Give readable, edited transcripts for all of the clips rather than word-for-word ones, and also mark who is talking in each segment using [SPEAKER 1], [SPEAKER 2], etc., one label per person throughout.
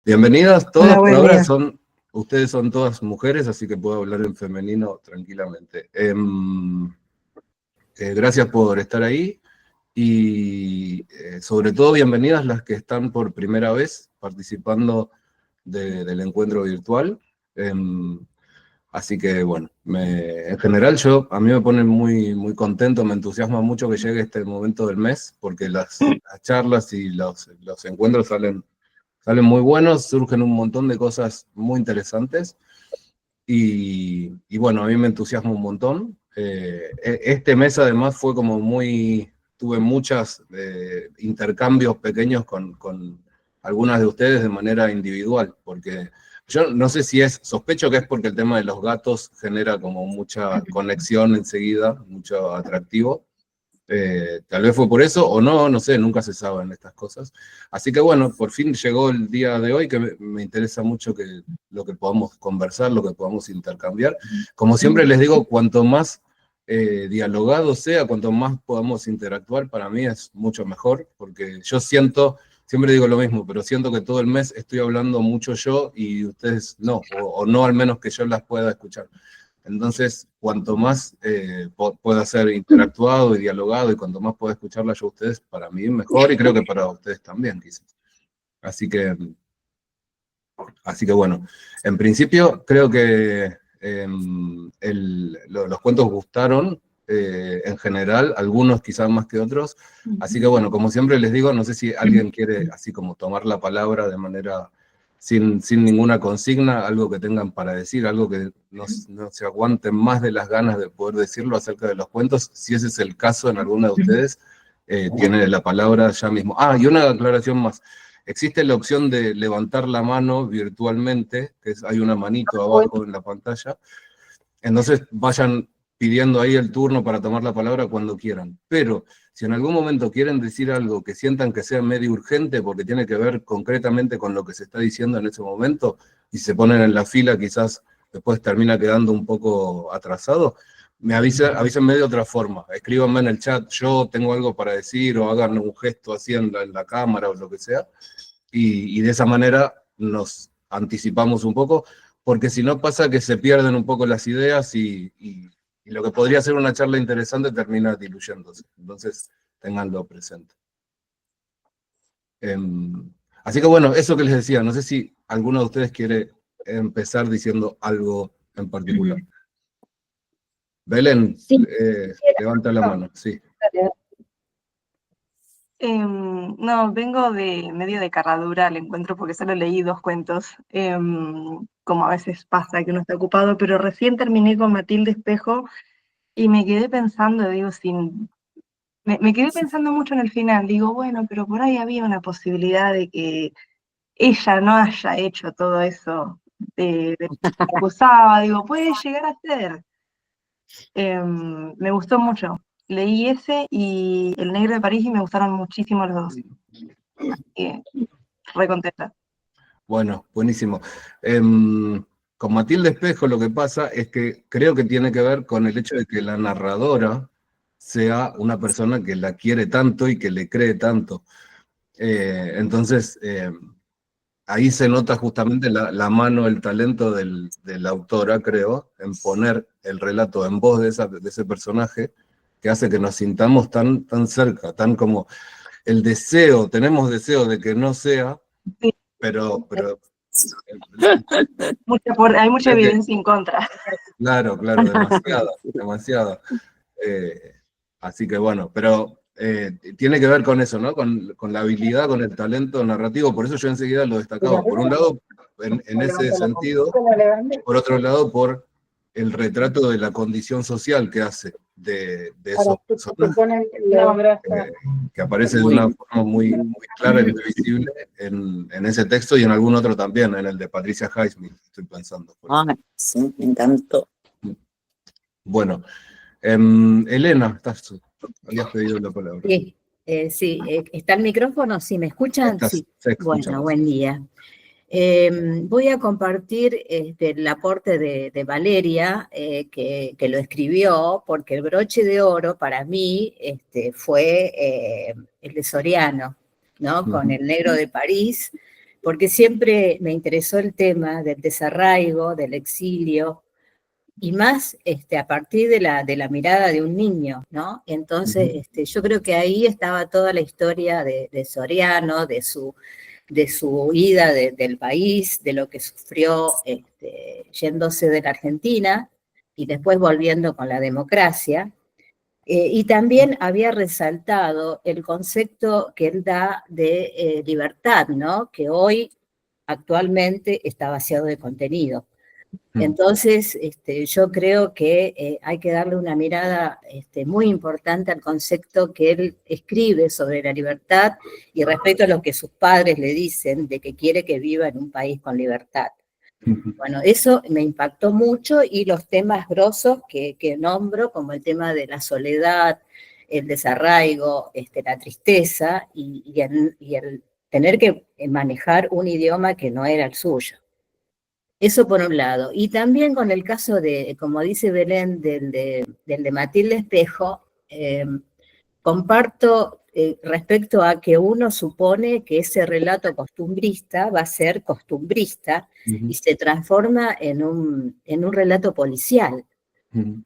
[SPEAKER 1] Bienvenidas
[SPEAKER 2] Hola,
[SPEAKER 1] todas, por
[SPEAKER 2] buen
[SPEAKER 1] ahora
[SPEAKER 2] día.
[SPEAKER 1] ustedes son todas mujeres, así que puedo hablar en femenino tranquilamente. Gracias por estar ahí y sobre todo bienvenidas las que están por primera vez participando del encuentro virtual. Em, Así que bueno, en general a mí me pone muy contento, me entusiasma mucho que llegue este momento del mes, porque las charlas y los encuentros salen muy buenos, surgen un montón de cosas muy interesantes y bueno, a mí me entusiasma un montón. Este mes además fue como tuve muchos intercambios pequeños con algunas de ustedes de manera individual, porque yo no sé si sospecho que es porque el tema de los gatos genera como mucha conexión enseguida, mucho atractivo. Tal vez fue por eso o no, no sé, nunca se saben estas cosas. Así que bueno, por fin llegó el día de hoy que me interesa mucho lo que podamos conversar, lo que podamos intercambiar. Como siempre les digo, cuanto más dialogado sea, cuanto más podamos interactuar, para mí es mucho mejor, porque yo siempre digo lo mismo, pero siento que todo el mes estoy hablando mucho yo y ustedes no, o no al menos que yo las pueda escuchar. Entonces, cuanto más pueda ser interactuado y dialogado y cuanto más pueda escucharla yo a ustedes, para mí mejor y creo que para ustedes también, quizás. Así que, así que bueno, en principio creo que los cuentos gustaron en general, algunos quizás más que otros. Así que bueno, como siempre les digo, no sé si alguien quiere así como tomar la palabra de manera sin ninguna consigna, algo que tengan para decir, algo que no se aguanten más de las ganas de poder decirlo acerca de los cuentos. Si ese es el caso en alguno de ustedes, tiene la palabra ya mismo. Ah, y una aclaración más. Existe la opción de levantar la mano virtualmente, hay una manito abajo en la pantalla. Entonces vayan pidiendo ahí el turno para tomar la palabra cuando quieran. Pero si en algún momento quieren decir algo que sientan que sea medio urgente porque tiene que ver concretamente con lo que se está diciendo en ese momento y se ponen en la fila, quizás después termina quedando un poco atrasado, avísenme de otra forma. Escríbanme en el chat, yo tengo algo para decir, o hagan un gesto así en la cámara o lo que sea, y de esa manera nos anticipamos un poco, porque si no pasa que se pierden un poco las ideas y lo que podría ser una charla interesante termina diluyéndose. Entonces, ténganlo presente. Así que bueno, eso que les decía, no sé si alguno de ustedes quiere empezar diciendo algo en particular. Belén,
[SPEAKER 2] Sí.
[SPEAKER 1] levanta la mano, sí.
[SPEAKER 2] No, vengo de medio de carradura al encuentro porque solo leí 2 cuentos, como a veces pasa que uno está ocupado, pero recién terminé con Matilde Espejo y me quedé pensando, digo, me quedé pensando mucho en el final, digo, bueno, pero por ahí había una posibilidad de que ella no haya hecho todo eso de que acusaba, digo, puede llegar a ser. Me gustó mucho. Leí ese y El Negro de París y me gustaron muchísimo los dos. Re contenta.
[SPEAKER 1] Bueno, buenísimo. Con Matilde Espejo lo que pasa es que creo que tiene que ver con el hecho de que la narradora sea una persona que la quiere tanto y que le cree tanto. Entonces, ahí se nota justamente la mano, el talento de la autora, creo, en poner el relato en voz de ese personaje, que hace que nos sintamos tan cerca, tan como tenemos deseo de que no sea,
[SPEAKER 2] Sí,
[SPEAKER 1] pero
[SPEAKER 2] hay mucha
[SPEAKER 1] creo que,
[SPEAKER 2] evidencia en contra.
[SPEAKER 1] claro, demasiada. Así que bueno, pero tiene que ver con eso, ¿no? Con la habilidad, con el talento narrativo, por eso yo enseguida lo destacaba. Por un lado, en ese sentido, y por otro lado, por el retrato de la condición social que hace de esos personajes, que aparece de una forma muy clara y muy visible en ese texto y en algún otro también, en el de Patricia Highsmith, estoy pensando.
[SPEAKER 3] Sí, me encantó.
[SPEAKER 1] Bueno, Elena, habías pedido la palabra.
[SPEAKER 3] Sí, ¿está el micrófono? ¿Sí me escuchan? Sí.
[SPEAKER 1] Se escucha.
[SPEAKER 3] Bueno, buen día. Voy a compartir el aporte de Valeria, que lo escribió, porque el broche de oro para mí fue el de Soriano, ¿no? Con El Negro de París, porque siempre me interesó el tema del desarraigo, del exilio, y más a partir de la mirada de un niño, ¿no? Entonces, yo creo que ahí estaba toda la historia de Soriano, de su huida del país, de lo que sufrió yéndose de la Argentina y después volviendo con la democracia. Y también había resaltado el concepto que él da de libertad, ¿no? Que hoy, actualmente, está vaciado de contenido. Entonces, yo creo que hay que darle una mirada muy importante al concepto que él escribe sobre la libertad y respecto a lo que sus padres le dicen de que quiere que viva en un país con libertad. Bueno, eso me impactó mucho y los temas grosos que nombro, como el tema de la soledad, el desarraigo, la tristeza y el tener que manejar un idioma que no era el suyo. Eso por un lado. Y también con el caso de, como dice Belén, del de Matilde Espejo, comparto respecto a que uno supone que ese relato costumbrista va a ser costumbrista y se transforma en un relato policial.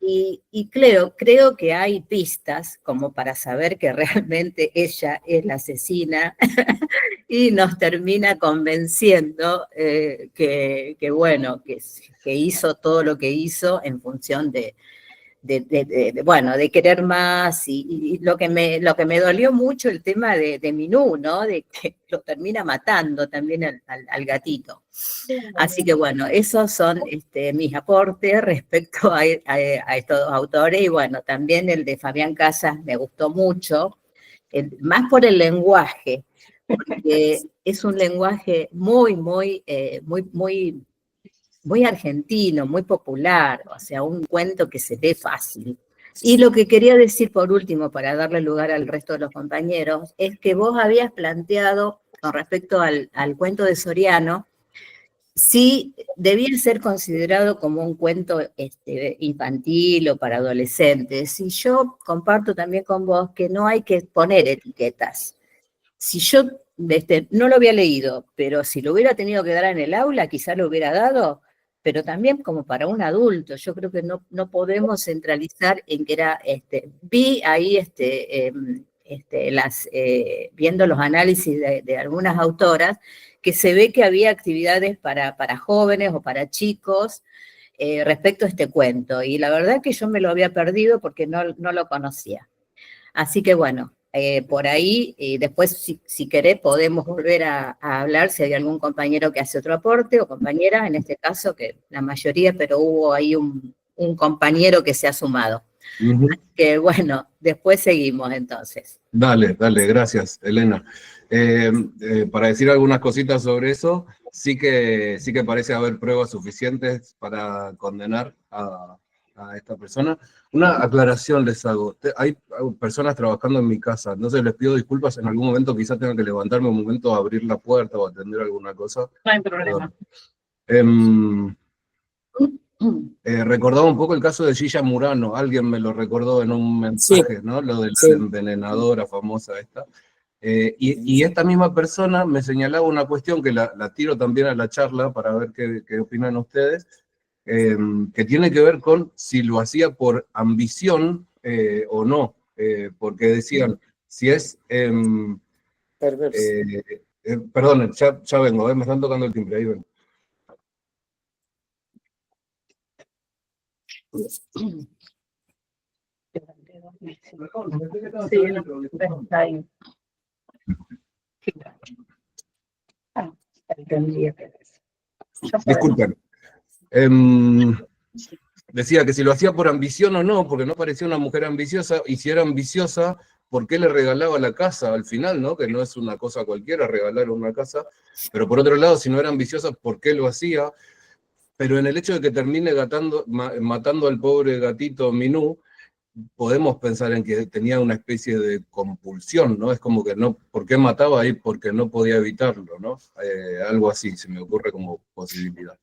[SPEAKER 3] Y creo que hay pistas como para saber que realmente ella es la asesina y nos termina convenciendo bueno, que hizo todo lo que hizo en función de querer más, y lo que me dolió mucho el tema de Minú, ¿no? De que lo termina matando también al gatito. Así que bueno, esos son mis aportes respecto a estos dos autores, y bueno, también el de Fabián Casas me gustó mucho, más por el lenguaje, porque es un lenguaje muy argentino, muy popular, o sea, un cuento que se lee fácil. Y lo que quería decir por último, para darle lugar al resto de los compañeros, es que vos habías planteado, con respecto al cuento de Soriano, si debía ser considerado como un cuento infantil o para adolescentes. Y yo comparto también con vos que no hay que poner etiquetas. Si yo no lo había leído, pero si lo hubiera tenido que dar en el aula, quizá lo hubiera dado, pero también como para un adulto. Yo creo que no podemos centralizar en que era, vi ahí viendo los análisis de algunas autoras, que se ve que había actividades para jóvenes o para chicos respecto a este cuento, y la verdad que yo me lo había perdido porque no lo conocía. Así que bueno, por ahí, después si querés podemos volver a hablar si hay algún compañero que hace otro aporte, o compañera, en este caso, que la mayoría, pero hubo ahí un compañero que se ha sumado. Así que bueno, después seguimos entonces.
[SPEAKER 1] Dale, gracias, Elena. Para decir algunas cositas sobre eso, sí que parece haber pruebas suficientes para condenar a esta persona. Una aclaración les hago. Hay personas trabajando en mi casa, entonces les pido disculpas, en algún momento quizás tenga que levantarme un momento, abrir la puerta o atender alguna cosa.
[SPEAKER 2] No hay problema.
[SPEAKER 1] Recordaba un poco el caso de Gilla Murano, alguien me lo recordó en un mensaje, sí, ¿no? Lo de la envenenadora famosa esta. Y esta misma persona me señalaba una cuestión que la tiro también a la charla para ver qué opinan ustedes, que tiene que ver con si lo hacía por ambición o no, porque decían, si es... perdón, ya vengo, me están tocando el timbre, ahí vengo. Disculpen. Decía que si lo hacía por ambición o no, porque no parecía una mujer ambiciosa, y si era ambiciosa, ¿por qué le regalaba la casa al final, no? Que no es una cosa cualquiera regalar una casa, pero por otro lado, si no era ambiciosa, ¿por qué lo hacía? Pero en el hecho de que termine matando al pobre gatito Minú, podemos pensar en que tenía una especie de compulsión, ¿no? Es como que no, ¿por qué mataba ahí? Porque no podía evitarlo, ¿no? Algo así, se me ocurre como posibilidad.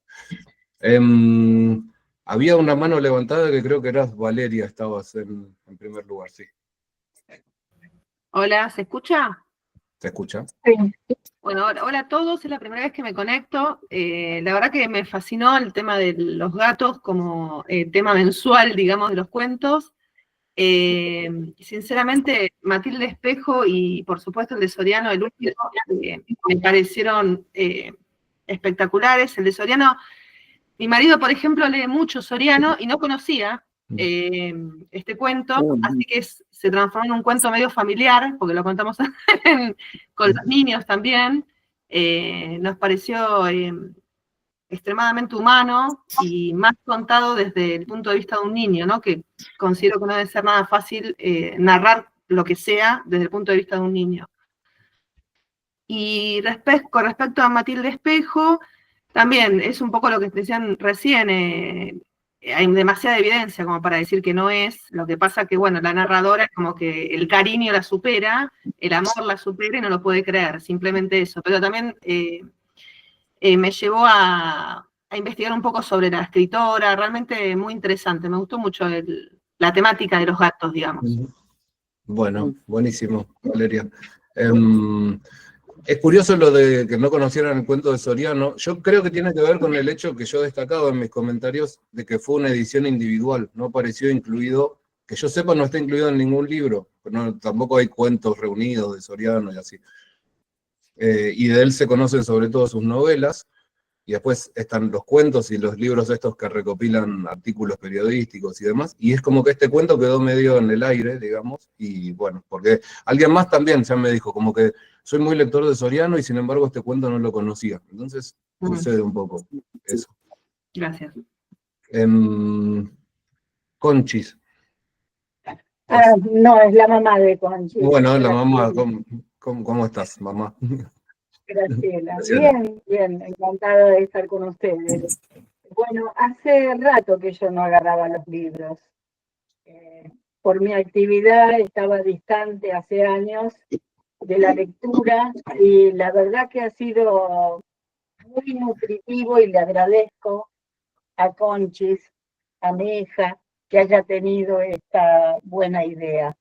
[SPEAKER 1] Había una mano levantada que creo que eras Valeria, estabas en primer lugar, sí.
[SPEAKER 4] Hola, ¿se escucha?
[SPEAKER 1] ¿Se escucha?
[SPEAKER 2] Sí.
[SPEAKER 4] Bueno, hola a todos, es la primera vez que me conecto. La verdad que me fascinó el tema de los gatos como tema mensual, digamos, de los cuentos. Sinceramente, Matilde Espejo y por supuesto el de Soriano, el último, me parecieron espectaculares. El de Soriano, mi marido, por ejemplo, lee mucho Soriano y no conocía este cuento, así que se transformó en un cuento medio familiar, porque lo contamos con los niños también. Nos pareció extremadamente humano y más contado desde el punto de vista de un niño, ¿no? Que considero que no debe ser nada fácil narrar lo que sea desde el punto de vista de un niño. Y con respecto a Matilde Espejo, también es un poco lo que decían recién, hay demasiada evidencia como para decir que no es. Lo que pasa que, bueno, la narradora es como que el cariño la supera, el amor la supera y no lo puede creer, simplemente eso. Pero también me llevó a investigar un poco sobre la escritora, realmente muy interesante. Me gustó mucho la temática de los gatos, digamos.
[SPEAKER 1] Bueno, buenísimo, Valeria. Es curioso lo de que no conocieran el cuento de Soriano. Yo creo que tiene que ver con el hecho que yo destacaba en mis comentarios de que fue una edición individual, no apareció incluido, que yo sepa no está incluido en ningún libro, no, tampoco hay cuentos reunidos de Soriano y así. Y de él se conocen sobre todo sus novelas, y después están los cuentos y los libros estos que recopilan artículos periodísticos y demás, y es como que este cuento quedó medio en el aire, digamos, y bueno, porque alguien más también ya me dijo, como que soy muy lector de Soriano y sin embargo este cuento no lo conocía, entonces sucede un poco eso.
[SPEAKER 4] Gracias.
[SPEAKER 1] Conchis.
[SPEAKER 5] No, es la mamá de Conchis.
[SPEAKER 1] Bueno, la mamá, ¿cómo estás, mamá?
[SPEAKER 5] Graciela. Bien, bien, encantada de estar con ustedes. Bueno, hace rato que yo no agarraba los libros. Por mi actividad estaba distante hace años de la lectura y la verdad que ha sido muy nutritivo y le agradezco a Conchis, a mi hija, que haya tenido esta buena idea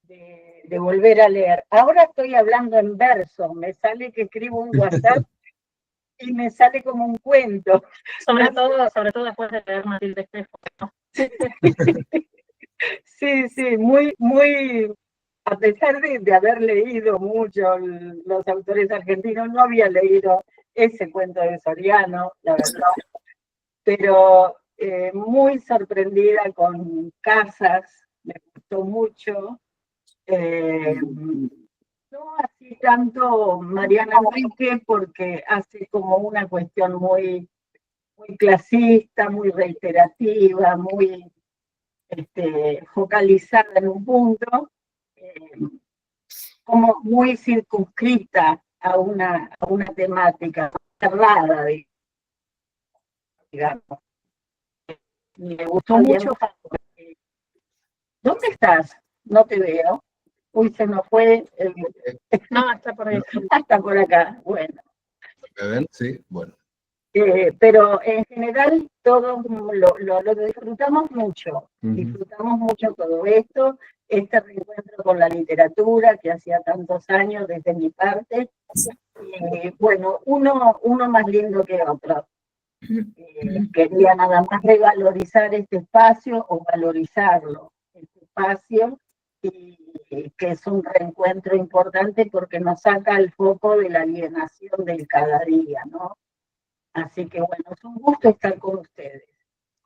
[SPEAKER 5] de volver a leer. Ahora estoy hablando en verso, me sale que escribo un WhatsApp y me sale como un cuento.
[SPEAKER 2] Sobre todo después de leer Matilde Espejo, ¿no?
[SPEAKER 5] Sí, muy, a pesar de haber leído mucho los autores argentinos, no había leído ese cuento de Soriano, la verdad, pero muy sorprendida con Casas, me gustó mucho. No así tanto Mariana Enrique porque hace como una cuestión muy clasista, muy reiterativa, muy focalizada en un punto, como muy circunscrita a una temática cerrada, digamos. Me gustó mucho. ¿Dónde estás? No te veo. Uy, se nos fue.
[SPEAKER 2] No, está por ahí.
[SPEAKER 5] Está por acá. Bueno.
[SPEAKER 1] ¿Me ven? Sí, bueno.
[SPEAKER 5] Pero en general todos lo disfrutamos mucho. Disfrutamos mucho todo esto, este reencuentro con la literatura que hacía tantos años desde mi parte. Bueno, uno más lindo que otro. Quería nada más revalorizar este espacio o valorizarlo, este espacio, y que es un reencuentro importante porque nos saca el foco de la alienación del cada día, ¿no? Así que bueno, es un gusto estar con ustedes.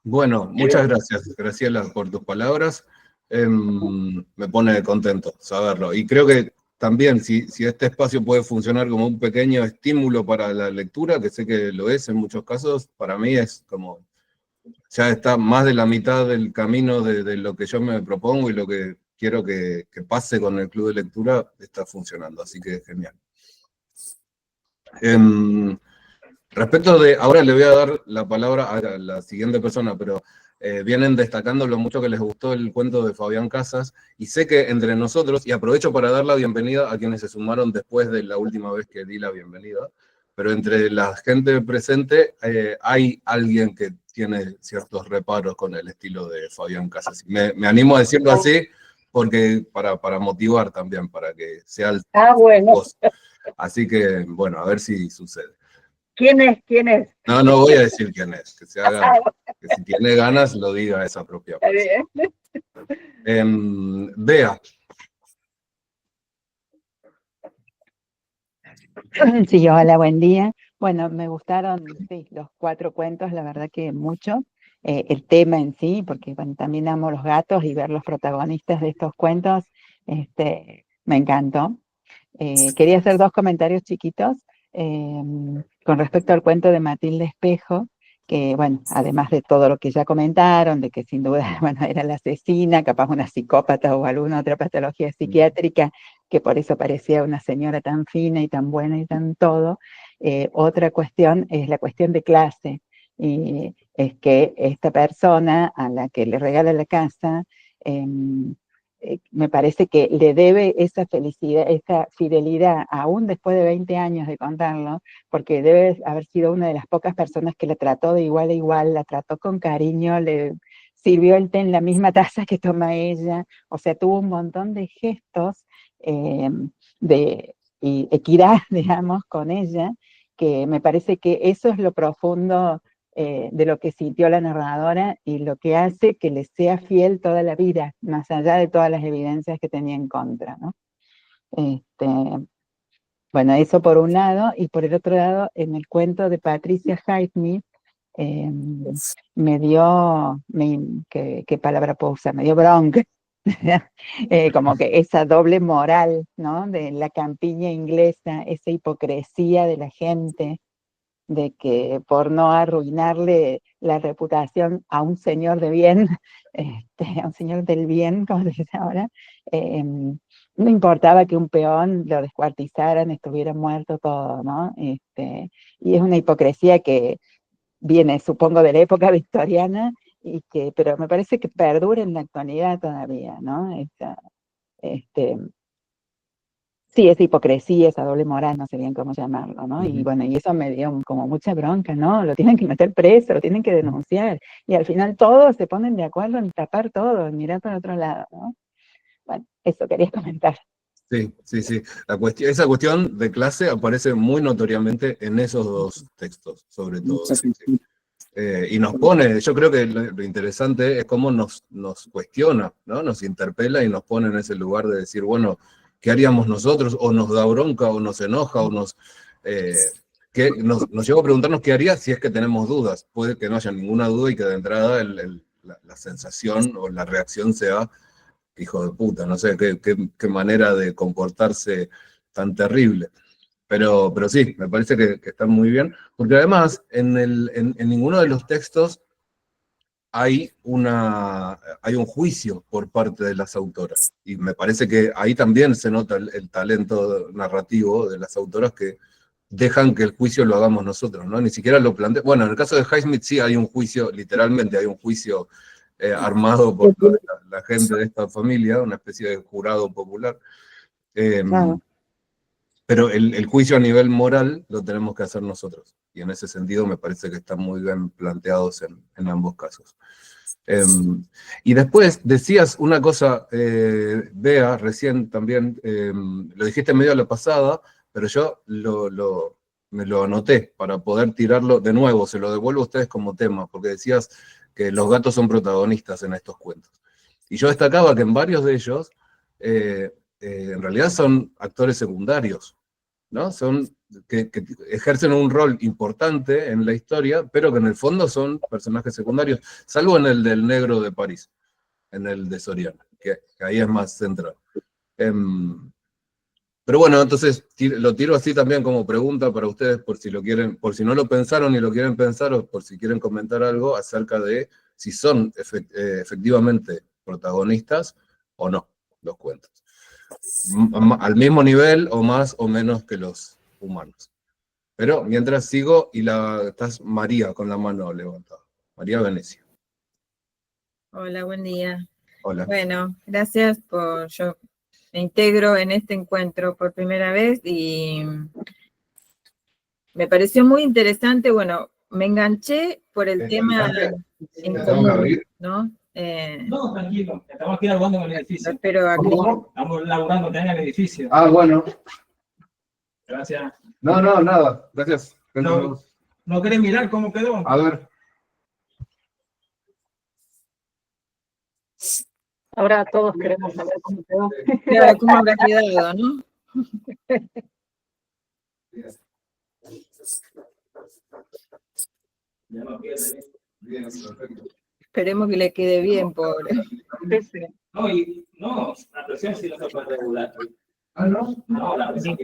[SPEAKER 1] Bueno, muchas gracias, Graciela, por tus palabras. Me pone contento saberlo. Y creo que también, si este espacio puede funcionar como un pequeño estímulo para la lectura, que sé que lo es en muchos casos, para mí es como, ya está más de la mitad del camino de lo que yo me propongo y lo que quiero que pase con el club de lectura, está funcionando, así que genial. Respecto de, ahora le voy a dar la palabra a la siguiente persona, pero vienen destacando lo mucho que les gustó el cuento de Fabián Casas, y sé que entre nosotros, y aprovecho para dar la bienvenida a quienes se sumaron después de la última vez que di la bienvenida, pero entre la gente presente hay alguien que tiene ciertos reparos con el estilo de Fabián Casas. Me animo a decirlo así, porque para motivar también, para que sea el
[SPEAKER 5] bueno.
[SPEAKER 1] post. Así que, bueno, a ver si sucede.
[SPEAKER 5] ¿Quién es? ¿Quién es?
[SPEAKER 1] No voy a decir quién es, que se haga, que si tiene ganas lo diga esa propia
[SPEAKER 5] Está
[SPEAKER 1] persona.
[SPEAKER 5] bien.
[SPEAKER 1] Bea.
[SPEAKER 6] Sí, hola, buen día. Bueno, me gustaron, sí, los 4 cuentos, la verdad que mucho. El tema en sí, porque bueno, también amo los gatos y ver los protagonistas de estos cuentos, me encantó. Quería hacer 2 comentarios chiquitos con respecto al cuento de Matilde Espejo, que bueno, además de todo lo que ya comentaron, de que sin duda, bueno, era la asesina, capaz una psicópata o alguna otra patología psiquiátrica, que por eso parecía una señora tan fina y tan buena y tan todo. Otra cuestión es la cuestión de clase, y es que esta persona a la que le regala la casa, me parece que le debe esa felicidad, esa fidelidad, aún después de 20 años de contarlo, porque debe haber sido una de las pocas personas que la trató de igual a igual, la trató con cariño, le sirvió el té en la misma taza que toma ella, o sea, tuvo un montón de gestos de y equidad, digamos, con ella, que me parece que eso es lo profundo de lo que sintió la narradora y lo que hace que le sea fiel toda la vida, más allá de todas las evidencias que tenía en contra, ¿no? Bueno, eso por un lado, y por el otro lado, en el cuento de Patricia Highsmith, ¿qué palabra puedo usar? Me dio bronca, como que esa doble moral, ¿no? De la campiña inglesa, esa hipocresía de la gente, de que por no arruinarle la reputación a un señor de bien, a un señor del bien, como se dice ahora, no importaba que un peón lo descuartizaran, estuviera muerto todo, ¿no? Y es una hipocresía que viene, supongo, de la época victoriana, pero me parece que perdura en la actualidad todavía, ¿no? Sí, esa hipocresía, esa doble moral, no sé bien cómo llamarlo, ¿no? Y bueno, y eso me dio como mucha bronca, ¿no? Lo tienen que meter preso, lo tienen que denunciar. Y al final todos se ponen de acuerdo en tapar todo, en mirar para otro lado, ¿no? Bueno, eso quería comentar.
[SPEAKER 1] Sí. Esa cuestión de clase aparece muy notoriamente en esos 2 textos, sobre todo. Sí. Y nos pone, yo creo que lo interesante es cómo nos cuestiona, ¿no? Nos interpela y nos pone en ese lugar de decir, bueno, ¿qué haríamos nosotros? O nos da bronca, o nos enoja, o nos lleva a preguntarnos qué haría si es que tenemos dudas. Puede que no haya ninguna duda y que de entrada la sensación o la reacción sea, hijo de puta, no sé, qué manera de comportarse tan terrible. Pero sí, me parece que están muy bien, porque además en ninguno de los textos hay un juicio por parte de las autoras. Y me parece que ahí también se nota el talento narrativo de las autoras que dejan que el juicio lo hagamos nosotros, ¿no? Ni siquiera lo plantean. Bueno, en el caso de Highsmith sí hay un juicio, literalmente hay un juicio armado por la gente de esta familia, una especie de jurado popular.
[SPEAKER 6] Claro.
[SPEAKER 1] Pero el juicio a nivel moral lo tenemos que hacer nosotros. Y en ese sentido me parece que están muy bien planteados en ambos casos. Y después decías una cosa, Bea, recién también, lo dijiste medio a la pasada, pero yo me lo anoté para poder tirarlo de nuevo, se lo devuelvo a ustedes como tema, porque decías que los gatos son protagonistas en estos cuentos. Y yo destacaba que en varios de ellos, en realidad son actores secundarios, ¿no? Son que ejercen un rol importante en la historia, pero que en el fondo son personajes secundarios, salvo en el del Negro de París, en el de Soriano, que ahí es más central. Pero bueno, entonces lo tiro así también como pregunta para ustedes, por si lo quieren, por si no lo pensaron y lo quieren pensar, o por si quieren comentar algo acerca de si son efectivamente protagonistas o no los cuentos. Al mismo nivel o más o menos que los humanos. Pero mientras sigo, estás María con la mano levantada. María Venecia.
[SPEAKER 7] Hola, buen día.
[SPEAKER 1] Hola.
[SPEAKER 7] Bueno, gracias yo me integro en este encuentro por primera vez y me pareció muy interesante, bueno, me enganché por el tema en común, ¿no?
[SPEAKER 8] No, tranquilo, estamos aquí laburando en el edificio.
[SPEAKER 3] Espero aquí.
[SPEAKER 8] Estamos laburando también en el edificio.
[SPEAKER 1] Ah, bueno.
[SPEAKER 8] Gracias.
[SPEAKER 1] No, nada. Gracias.
[SPEAKER 8] ¿No querés mirar cómo quedó?
[SPEAKER 1] A ver.
[SPEAKER 5] Ahora todos queremos saber cómo quedó.
[SPEAKER 7] Claro, ¿cómo habrá quedado, no? Esperemos que le quede bien, pobre.
[SPEAKER 8] No, la presión sí no se puede regular.
[SPEAKER 1] Ah, ¿no?
[SPEAKER 8] No, la presión.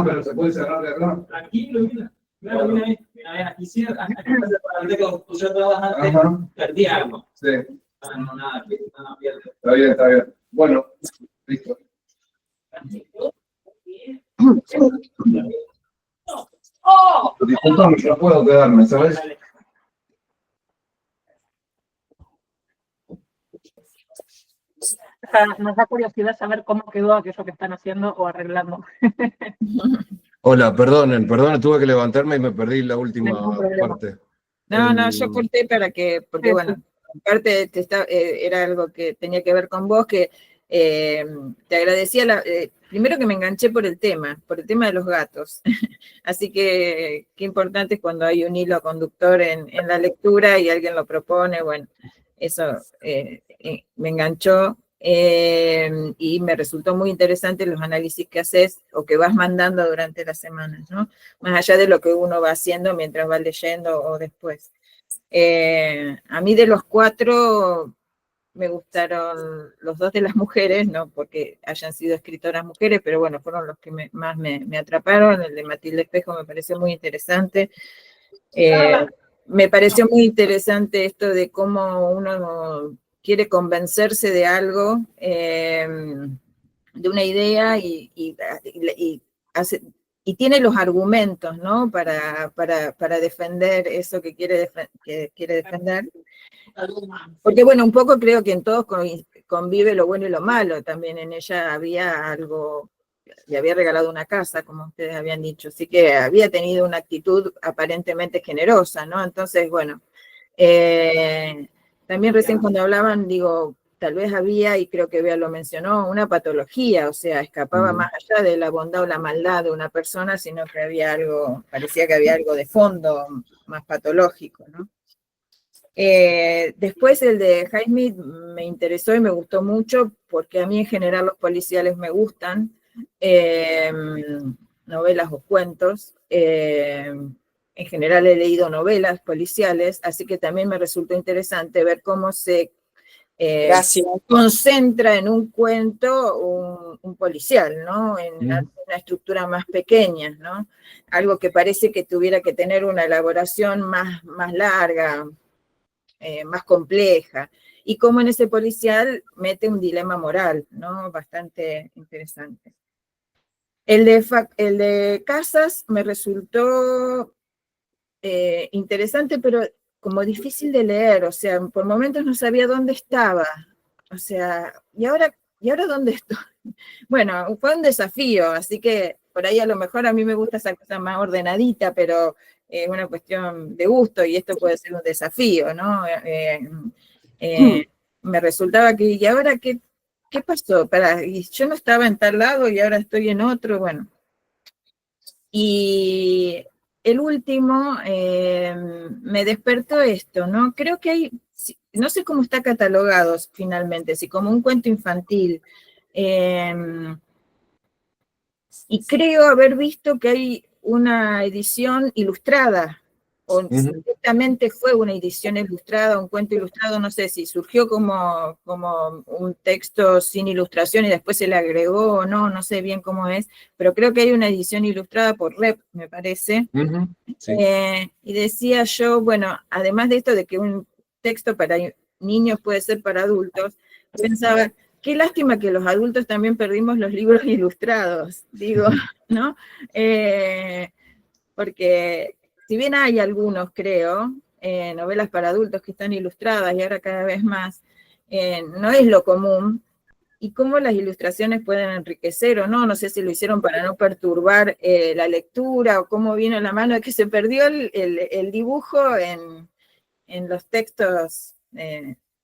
[SPEAKER 1] Pero se puede cerrar de acá.
[SPEAKER 8] Tranquilo, mira. Claro, mira, aquí sí, aquí para que yo trabajante,
[SPEAKER 1] Ajá.
[SPEAKER 8] perdí algo.
[SPEAKER 1] Sí.
[SPEAKER 8] No, nada, pierde.
[SPEAKER 1] Está bien. Bueno, listo. Disculpame, no puedo quedarme, ¿sabes?
[SPEAKER 5] Nos da curiosidad saber cómo quedó aquello que están haciendo o arreglando.
[SPEAKER 1] Hola, perdonen, tuve que levantarme y me perdí la última
[SPEAKER 5] Ningún problema.
[SPEAKER 1] parte.
[SPEAKER 7] No, yo corté porque
[SPEAKER 5] Sí,
[SPEAKER 7] bueno, aparte era algo que tenía que ver con vos, que te agradecía, primero que me enganché por el tema de los gatos. Así que qué importante es cuando hay un hilo conductor en la lectura y alguien lo propone, bueno, eso me enganchó. Y me resultó muy interesante los análisis que haces o que vas mandando durante las semanas, ¿no? Más allá de lo que uno va haciendo mientras va leyendo o después. A mí de los 4 me gustaron los 2 de las mujeres, no porque hayan sido escritoras mujeres, pero bueno, fueron los que más me atraparon. El de Matilde Espejo me pareció muy interesante. Me pareció muy interesante esto de cómo uno quiere convencerse de algo, de una idea y tiene los argumentos, ¿no? Para defender eso que quiere defender. Porque bueno, un poco creo que en todos convive lo bueno y lo malo. También en ella había algo, le había regalado una casa, como ustedes habían dicho, así que había tenido una actitud aparentemente generosa, ¿no? Entonces, bueno, también recién cuando hablaban, digo, tal vez había, y creo que Bea lo mencionó, una patología, o sea, escapaba más allá de la bondad o la maldad de una persona, sino que había algo, parecía que había algo de fondo más patológico, ¿no? Después el de Highsmith me interesó y me gustó mucho, porque a mí en general los policiales me gustan, novelas o cuentos. En general he leído novelas policiales, así que también me resultó interesante ver cómo se concentra en un cuento un policial, ¿no? En una estructura más pequeña, ¿no? Algo que parece que tuviera que tener una elaboración más larga, más compleja, y cómo en ese policial mete un dilema moral, ¿no? Bastante interesante. El de Casas me resultó interesante, pero como difícil de leer, o sea, por momentos no sabía dónde estaba, o sea, ¿y ahora dónde estoy? Bueno, fue un desafío, así que por ahí a lo mejor a mí me gusta esa cosa más ordenadita, pero es una cuestión de gusto y esto puede ser un desafío, ¿no? Me resultaba que, ¿y ahora qué pasó? Y yo no estaba en tal lado y ahora estoy en otro, bueno. Y el último me despertó esto, ¿no? Creo que hay, no sé cómo está catalogado finalmente, si como un cuento infantil. Y creo haber visto que hay una edición ilustrada, o directamente fue una edición ilustrada, un cuento ilustrado, no sé si surgió como un texto sin ilustración y después se le agregó o no, no sé bien cómo es, pero creo que hay una edición ilustrada por Rep, me parece. Sí. Y decía yo, bueno, además de esto de que un texto para niños puede ser para adultos, pensaba, qué lástima que los adultos también perdimos los libros ilustrados, digo, ¿no? Porque si bien hay algunos, creo, novelas para adultos que están ilustradas y ahora cada vez más, no es lo común. Y cómo las ilustraciones pueden enriquecer o no sé si lo hicieron para no perturbar la lectura o cómo vino la mano de que se perdió el dibujo en los textos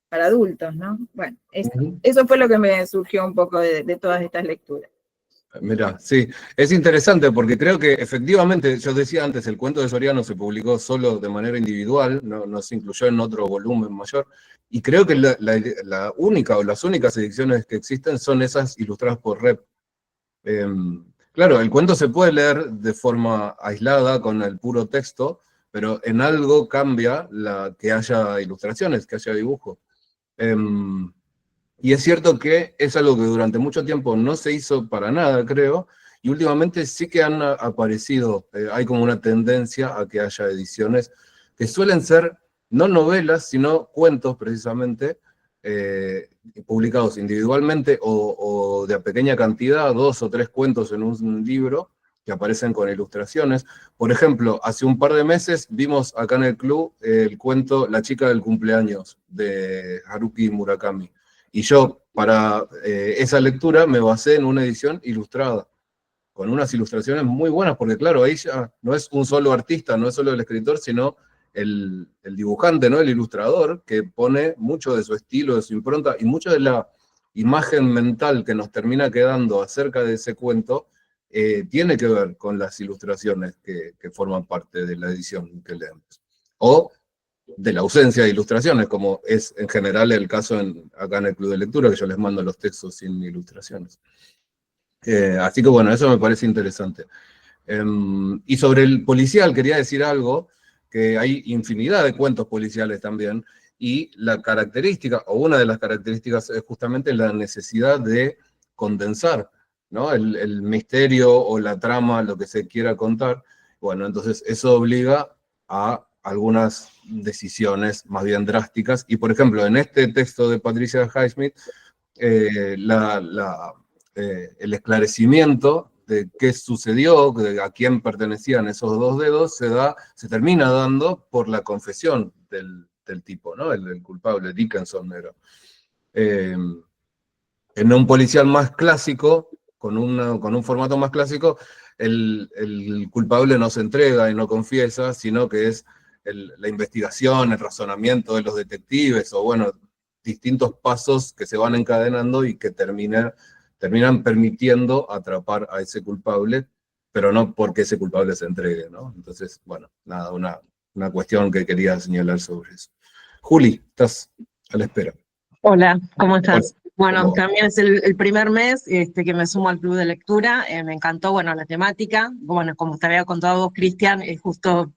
[SPEAKER 7] para adultos, ¿no? Bueno,
[SPEAKER 1] Ujú.
[SPEAKER 7] eso fue lo que me surgió un poco de todas estas lecturas.
[SPEAKER 1] Mirá, sí, es interesante porque creo que efectivamente, yo decía antes, el cuento de Soriano se publicó solo de manera individual, no se incluyó en otro volumen mayor, y creo que la única o las únicas ediciones que existen son esas ilustradas por Rep. Claro, el cuento se puede leer de forma aislada con el puro texto, pero en algo cambia que haya ilustraciones, que haya dibujo. Y es cierto que es algo que durante mucho tiempo no se hizo para nada, creo, y últimamente sí que han aparecido, hay como una tendencia a que haya ediciones que suelen ser no novelas, sino cuentos precisamente, publicados individualmente o de a pequeña cantidad, 2 o 3 cuentos en un libro, que aparecen con ilustraciones. Por ejemplo, hace un par de meses vimos acá en el club el cuento La chica del cumpleaños, de Haruki Murakami. Y yo, para esa lectura, me basé en una edición ilustrada, con unas ilustraciones muy buenas, porque claro, ahí ya no es un solo artista, no es solo el escritor, sino el dibujante, ¿no? El ilustrador, que pone mucho de su estilo, de su impronta, y mucho de la imagen mental que nos termina quedando acerca de ese cuento, tiene que ver con las ilustraciones que forman parte de la edición que leemos. O de la ausencia de ilustraciones, como es en general el caso acá en el Club de Lectura, que yo les mando los textos sin ilustraciones. Así que bueno, eso me parece interesante. Y sobre el policial quería decir algo, que hay infinidad de cuentos policiales también, y la característica, o una de las características, es justamente la necesidad de condensar, ¿no? El misterio o la trama, lo que se quiera contar. Bueno, entonces eso obliga a algunas decisiones más bien drásticas, y por ejemplo, en este texto de Patricia Highsmith, el esclarecimiento de qué sucedió, de a quién pertenecían esos 2 dedos, se termina dando por la confesión del tipo, ¿no? El culpable, Dickinson era. En un policial más clásico, con un formato más clásico, el culpable no se entrega y no confiesa, sino que es la investigación, el razonamiento de los detectives, o bueno, distintos pasos que se van encadenando y que terminan permitiendo atrapar a ese culpable, pero no porque ese culpable se entregue, ¿no? Entonces, bueno, nada, una cuestión que quería señalar sobre eso. Juli, estás a la espera.
[SPEAKER 9] Hola, ¿cómo estás?
[SPEAKER 1] Hola,
[SPEAKER 9] Bueno,
[SPEAKER 1] ¿cómo va?
[SPEAKER 9] también es el primer mes que me sumo al club de lectura. Me encantó, bueno, la temática. Bueno, como te había contado vos, Cristian, justo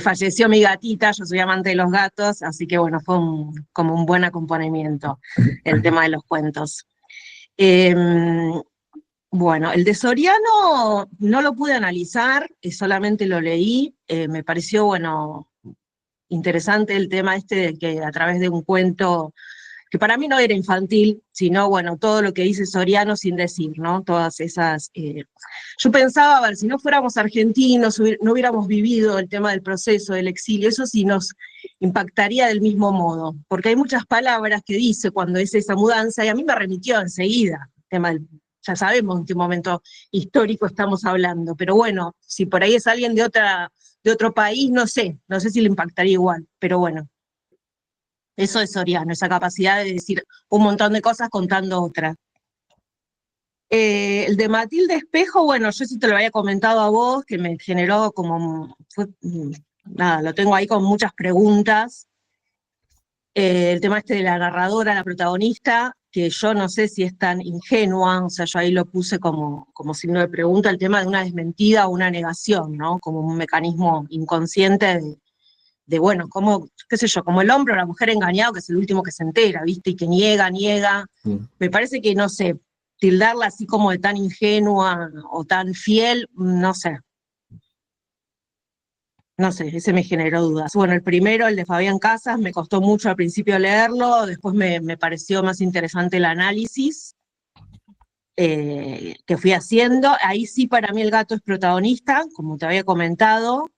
[SPEAKER 9] falleció mi gatita, yo soy amante de los gatos, así que bueno, fue como un buen acompañamiento el tema de los cuentos. Bueno, el de Soriano no lo pude analizar, solamente lo leí. Me pareció, bueno, interesante el tema este de que a través de un cuento que para mí no era infantil, sino, bueno, todo lo que dice Soriano sin decir, ¿no? Todas esas... Yo pensaba, a ver, si no fuéramos argentinos, no hubiéramos vivido el tema del proceso, del exilio, eso sí nos impactaría del mismo modo, porque hay muchas palabras que dice cuando es esa mudanza, y a mí me remitió enseguida, el tema ya sabemos en qué momento histórico estamos hablando, pero bueno, si por ahí es alguien de otro país, no sé si le impactaría igual, pero bueno. Eso es Soriano, esa capacidad de decir un montón de cosas contando otras. El de Matilde Espejo, bueno, yo sí te lo había comentado a vos, que me generó nada, lo tengo ahí con muchas preguntas. El tema este de la narradora, la protagonista, que yo no sé si es tan ingenua, o sea, yo ahí lo puse como signo de pregunta, el tema de una desmentida o una negación, ¿no? Como un mecanismo inconsciente de bueno, como, qué sé yo, como el hombre o la mujer engañado, que es el último que se entera, ¿viste? Y que niega. Me parece que, no sé, tildarla así como de tan ingenua o tan fiel, no sé. No sé, ese me generó dudas. Bueno, el primero, el de Fabián Casas, me costó mucho al principio leerlo, después me pareció más interesante el análisis que fui haciendo. Ahí sí, para mí el gato es protagonista, como te había comentado.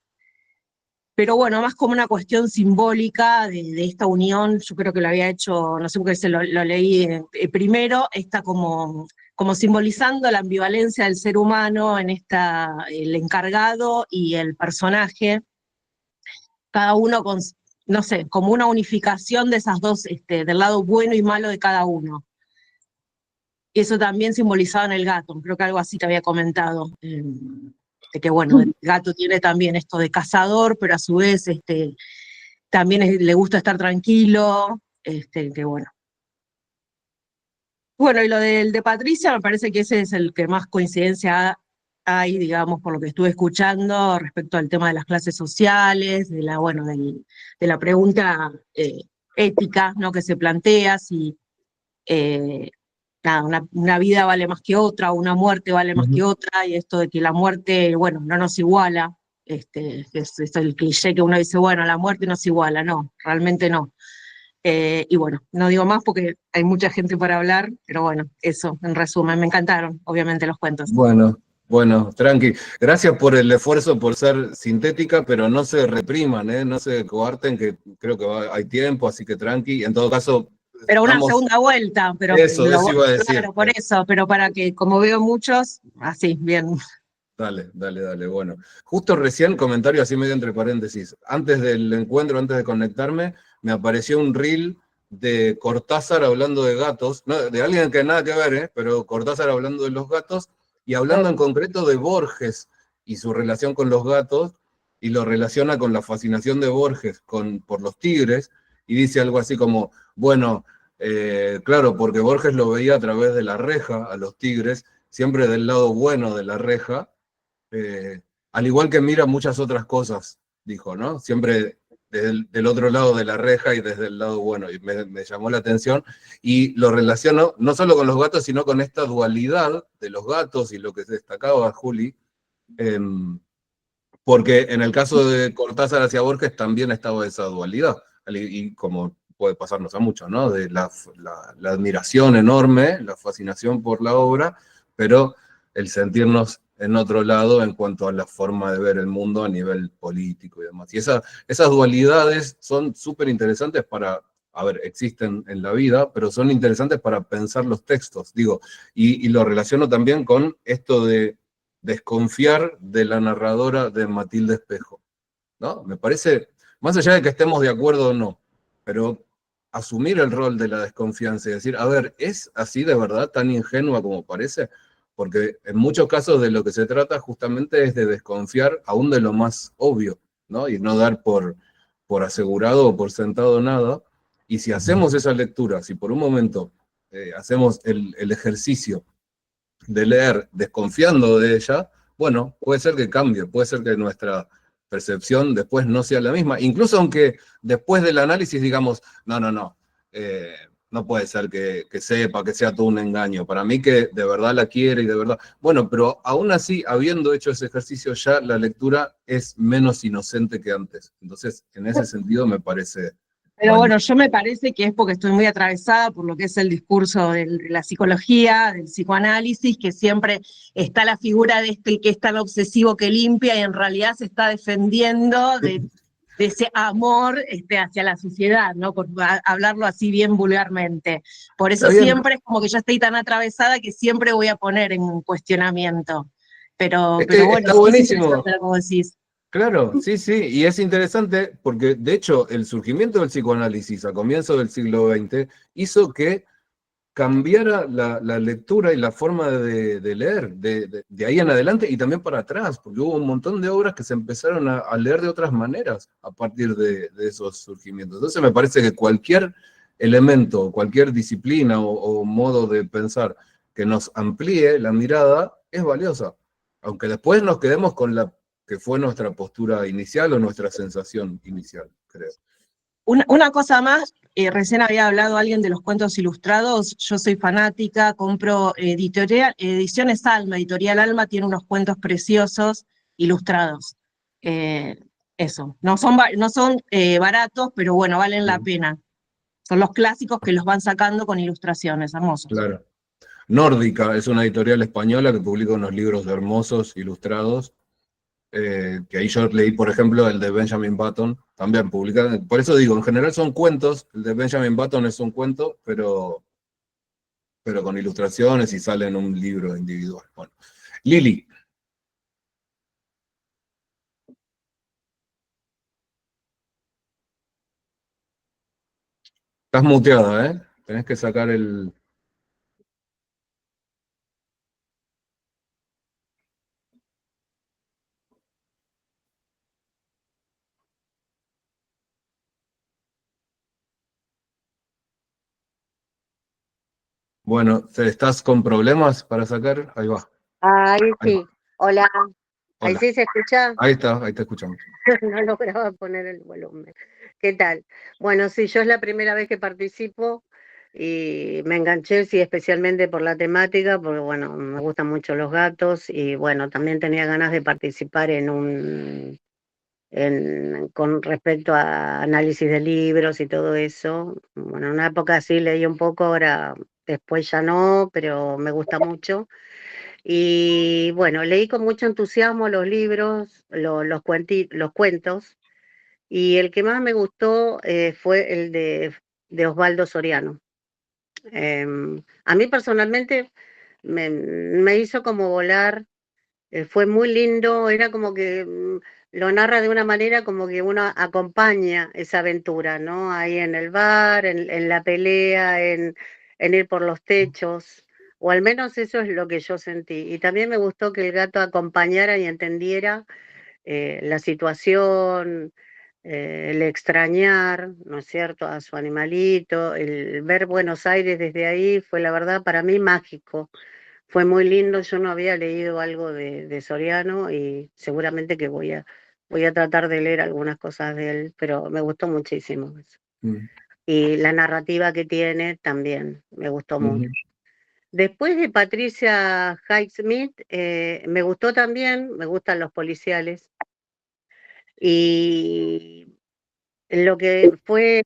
[SPEAKER 9] Pero bueno, más como una cuestión simbólica de esta unión, yo creo que lo había hecho, no sé por qué lo leí primero, está como simbolizando la ambivalencia del ser humano en el encargado y el personaje, cada uno no sé, como una unificación de esas dos, del lado bueno y malo de cada uno. Y eso también simbolizado en el gato, creo que algo así te había comentado, de que bueno, el gato tiene también esto de cazador, pero a su vez también le gusta estar tranquilo, que bueno. Bueno, y lo del de Patricia, me parece que ese es el que más coincidencia hay, digamos, por lo que estuve escuchando respecto al tema de las clases sociales, de la pregunta ética, ¿no?, que se plantea, si nada, una vida vale más que otra, una muerte vale más que otra, y esto de que la muerte, bueno, no nos iguala, es el cliché que uno dice, bueno, la muerte nos iguala, no, realmente no. Y bueno, no digo más porque hay mucha gente para hablar, pero bueno, eso, en resumen, me encantaron, obviamente, los cuentos.
[SPEAKER 1] Bueno, tranqui. Gracias por el esfuerzo por ser sintética, pero no se repriman, no se coarten, que creo que hay tiempo, así que tranqui. En todo caso,
[SPEAKER 9] pero una segunda vuelta, pero
[SPEAKER 1] eso iba a decir.
[SPEAKER 9] Claro, por eso, pero para que, como veo muchos, así, bien.
[SPEAKER 1] Dale, bueno. Justo recién, comentario así medio entre paréntesis, antes del encuentro, antes de conectarme, me apareció un reel de Cortázar hablando de gatos, no, de alguien que nada que ver, pero Cortázar hablando de los gatos, y hablando en concreto de Borges y su relación con los gatos, y lo relaciona con la fascinación de Borges por los tigres, y dice algo así como, bueno, claro, porque Borges lo veía a través de la reja, a los tigres, siempre del lado bueno de la reja, al igual que mira muchas otras cosas, dijo, ¿no? Siempre del otro lado de la reja y desde el lado bueno, y me llamó la atención, y lo relaciono no solo con los gatos, sino con esta dualidad de los gatos y lo que se destacaba Juli, porque en el caso de Cortázar hacia Borges también estaba esa dualidad, y como puede pasarnos a muchos, ¿no? De la admiración enorme, la fascinación por la obra, pero el sentirnos en otro lado en cuanto a la forma de ver el mundo a nivel político y demás. Y esas dualidades son súper interesantes existen en la vida, pero son interesantes para pensar los textos, digo, y lo relaciono también con esto de desconfiar de la narradora de Matilde Espejo, ¿no? Me parece, más allá de que estemos de acuerdo o no, pero asumir el rol de la desconfianza y decir, a ver, ¿es así de verdad tan ingenua como parece? Porque en muchos casos de lo que se trata justamente es de desconfiar aún de lo más obvio, ¿no? Y no dar por asegurado o por sentado nada. Y si hacemos esa lectura, si por un momento hacemos el ejercicio de leer desconfiando de ella, bueno, puede ser que cambie, puede ser que nuestra percepción después no sea la misma, incluso aunque después del análisis digamos, no puede ser que sepa, que sea todo un engaño, para mí que de verdad la quiere y de verdad, bueno, pero aún así, habiendo hecho ese ejercicio ya, la lectura es menos inocente que antes, entonces en ese sentido me parece...
[SPEAKER 9] Pero bueno, yo me parece que es porque estoy muy atravesada por lo que es el discurso de la psicología, del psicoanálisis, que siempre está la figura de que es tan obsesivo que limpia y en realidad se está defendiendo de ese amor hacia la sociedad, ¿no? Por hablarlo así bien vulgarmente. Por eso siempre es como que yo estoy tan atravesada que siempre voy a poner en cuestionamiento. Pero bueno,
[SPEAKER 1] está buenísimo.
[SPEAKER 9] Como decís.
[SPEAKER 1] Claro, sí, y es interesante porque de hecho el surgimiento del psicoanálisis a comienzos del siglo XX hizo que cambiara la lectura y la forma de leer, de ahí en adelante y también para atrás, porque hubo un montón de obras que se empezaron a leer de otras maneras a partir de esos surgimientos. Entonces me parece que cualquier elemento, cualquier disciplina o modo de pensar que nos amplíe la mirada es valiosa, aunque después nos quedemos con la que fue nuestra postura inicial o nuestra sensación inicial, creo.
[SPEAKER 9] Una cosa más, recién había hablado alguien de los cuentos ilustrados, yo soy fanática, compro Ediciones Alma, Editorial Alma tiene unos cuentos preciosos ilustrados. Eso, no son baratos, pero bueno, valen la pena. Son los clásicos que los van sacando con ilustraciones, hermosos.
[SPEAKER 1] Claro. Nórdica es una editorial española que publica unos libros hermosos, ilustrados, que ahí yo leí, por ejemplo, el de Benjamin Button, también publica, por eso digo, en general son cuentos, el de Benjamin Button es un cuento, pero con ilustraciones y sale en un libro individual. Bueno, Lili. Estás muteada, ¿eh? Tenés que sacar el... Bueno, ¿estás con problemas para sacar? Ahí va.
[SPEAKER 10] Ahí
[SPEAKER 1] Ahí
[SPEAKER 10] sí.
[SPEAKER 1] va.
[SPEAKER 10] Hola. Ahí
[SPEAKER 1] Hola.
[SPEAKER 10] sí se escucha.
[SPEAKER 1] Ahí está, ahí te escuchamos.
[SPEAKER 10] No lograba poner el volumen. ¿Qué tal? Bueno, sí, yo es la primera vez que participo y me enganché, sí, especialmente por la temática, porque bueno, me gustan mucho los gatos y bueno, también tenía ganas de participar con respecto a análisis de libros y todo eso. Bueno, en una época sí leí un poco, ahora después ya no, pero me gusta mucho. Y bueno, leí con mucho entusiasmo los libros, los cuentos, y el que más me gustó fue el de Osvaldo Soriano. A mí personalmente me hizo como volar, fue muy lindo, era como que lo narra de una manera como que uno acompaña esa aventura, ¿no? Ahí en el bar, en la pelea, en ir por los techos, o al menos eso es lo que yo sentí. Y también me gustó que el gato acompañara y entendiera la situación, el extrañar, ¿no es cierto?, a su animalito, el ver Buenos Aires desde ahí fue la verdad para mí mágico. Fue muy lindo, yo no había leído algo de Soriano y seguramente que voy a tratar de leer algunas cosas de él, pero me gustó muchísimo eso.
[SPEAKER 1] Mm,
[SPEAKER 10] Y la narrativa que tiene también me gustó mucho.
[SPEAKER 1] ujú,
[SPEAKER 10] Después de Patricia Highsmith, me gustó también, me gustan los policiales. Y lo que fue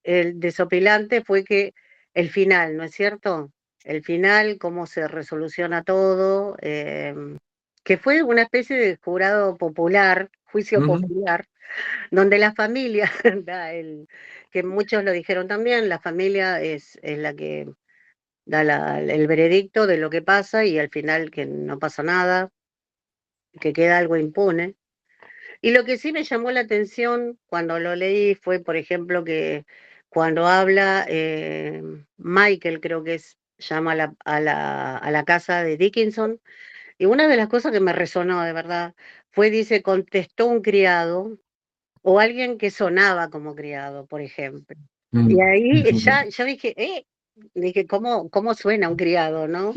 [SPEAKER 10] el desopilante fue que el final, ¿no es cierto? El final, cómo se resoluciona todo, que fue una especie de jurado popular, juicio
[SPEAKER 1] ujú,
[SPEAKER 10] popular, donde la familia, que muchos lo dijeron también, la familia es la que da el veredicto de lo que pasa y al final que no pasa nada, que queda algo impune. Y lo que sí me llamó la atención cuando lo leí fue, por ejemplo, que cuando habla Michael, creo que llama a la casa de Dickinson, y una de las cosas que me resonó de verdad fue, dice, contestó un criado o alguien que sonaba como criado, por ejemplo. Y
[SPEAKER 1] mm.
[SPEAKER 10] ahí ya dije, ¿cómo suena un criado, no?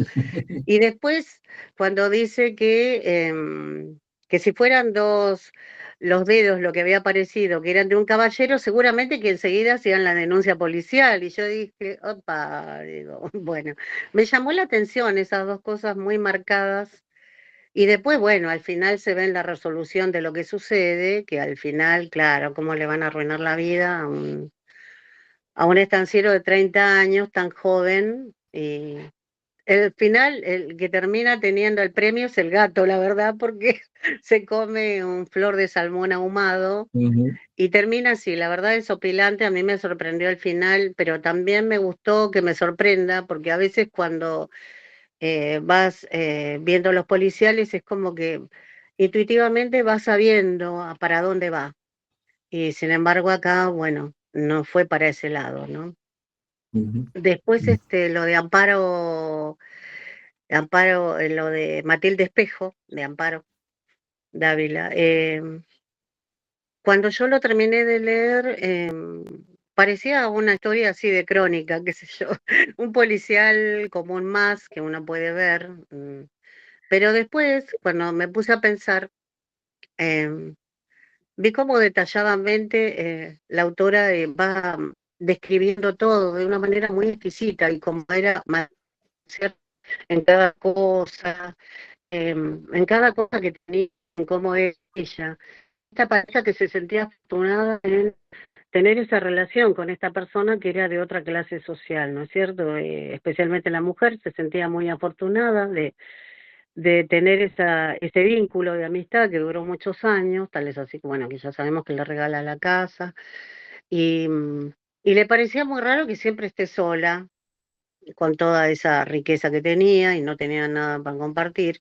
[SPEAKER 10] Y después, cuando dice que si fueran los dedos lo que había aparecido, que eran de un caballero, seguramente que enseguida hacían la denuncia policial. Y yo dije, opa, digo, bueno, me llamó la atención esas dos cosas muy marcadas. Y después, bueno, al final se ve en la resolución de lo que sucede, que al final, claro, cómo le van a arruinar la vida a un estanciero de 30 años, tan joven, y el final, el que termina teniendo el premio es el gato, la verdad, porque se come un flor de salmón ahumado
[SPEAKER 1] Ujú,
[SPEAKER 10] y termina así. La verdad es opilante, a mí me sorprendió el final, pero también me gustó que me sorprenda, porque a veces cuando vas viendo los policiales es como que intuitivamente vas sabiendo para dónde va. Y sin embargo acá, bueno, no fue para ese lado, ¿no?
[SPEAKER 1] ujú,
[SPEAKER 10] Después
[SPEAKER 1] mm,
[SPEAKER 10] lo de Amparo, lo de Matilde Espejo, de Amparo Dávila. Cuando yo lo terminé de leer, parecía una historia así de crónica, qué sé yo, un policial común más que uno puede ver. Pero después, cuando me puse a pensar, em, vi cómo detalladamente la autora va describiendo todo de una manera muy exquisita y cómo era ¿cierto? En cada cosa, en cada cosa que tenía, en cómo es ella. Esta pareja que se sentía afortunada en tener esa relación con esta persona que era de otra clase social, ¿no es cierto? Especialmente la mujer se sentía muy afortunada de tener ese vínculo de amistad que duró muchos años, tal es así que, bueno, que ya sabemos que le regala la casa, y, y le parecía muy raro que siempre esté sola, con toda esa riqueza que tenía y no tenía nada para compartir.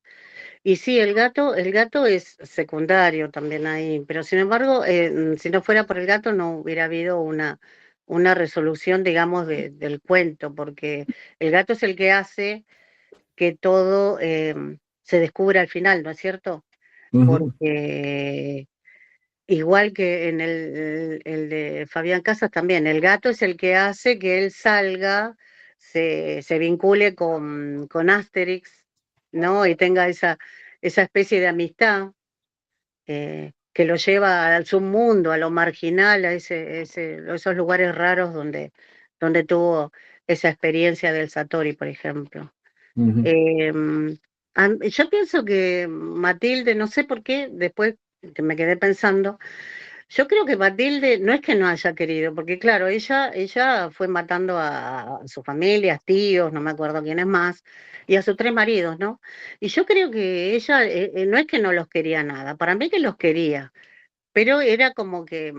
[SPEAKER 10] Y sí, el gato es secundario también ahí, pero sin embargo, si no fuera por el gato no hubiera habido una resolución, digamos, del cuento, porque el gato es el que hace que todo se descubra al final, ¿no es cierto? Porque igual que en el de Fabián Casas también, el gato es el que hace que él salga, se vincule con Asterix, ¿no? Y tenga esa especie de amistad que lo lleva al submundo, a lo marginal, a esos lugares raros donde tuvo esa experiencia del Satori, por ejemplo. Yo pienso que Matilde, no sé por qué, después que me quedé pensando, yo creo que Matilde no es que no haya querido, porque claro, ella fue matando a su familia, tíos, no me acuerdo quiénes más, y a sus 3 maridos, ¿no? Y yo creo que ella no es que no los quería nada, para mí que los quería, pero era como que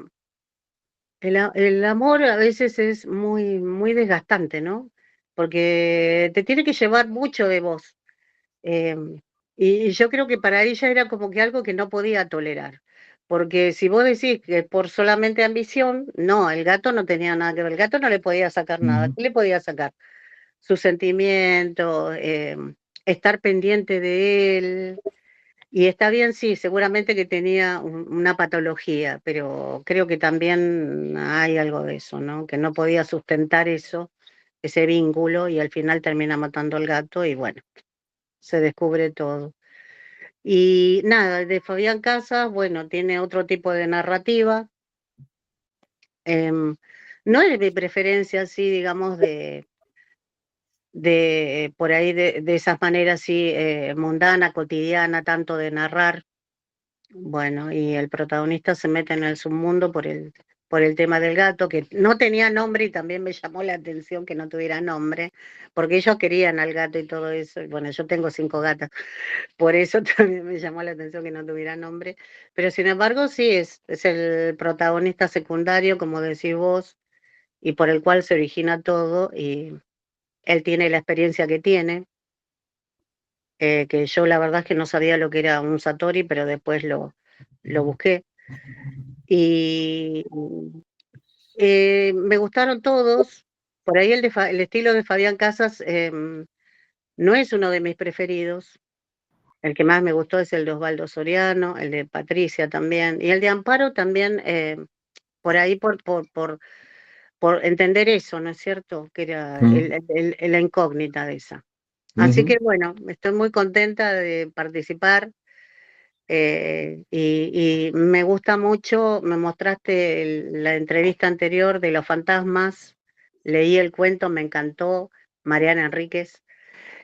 [SPEAKER 10] el amor a veces es muy, muy desgastante, ¿no? Porque te tiene que llevar mucho de vos. Y yo creo que para ella era como que algo que no podía tolerar. Porque si vos decís que por solamente ambición, no, el gato no tenía nada que ver. El gato no le podía sacar nada. ¿Qué le podía sacar? Sus sentimientos, estar pendiente de él. Y está bien, sí, seguramente que tenía una patología, pero creo que también hay algo de eso, ¿no? Que no podía sustentar eso, ese vínculo, y al final termina matando al gato y bueno, se descubre todo. Y nada, de Fabián Casas, bueno, tiene otro tipo de narrativa. No es mi preferencia, así, digamos, de por ahí, de esas maneras así, mundana, cotidiana, tanto de narrar. Bueno, y el protagonista se mete en el submundo por el tema del gato, que no tenía nombre, y también me llamó la atención que no tuviera nombre, porque ellos querían al gato y todo eso. Y bueno, yo tengo 5 gatas, por eso también me llamó la atención que no tuviera nombre. Pero sin embargo, sí, es el protagonista secundario, como decís vos, y por el cual se origina todo, y él tiene la experiencia que tiene, que yo la verdad es que no sabía lo que era un Satori, pero después lo busqué. Y me gustaron todos. Por ahí el estilo de Fabián Casas no es uno de mis preferidos. El que más me gustó es el de Osvaldo Soriano, el de Patricia también, y el de Amparo también, por ahí por entender eso, ¿no es cierto? Que era la incógnita de esa. Así que bueno, estoy muy contenta de participar. Y me gusta mucho, me mostraste la entrevista anterior de los fantasmas, leí el cuento, me encantó, Mariana Enríquez,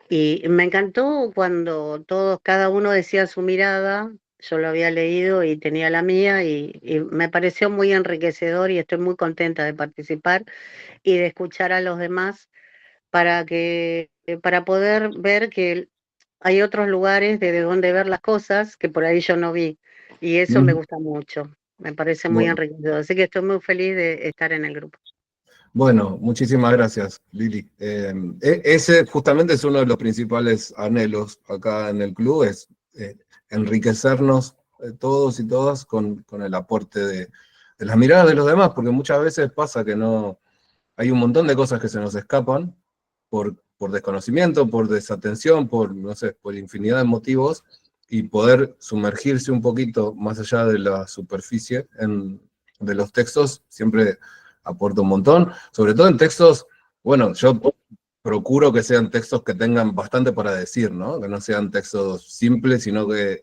[SPEAKER 10] y me encantó cuando cada uno decía su mirada. Yo lo había leído y tenía la mía, y me pareció muy enriquecedor, y estoy muy contenta de participar y de escuchar a los demás para poder ver que hay otros lugares desde donde ver las cosas que por ahí yo no vi, y eso me gusta mucho, me parece muy
[SPEAKER 1] Bueno,
[SPEAKER 10] enriquecedor, así que estoy muy feliz de estar en el grupo.
[SPEAKER 1] bueno, muchísimas gracias, Lili. Ese justamente es uno de los principales anhelos acá en el club, es enriquecernos todos y todas con el aporte de las miradas de los demás, porque muchas veces pasa que no, hay un montón de cosas que se nos escapan por desconocimiento, por desatención, no sé, por infinidad de motivos, y poder sumergirse un poquito más allá de la superficie de los textos siempre aporta un montón, sobre todo en textos, bueno, yo procuro que sean textos que tengan bastante para decir, ¿no? Que no sean textos simples, sino que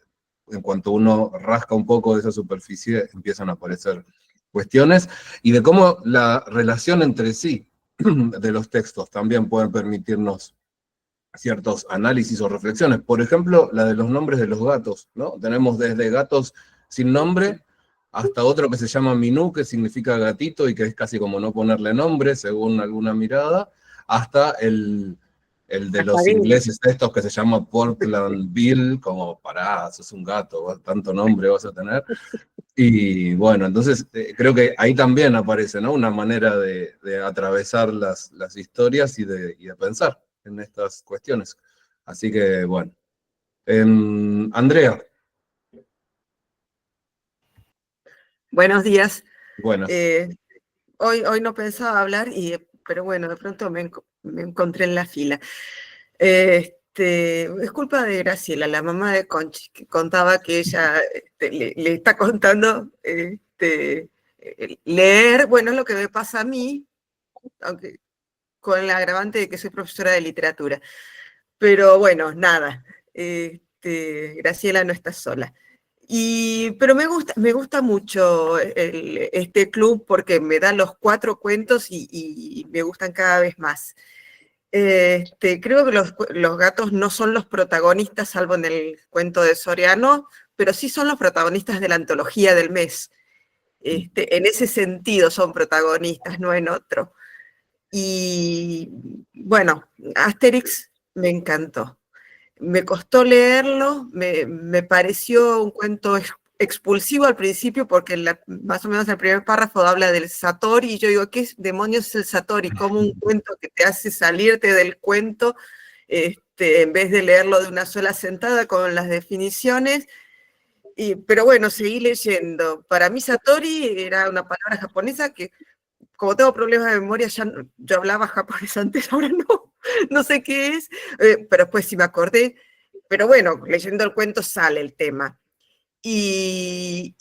[SPEAKER 1] en cuanto uno rasca un poco de esa superficie, empiezan a aparecer cuestiones, y de cómo la relación entre sí de los textos también pueden permitirnos ciertos análisis o reflexiones. Por ejemplo, la de los nombres de los gatos, ¿no? Tenemos desde gatos sin nombre hasta otro que se llama Minú, que significa gatito y que es casi como no ponerle nombre, según alguna mirada, hasta el de los ingleses estos que se llama Portland Bill, como pará, sos un gato, tanto nombre vas a tener. Y bueno, entonces creo que ahí también aparece, ¿no? Una manera de atravesar las historias y de pensar en estas cuestiones. Así que bueno. Andrea.
[SPEAKER 11] Buenos días.
[SPEAKER 1] Buenas.
[SPEAKER 11] hoy no pensaba hablar, pero bueno, de pronto me encontré en la fila. Es culpa de Graciela, la mamá de Conchi, que contaba que ella le está contando leer, bueno, es lo que me pasa a mí, aunque con el agravante de que soy profesora de literatura. Pero bueno, nada, Graciela no está sola. Pero me gusta mucho este club porque me da los 4 cuentos y me gustan cada vez más. Creo que los gatos no son los protagonistas, salvo en el cuento de Soriano, pero sí son los protagonistas de la antología del mes. En ese sentido son protagonistas, no en otro. Y bueno, Asterix me encantó. Me costó leerlo, me pareció un cuento expulsivo al principio porque más o menos el primer párrafo habla del Satori y yo digo, ¿qué demonios es el Satori? Como un cuento que te hace salirte del cuento en vez de leerlo de una sola sentada con las definiciones. Pero bueno, seguí leyendo. Para mí Satori era una palabra japonesa que, como tengo problemas de memoria, yo hablaba japonés antes, ahora no sé qué es, pero después sí me acordé. Pero bueno, leyendo el cuento sale el tema. Y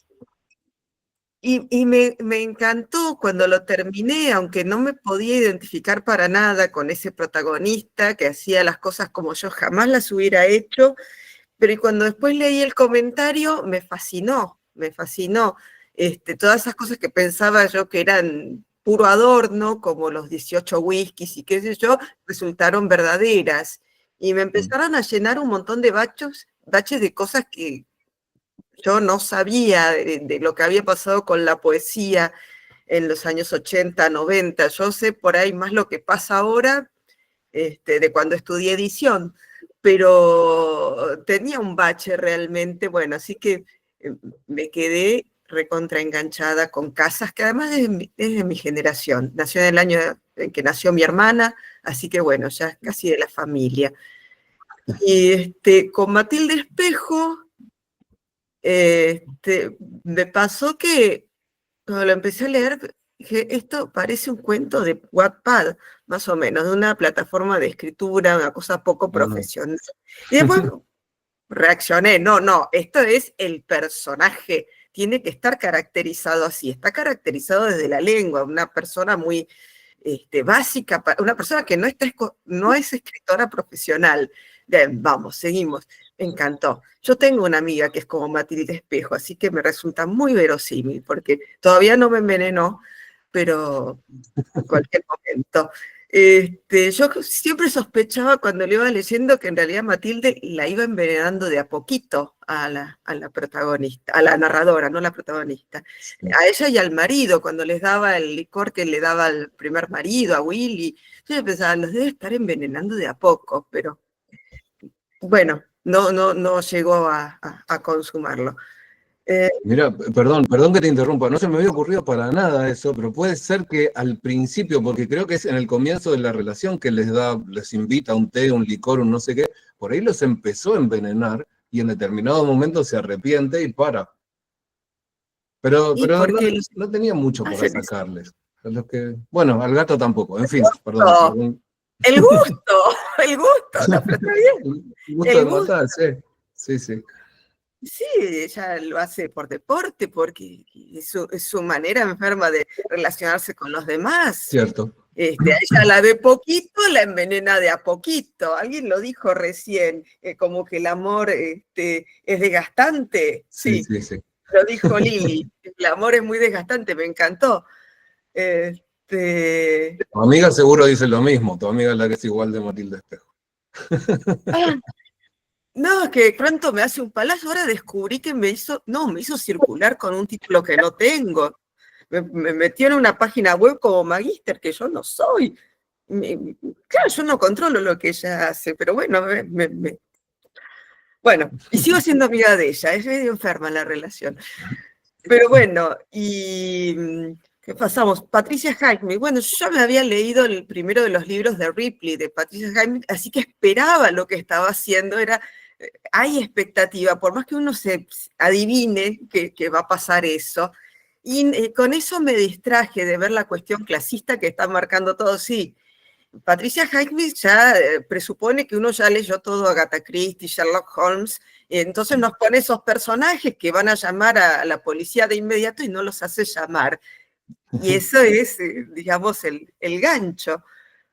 [SPEAKER 11] me encantó cuando lo terminé, aunque no me podía identificar para nada con ese protagonista que hacía las cosas como yo jamás las hubiera hecho, pero cuando después leí el comentario, me fascinó. Todas esas cosas que pensaba yo que eran puro adorno, como los 18 whiskies y qué sé yo, resultaron verdaderas. Y me empezaron a llenar un montón de baches de cosas que yo no sabía de lo que había pasado con la poesía en los años 80, 90. Yo sé por ahí más lo que pasa ahora de cuando estudié edición, pero tenía un bache realmente, bueno, así que me quedé recontraenganchada con Casas, que además es de mi generación, nació en el año en que nació mi hermana, así que bueno, ya es casi de la familia. Y con Matilde Espejo, me pasó que cuando lo empecé a leer, dije, esto parece un cuento de Wattpad, más o menos, de una plataforma de escritura, una cosa poco profesional. Y después reaccioné, no, esto es el personaje, tiene que estar caracterizado así, está caracterizado desde la lengua, una persona muy básica, una persona que no es escritora profesional. Bien, vamos, seguimos, me encantó. Yo tengo una amiga que es como Matilde Espejo, así que me resulta muy verosímil, porque todavía no me envenenó, pero en cualquier momento. Yo siempre sospechaba cuando le iba leyendo que en realidad Matilde la iba envenenando de a poquito a la protagonista, a la narradora, no la protagonista. Sí. A ella y al marido, cuando les daba el licor que le daba al primer marido, a Willy. Yo pensaba, los debe estar envenenando de a poco, pero bueno, no llegó a consumarlo.
[SPEAKER 1] Mira, perdón que te interrumpa, no se me había ocurrido para nada eso, pero puede ser que al principio, porque creo que es en el comienzo de la relación que les invita un té, un licor, un no sé qué, por ahí los empezó a envenenar y en determinado momento se arrepiente y para. Pero no tenía mucho para sacarles. Bueno, al gato tampoco, en fin, perdón.
[SPEAKER 11] El gusto, la plata bien.
[SPEAKER 1] El gusto de matar, sí.
[SPEAKER 11] Sí, ella lo hace por deporte, porque es su manera enferma de relacionarse con los demás.
[SPEAKER 1] Cierto.
[SPEAKER 11] Ella la ve poquito, la envenena de a poquito. Alguien lo dijo recién, como que el amor es desgastante. Sí. Lo dijo Lili, el amor es muy desgastante, me encantó.
[SPEAKER 1] Tu amiga seguro dice lo mismo, tu amiga es la que es igual de Matilde Espejo.
[SPEAKER 11] No, es que pronto me hace un palazo, ahora descubrí que me hizo circular con un título que no tengo. Me metió en una página web como magíster, que yo no soy. Claro, yo no controlo lo que ella hace, pero bueno, bueno, y sigo siendo amiga de ella, es medio enferma la relación. Pero bueno, y ¿qué pasamos? Patricia Highsmith. Bueno, yo me había leído el primero de los libros de Ripley, de Patricia Highsmith, así que esperaba lo que estaba haciendo. Hay expectativa, por más que uno se adivine que va a pasar eso. Y con eso me distraje de ver la cuestión clasista que está marcando todo. Sí, Patricia Highsmith ya presupone que uno ya leyó todo Agatha Christie, Sherlock Holmes, y entonces nos pone esos personajes que van a llamar a la policía de inmediato y no los hace llamar. Y eso es, digamos, el gancho,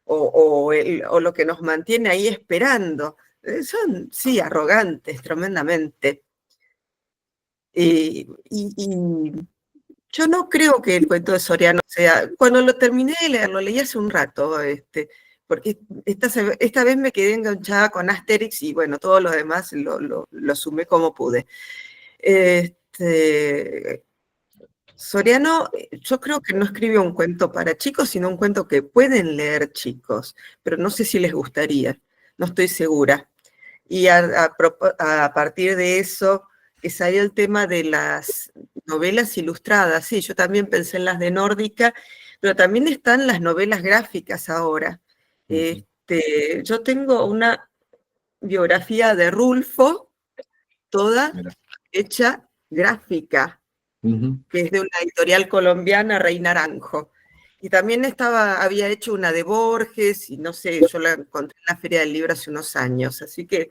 [SPEAKER 11] o lo que nos mantiene ahí esperando. Son, sí, arrogantes, tremendamente. Y yo no creo que el cuento de Soriano sea... Cuando lo terminé de leer, lo leí hace un rato, porque esta vez me quedé enganchada con Asterix y bueno, todo lo demás lo sumé como pude. Soriano, yo creo que no escribió un cuento para chicos, sino un cuento que pueden leer chicos, pero no sé si les gustaría, no estoy segura. Y a partir de eso, que salió el tema de las novelas ilustradas. Sí, yo también pensé en las de Nórdica, pero también están las novelas gráficas ahora. Yo tengo una biografía de Rulfo, toda hecha gráfica, que es de una editorial colombiana, Rey Naranjo. Y también había hecho una de Borges, y no sé, yo la encontré en la Feria del Libro hace unos años, así que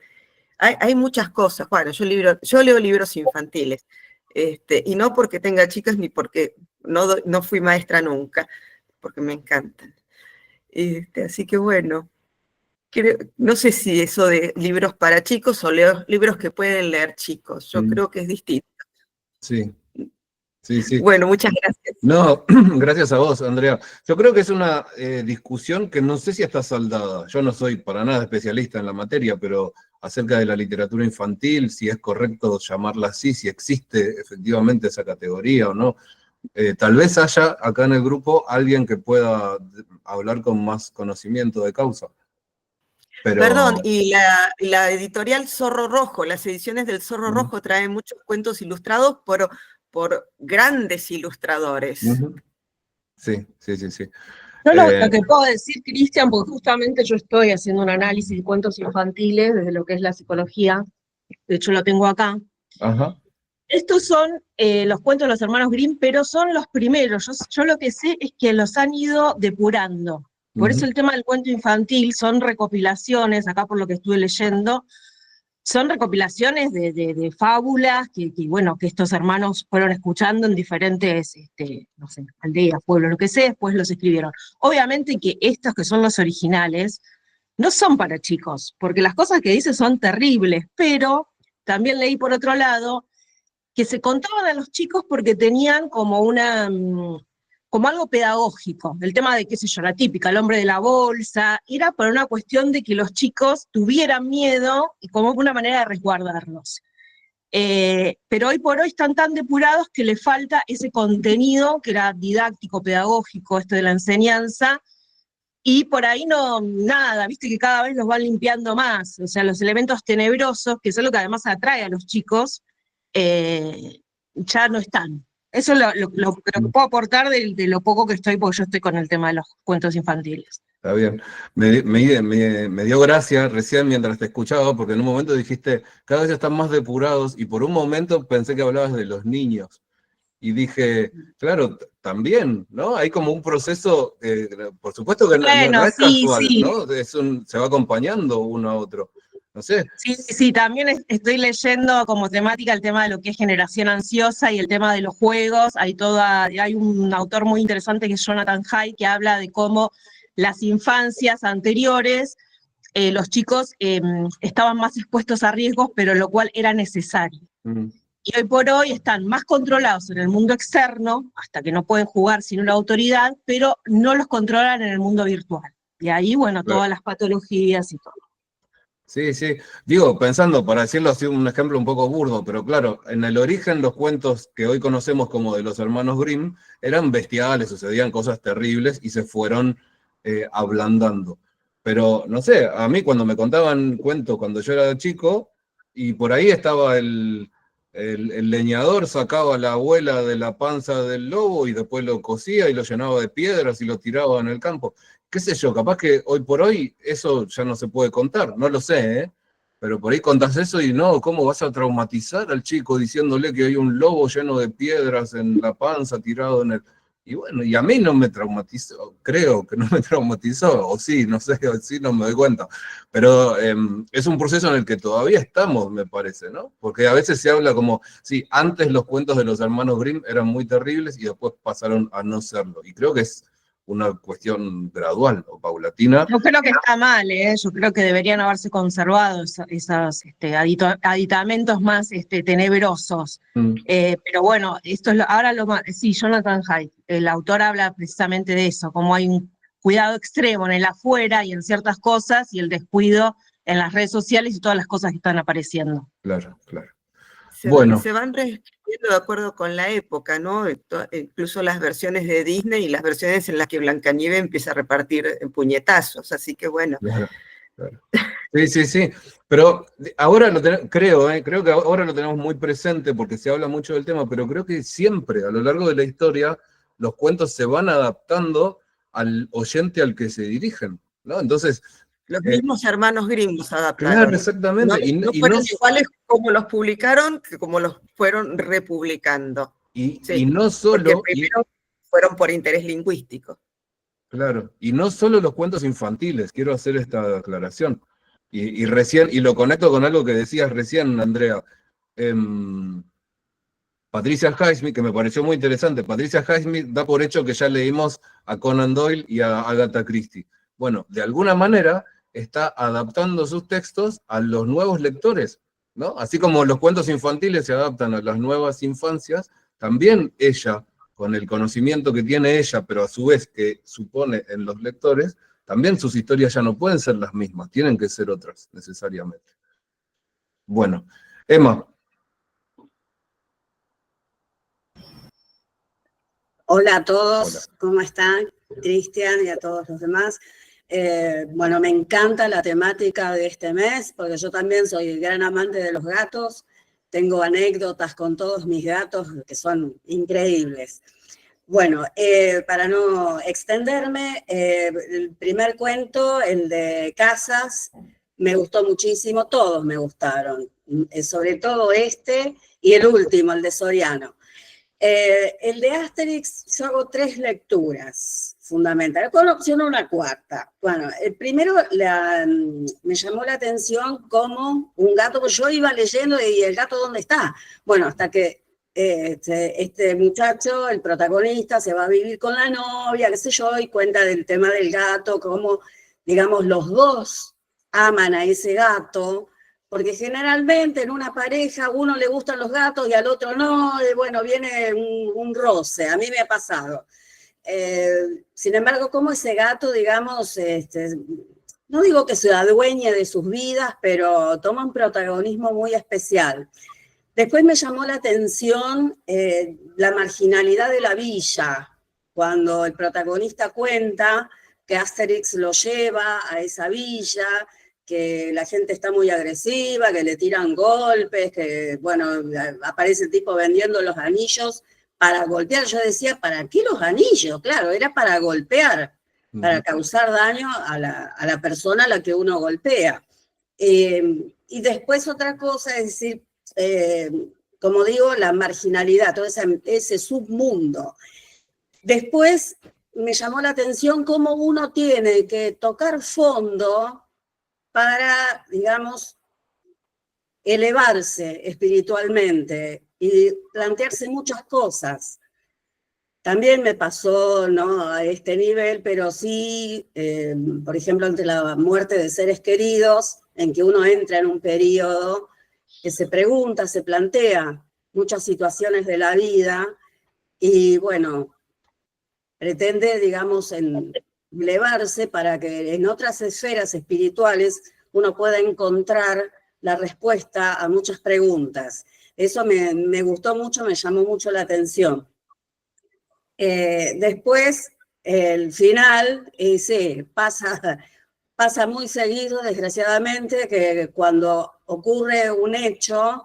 [SPEAKER 11] hay muchas cosas. Bueno, yo leo libros infantiles, y no porque tenga chicas ni porque no fui maestra nunca, porque me encantan. Así que bueno, no sé si eso de libros para chicos o libros que pueden leer chicos, yo creo que es distinto.
[SPEAKER 1] Sí, sí, sí.
[SPEAKER 11] Bueno, muchas gracias.
[SPEAKER 1] No, gracias a vos, Andrea. Yo creo que es una discusión que no sé si está saldada. Yo no soy para nada especialista en la materia, pero acerca de la literatura infantil, si es correcto llamarla así, si existe efectivamente esa categoría o no. Tal vez haya acá en el grupo alguien que pueda hablar con más conocimiento de causa. Pero...
[SPEAKER 11] Perdón, y la editorial Zorro Rojo, las ediciones del Zorro Rojo traen muchos cuentos ilustrados por grandes ilustradores.
[SPEAKER 1] Sí, sí, sí, sí.
[SPEAKER 9] Yo lo que puedo decir, Cristian, porque justamente yo estoy haciendo un análisis de cuentos infantiles desde lo que es la psicología, de hecho lo tengo acá.
[SPEAKER 1] Ajá.
[SPEAKER 9] Estos son los cuentos de los hermanos Grimm, pero son los primeros. Yo lo que sé es que los han ido depurando. Por eso el tema del cuento infantil son recopilaciones, acá por lo que estuve leyendo, son recopilaciones de fábulas bueno, que estos hermanos fueron escuchando en diferentes, no sé, aldeas, pueblos, lo que sea, después los escribieron. Obviamente que estos que son los originales no son para chicos, porque las cosas que dice son terribles, pero también leí por otro lado que se contaban a los chicos porque tenían como algo pedagógico, el tema de, qué sé yo, la típica, el hombre de la bolsa, era por una cuestión de que los chicos tuvieran miedo y como una manera de resguardarlos. Pero hoy por hoy están tan depurados que le falta ese contenido que era didáctico, pedagógico, esto de la enseñanza, y por ahí nada, viste que cada vez los van limpiando más, o sea, los elementos tenebrosos, que es lo que además atrae a los chicos, ya no están. Eso es lo que puedo aportar de lo poco que estoy, porque yo estoy con el tema de los cuentos infantiles.
[SPEAKER 1] Está bien. Me dio gracia recién mientras te escuchaba, porque en un momento dijiste, cada vez están más depurados, y por un momento pensé que hablabas de los niños. Y dije, claro, también, ¿no? Hay como un proceso, por supuesto que no es casual, sí. ¿No? Se va acompañando uno a otro. No sé.
[SPEAKER 9] Sí, también estoy leyendo como temática el tema de lo que es generación ansiosa y el tema de los juegos. Hay un autor muy interesante que es Jonathan Haidt, que habla de cómo las infancias anteriores, los chicos estaban más expuestos a riesgos, pero lo cual era necesario. Y hoy por hoy están más controlados en el mundo externo, hasta que no pueden jugar sin una autoridad, pero no los controlan en el mundo virtual. Y ahí, bueno, todas las patologías y todo.
[SPEAKER 1] Sí, sí. Digo, pensando, para decirlo así, un ejemplo un poco burdo, pero claro, en el origen los cuentos que hoy conocemos como de los hermanos Grimm eran bestiales, sucedían cosas terribles y se fueron ablandando. Pero, no sé, a mí cuando me contaban cuentos cuando yo era chico, y por ahí estaba el leñador, sacaba a la abuela de la panza del lobo y después lo cosía y lo llenaba de piedras y lo tiraba en el campo. Qué sé yo, capaz que hoy por hoy eso ya no se puede contar, no lo sé, Pero por ahí contás eso y no, ¿cómo vas a traumatizar al chico diciéndole que hay un lobo lleno de piedras en la panza tirado en el... Y bueno, y a mí no me traumatizó, creo que no me traumatizó, o sí, no sé, o sí, no me doy cuenta. Pero es un proceso en el que todavía estamos, me parece, ¿no? Porque a veces se habla como, sí, antes los cuentos de los hermanos Grimm eran muy terribles y después pasaron a no serlo. Y creo que es una cuestión gradual o paulatina.
[SPEAKER 9] Yo creo que está mal, yo creo que deberían haberse conservado esos aditamentos más tenebrosos. Pero bueno, esto es ahora lo más. Sí, Jonathan Haidt, el autor habla precisamente de eso, como hay un cuidado extremo en el afuera y en ciertas cosas, y el descuido en las redes sociales y todas las cosas que están apareciendo.
[SPEAKER 1] Claro, claro.
[SPEAKER 11] Se van reescribiendo de acuerdo con la época, ¿no? Incluso las versiones de Disney y las versiones en las que Blancanieves empieza a repartir puñetazos, así que bueno.
[SPEAKER 1] Claro, claro. Sí. Pero ahora lo tenemos, creo que ahora lo tenemos muy presente porque se habla mucho del tema, pero creo que siempre, a lo largo de la historia, los cuentos se van adaptando al oyente al que se dirigen, ¿no? Entonces...
[SPEAKER 11] Los mismos hermanos Grimm los adaptaron.
[SPEAKER 1] Claro, exactamente.
[SPEAKER 11] No fueron iguales como los publicaron que como los fueron republicando.
[SPEAKER 1] Y no solo...
[SPEAKER 11] Porque primero fueron por interés lingüístico.
[SPEAKER 1] Claro, y no solo los cuentos infantiles, quiero hacer esta aclaración. Y recién, y lo conecto con algo que decías recién, Andrea. Patricia Highsmith, que me pareció muy interesante, Patricia Highsmith da por hecho que ya leímos a Conan Doyle y a Agatha Christie. Bueno, de alguna manera está adaptando sus textos a los nuevos lectores, ¿no? Así como los cuentos infantiles se adaptan a las nuevas infancias, también ella, con el conocimiento que tiene ella, pero a su vez que supone en los lectores, también sus historias ya no pueden ser las mismas, tienen que ser otras, necesariamente. Bueno, Emma.
[SPEAKER 10] Hola a todos, hola. ¿Cómo están? Cristian y a todos los demás. Bueno, me encanta la temática de este mes, porque yo también soy gran amante de los gatos. Tengo anécdotas con todos mis gatos que son increíbles. Bueno, para no extenderme, el primer cuento, el de Casas, me gustó muchísimo, todos me gustaron, sobre todo este y el último, el de Soriano. El de Asterix, yo hago 3 lecturas fundamentales, con opción a una cuarta. Bueno, el primero me llamó la atención como un gato, pues yo iba leyendo y ¿el gato dónde está? Bueno, hasta que este muchacho, el protagonista, se va a vivir con la novia, qué sé yo, y cuenta del tema del gato, cómo, digamos, los dos aman a ese gato, porque generalmente en una pareja a uno le gustan los gatos y al otro no, y bueno, viene un roce, a mí me ha pasado. Sin embargo, como ese gato, digamos, no digo que se adueñe de sus vidas, pero toma un protagonismo muy especial. Después me llamó la atención la marginalidad de la villa, cuando el protagonista cuenta que Asterix lo lleva a esa villa, que la gente está muy agresiva, que le tiran golpes, que, bueno, aparece el tipo vendiendo los anillos para golpear. Yo decía, ¿para qué los anillos? Claro, era para golpear, para causar daño a la persona a la que uno golpea. Y después otra cosa, es decir, como digo, la marginalidad, todo ese submundo. Después me llamó la atención cómo uno tiene que tocar fondo para, digamos, elevarse espiritualmente y plantearse muchas cosas. También me pasó, no a este nivel, pero sí, por ejemplo, ante la muerte de seres queridos, en que uno entra en un periodo que se pregunta, se plantea muchas situaciones de la vida y, bueno, pretende, digamos, elevarse para que en otras esferas espirituales uno pueda encontrar la respuesta a muchas preguntas. Eso me gustó mucho, me llamó mucho la atención. Después, el final, sí, pasa muy seguido, desgraciadamente, que cuando ocurre un hecho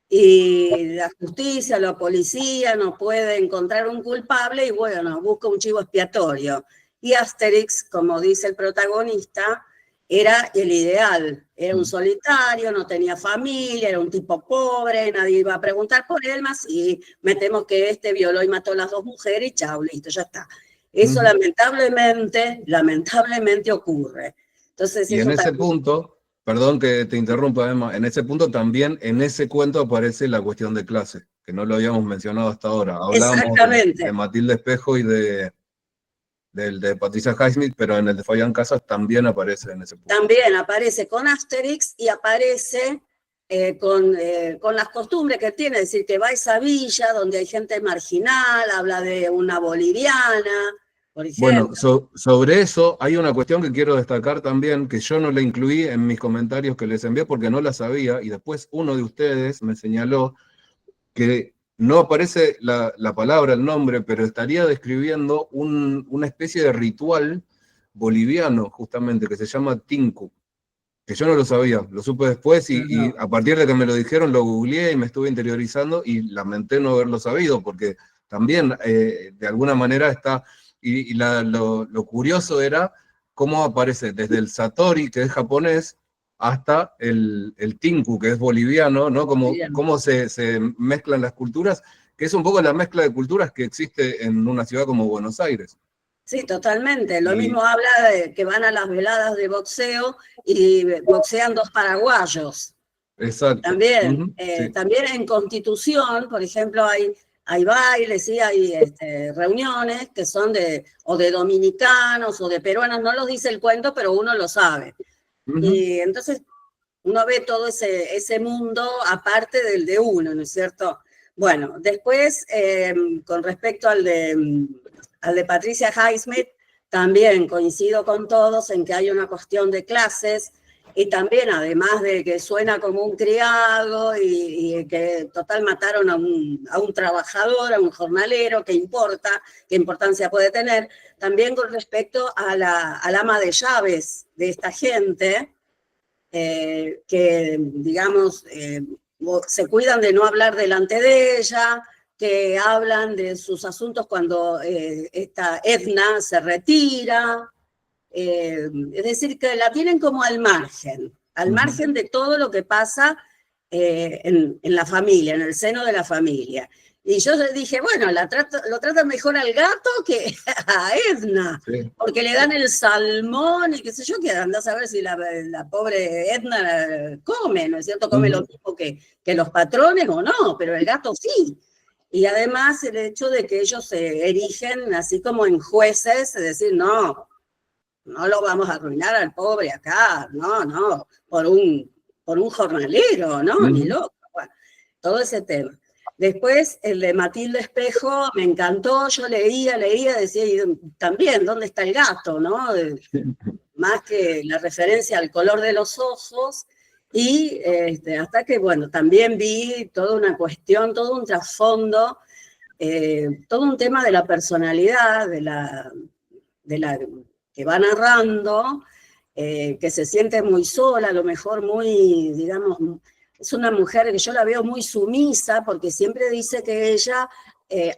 [SPEAKER 10] y la justicia, la policía no puede encontrar un culpable y bueno, busca un chivo expiatorio. Y Asterix, como dice el protagonista,
[SPEAKER 12] era el ideal. Era un solitario, no tenía familia, era un tipo pobre, nadie iba a preguntar por él más, y me temo que este violó y mató a las 2 mujeres y chao, listo, ya está. Eso lamentablemente ocurre. Entonces,
[SPEAKER 1] Y
[SPEAKER 12] eso
[SPEAKER 1] en ese
[SPEAKER 12] también.
[SPEAKER 1] punto, perdón que te interrumpa, Emma, en ese punto también, en ese cuento aparece la cuestión de clase, que no lo habíamos mencionado hasta ahora. Hablábamos de Matilde Espejo y de Patricia Highsmith, pero en el de Fabián Casas también aparece en ese punto.
[SPEAKER 12] También aparece con Asterix y aparece con las costumbres que tiene, es decir, que va a esa villa donde hay gente marginal, habla de una boliviana, por ejemplo.
[SPEAKER 1] Bueno, sobre eso hay una cuestión que quiero destacar también, que yo no la incluí en mis comentarios que les envié porque no la sabía, y después uno de ustedes me señaló que no aparece la palabra, el nombre, pero estaría describiendo una especie de ritual boliviano, justamente, que se llama Tinku, que yo no lo sabía, lo supe después y a partir de que me lo dijeron lo googleé y me estuve interiorizando y lamenté no haberlo sabido, porque también de alguna manera está, y lo curioso era cómo aparece desde el Satori, que es japonés, hasta el Tinku, que es boliviano, ¿no? Cómo se mezclan las culturas, que es un poco la mezcla de culturas que existe en una ciudad como Buenos Aires.
[SPEAKER 12] Sí, totalmente. Lo mismo habla de que van a las veladas de boxeo y boxean 2 paraguayos.
[SPEAKER 1] Exacto.
[SPEAKER 12] También,
[SPEAKER 1] Sí.
[SPEAKER 12] también en Constitución, por ejemplo, hay bailes y hay reuniones que son de dominicanos o de peruanos, no los dice el cuento, pero uno lo sabe. Y entonces uno ve todo ese mundo aparte del de uno, ¿no es cierto? Bueno, después, con respecto al de Patricia Highsmith, también coincido con todos en que hay una cuestión de clases, y también, además de que suena como un criado y que total mataron a un trabajador, a un jornalero, ¿qué importa? ¿Qué importancia puede tener? También con respecto al ama de llaves de esta gente, que, digamos, se cuidan de no hablar delante de ella, que hablan de sus asuntos cuando esta Edna se retira. Es decir, que la tienen como al margen de todo lo que pasa en la familia, en el seno de la familia. Y yo dije, bueno, lo tratan mejor al gato que a Edna, sí, porque le dan el salmón y qué sé yo, que andás a ver si la pobre Edna come, ¿no es cierto? Come lo mismo que los patrones o no, pero el gato sí. Y además el hecho de que ellos se erigen así como en jueces, es decir, no lo vamos a arruinar al pobre acá, no, por un jornalero, ¿no? Ni loco. Bueno, todo ese tema. Después, el de Matilde Espejo, me encantó, yo leía, decía, y también, ¿dónde está el gato, no? Más que la referencia al color de los ojos, y hasta que, bueno, también vi toda una cuestión, todo un trasfondo, todo un tema de la personalidad, de la que va narrando, que se siente muy sola, a lo mejor muy, digamos, es una mujer que yo la veo muy sumisa, porque siempre dice que ella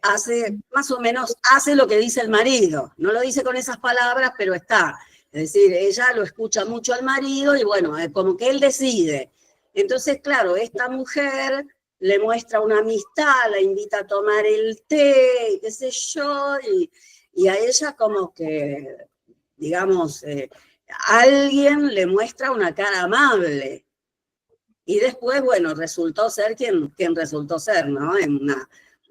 [SPEAKER 12] hace, más o menos, hace lo que dice el marido. No lo dice con esas palabras, pero está. Es decir, ella lo escucha mucho al marido y bueno, como que él decide. Entonces, claro, esta mujer le muestra una amistad, la invita a tomar el té, qué sé yo, y a ella como que, digamos, alguien le muestra una cara amable. Y después, bueno, resultó ser quien resultó ser, ¿no?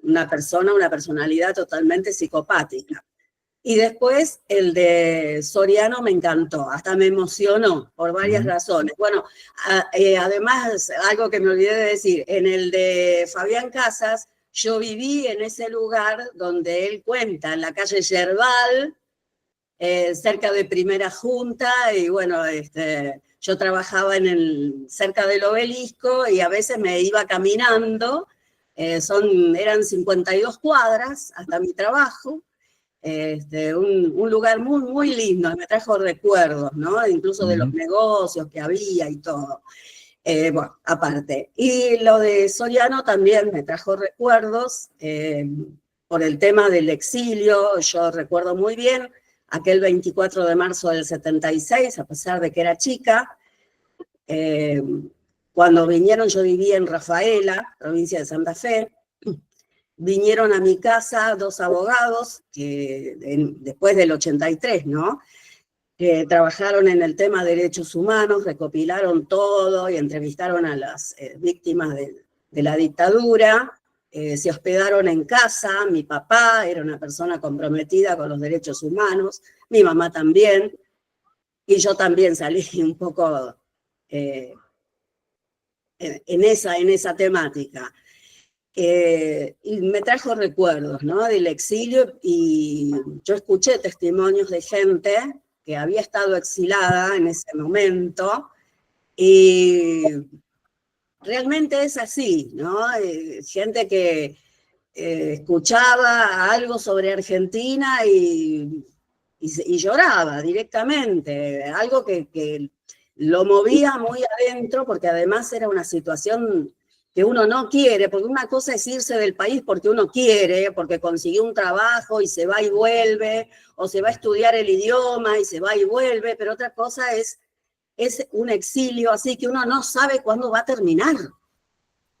[SPEAKER 12] Una personalidad totalmente psicopática. Y después el de Soriano me encantó, hasta me emocionó por varias razones. Bueno, además, algo que me olvidé de decir, en el de Fabián Casas, yo viví en ese lugar donde él cuenta, en la calle Yerbal, cerca de Primera Junta, y bueno, yo trabajaba cerca del Obelisco y a veces me iba caminando, eran 52 cuadras hasta mi trabajo, un lugar muy, muy lindo, me trajo recuerdos, ¿no? Incluso de los negocios que había y todo. Bueno, aparte. Y lo de Soriano también me trajo recuerdos por el tema del exilio. Yo recuerdo muy bien aquel 24 de marzo del 76, a pesar de que era chica. Cuando vinieron, yo vivía en Rafaela, provincia de Santa Fe, vinieron a mi casa 2 abogados, después del 83, ¿no? Que trabajaron en el tema de derechos humanos, recopilaron todo y entrevistaron a las víctimas de la dictadura. Se hospedaron en casa, mi papá era una persona comprometida con los derechos humanos, mi mamá también, y yo también salí un poco en esa temática. Y me trajo recuerdos, ¿no? Del exilio, y yo escuché testimonios de gente que había estado exilada en ese momento, y realmente es así, ¿no? Gente que escuchaba algo sobre Argentina y lloraba directamente, algo que lo movía muy adentro, porque además era una situación que uno no quiere, porque una cosa es irse del país porque uno quiere, porque consiguió un trabajo y se va y vuelve, o se va a estudiar el idioma y se va y vuelve, pero otra cosa es un exilio así que uno no sabe cuándo va a terminar.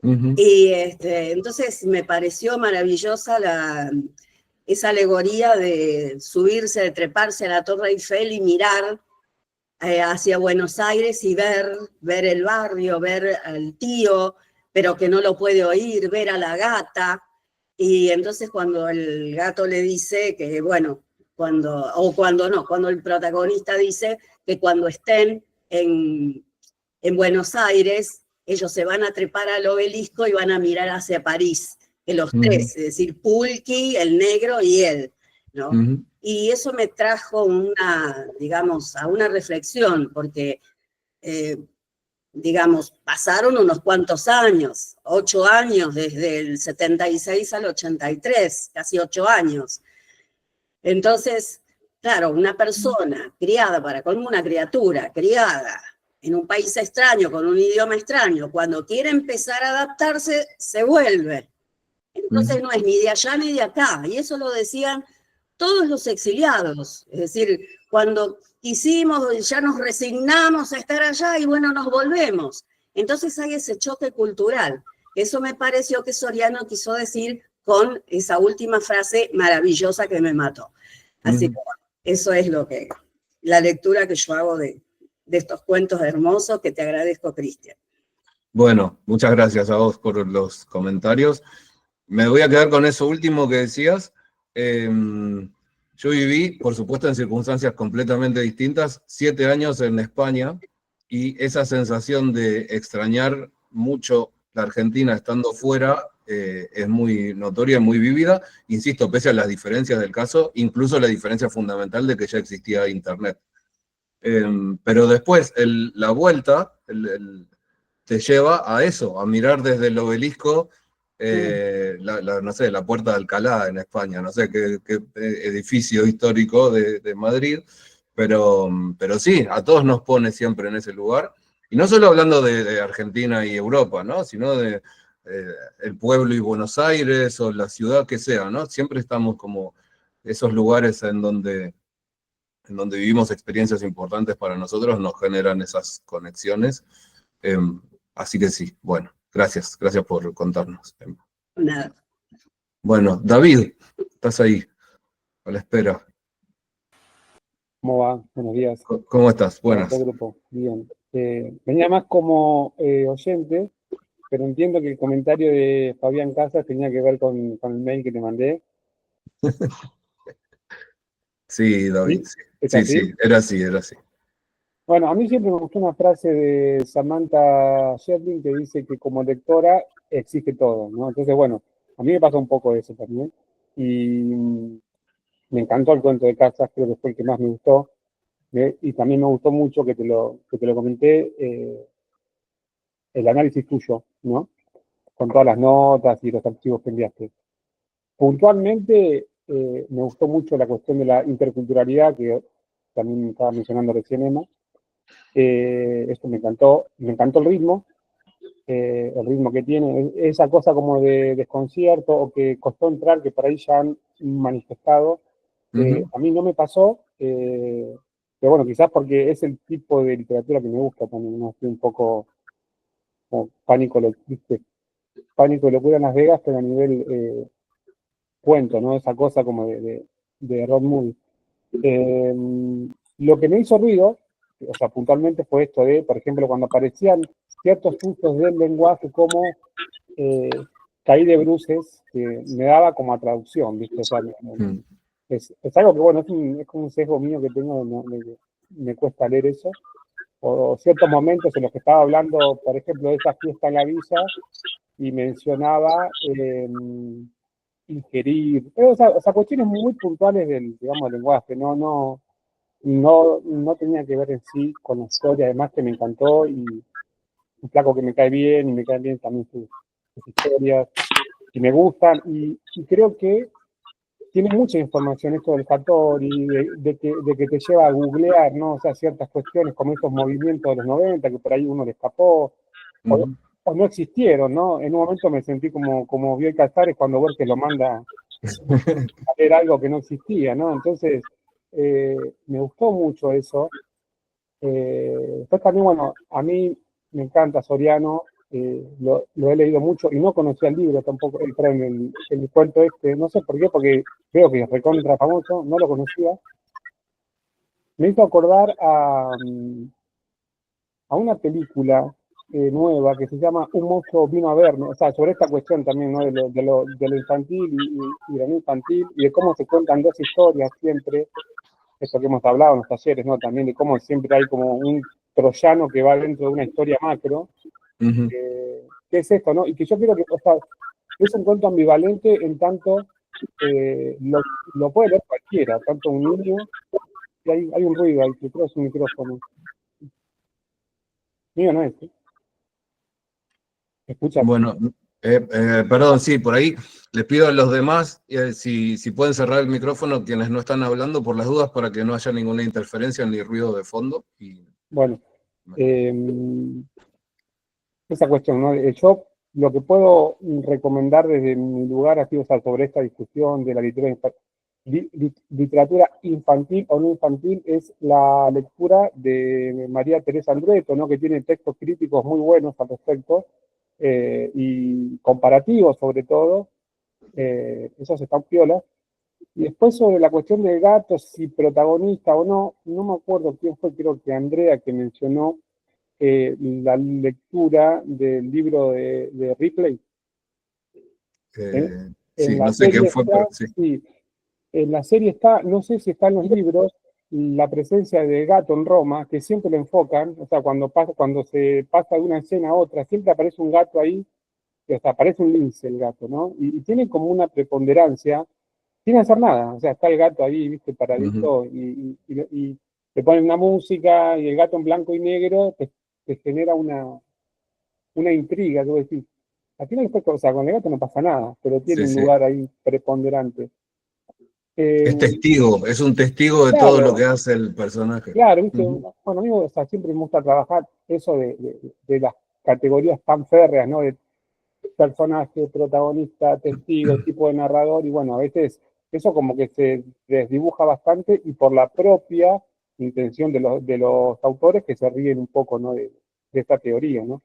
[SPEAKER 12] Y entonces me pareció maravillosa esa alegoría de subirse, de treparse a la Torre Eiffel y mirar hacia Buenos Aires y ver el barrio, ver al tío, pero que no lo puede oír, ver a la gata. Y entonces cuando el gato le dice que, bueno, cuando el protagonista dice que cuando estén en Buenos Aires, ellos se van a trepar al obelisco y van a mirar hacia París, que los tres, es decir, Pulqui, el negro y él, ¿no? Y eso me trajo a una reflexión, porque, digamos, pasaron unos cuantos años, 8 años, desde el 76 al 83, casi 8 años. Entonces, claro, una persona criada, como una criatura criada en un país extraño, con un idioma extraño, cuando quiere empezar a adaptarse, se vuelve. Entonces no es ni de allá ni de acá, y eso lo decían todos los exiliados, es decir, cuando quisimos, ya nos resignamos a estar allá y bueno, nos volvemos. Entonces hay ese choque cultural. Eso me pareció que Soriano quiso decir con esa última frase maravillosa que me mató. Así que bueno, eso es la lectura que yo hago de estos cuentos hermosos, que te agradezco, Cristian.
[SPEAKER 1] Bueno, muchas gracias a vos por los comentarios. Me voy a quedar con eso último que decías. Yo viví, por supuesto, en circunstancias completamente distintas, 7 años en España, y esa sensación de extrañar mucho la Argentina estando fuera es muy notoria, muy vívida, insisto, pese a las diferencias del caso, incluso la diferencia fundamental de que ya existía Internet. Pero después, la vuelta te lleva a eso, a mirar desde el obelisco, no sé, la Puerta de Alcalá en España, no sé qué edificio histórico de Madrid, pero sí, a todos nos pone siempre en ese lugar, y no solo hablando de Argentina y Europa, ¿no? Sino de el pueblo y Buenos Aires, o la ciudad que sea, ¿no? Siempre estamos como esos lugares en donde vivimos experiencias importantes para nosotros, nos generan esas conexiones. Así que sí, bueno, gracias por contarnos.
[SPEAKER 12] Nada.
[SPEAKER 1] Bueno, David, estás ahí, a la espera.
[SPEAKER 13] ¿Cómo va? Buenos días.
[SPEAKER 1] ¿Cómo estás? Buenas.
[SPEAKER 13] Grupo. Bien. Venía más como oyente, pero entiendo que el comentario de Fabián Casas tenía que ver con el mail que te mandé.
[SPEAKER 1] Sí, David,
[SPEAKER 13] ¿Sí?
[SPEAKER 1] Sí, era así.
[SPEAKER 13] Bueno, a mí siempre me gustó una frase de Samantha Shedlin que dice que como lectora exige todo, ¿no? Entonces, bueno, a mí me pasa un poco eso también. Y me encantó el cuento de Casas, creo que fue el que más me gustó. Y también me gustó mucho que te lo comenté, el análisis tuyo, ¿no? Con todas las notas y los archivos que enviaste. Puntualmente, me gustó mucho la cuestión de la interculturalidad, que también estaba mencionando recién Emma. Esto me encantó el ritmo que tiene, esa cosa como de desconcierto o que costó entrar, que por ahí ya han manifestado. A mí no me pasó, pero bueno, quizás porque es el tipo de literatura que me gusta también, ¿no? Estoy un poco como ¿viste? Pánico y locura en Las Vegas, pero a nivel cuento, ¿no? Esa cosa como de road movie. Lo que me hizo ruido, o sea, puntualmente fue esto de, por ejemplo, cuando aparecían ciertos usos del lenguaje como caí de bruces, que me daba como a traducción, ¿viste? O sea, es algo que, bueno, es como un sesgo mío que tengo, me cuesta leer eso. O ciertos momentos en los que estaba hablando, por ejemplo, de esa fiesta en la villa, y mencionaba ingerir, o sea, cuestiones muy puntuales digamos, del lenguaje, no tenía que ver en sí con la historia, además que me encantó, y un flaco que me cae bien, y me caen bien también sus historias, y me gustan, y creo que tiene mucha información esto del Hattori, de que te lleva a googlear, ¿no? O sea, ciertas cuestiones como estos movimientos de los 90, que por ahí uno le escapó, o no existieron, ¿no? En un momento me sentí como Bioy Casares cuando Borges lo manda a leer algo que no existía, ¿no? Entonces, me gustó mucho eso. Después también, bueno, a mí me encanta Soriano, lo he leído mucho y no conocía el libro tampoco, el cuento este, no sé por qué, porque creo que es recontra famoso, no lo conocía. Me hizo acordar a una película nueva que se llama Un monstruo vino a verme, o sea, sobre esta cuestión también, ¿no? De lo infantil y de lo infantil, y de cómo se cuentan dos historias siempre, esto que hemos hablado en los talleres, ¿no? También de cómo siempre hay como un troyano que va dentro de una historia macro, que es esto, ¿no? Y que yo creo que, o sea, es un cuento ambivalente en tanto lo puede leer cualquiera, tanto un niño, y hay un ruido ahí, que creo que es un micrófono. Mío no es, ¿eh? ¿Escuchas?
[SPEAKER 1] Bueno, perdón, sí, por ahí les pido a los demás si pueden cerrar el micrófono quienes no están hablando por las dudas para que no haya ninguna interferencia ni ruido de fondo.
[SPEAKER 13] Bueno, esa cuestión, ¿no? Yo lo que puedo recomendar desde mi lugar aquí, o sea, sobre esta discusión de la literatura infantil o no infantil, es la lectura de María Teresa Andrueto, ¿no? Que tiene textos críticos muy buenos al respecto, y comparativos sobre todo, esos están piolas. Y después sobre la cuestión del gato, si protagonista o no, no me acuerdo quién fue, creo que Andrea, que mencionó la lectura del libro de Ripley.
[SPEAKER 1] Sí,
[SPEAKER 13] En la
[SPEAKER 1] no sé quién
[SPEAKER 13] serie
[SPEAKER 1] fue,
[SPEAKER 13] está,
[SPEAKER 1] pero sí.
[SPEAKER 13] sí, en la serie está, no sé si está en los libros, la presencia del gato en Roma, que siempre lo enfocan, o sea, cuando se pasa de una escena a otra, siempre aparece un gato ahí, que hasta aparece un lince el gato, ¿no? Y tiene como una preponderancia, sin hacer nada, o sea, está el gato ahí, viste, paradito, y te ponen una música, y el gato en blanco y negro te genera una intriga, que vos decís, al final después, o sea, con el gato no pasa nada, pero tiene
[SPEAKER 1] Sí,
[SPEAKER 13] un
[SPEAKER 1] sí.
[SPEAKER 13] lugar ahí preponderante.
[SPEAKER 1] Es testigo, es un testigo de todo lo que hace el personaje.
[SPEAKER 13] Claro, viste, bueno, a mí, o sea, siempre me gusta trabajar eso de las categorías tan férreas, ¿no? De personaje, protagonista, testigo, tipo de narrador, y bueno, a veces eso como que se desdibuja bastante, y por la propia intención de los autores que se ríen un poco, ¿no? De esta teoría, ¿no?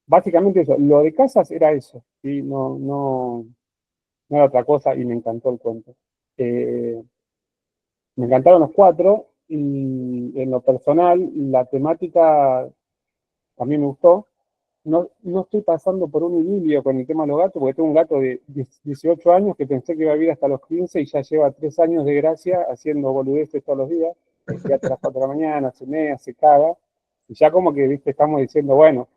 [SPEAKER 13] Básicamente eso, lo de Casas era eso, ¿sí? No era otra cosa, y me encantó el cuento. Me encantaron los cuatro, y en lo personal, la temática también me gustó. No estoy pasando por un idilio con el tema de los gatos, porque tengo un gato de 18 años que pensé que iba a vivir hasta los 15 y ya lleva 3 años de gracia haciendo boludeces todos los días. Ya a las 4 de la mañana, se mea, se caga. Y ya como que, viste, estamos diciendo, bueno,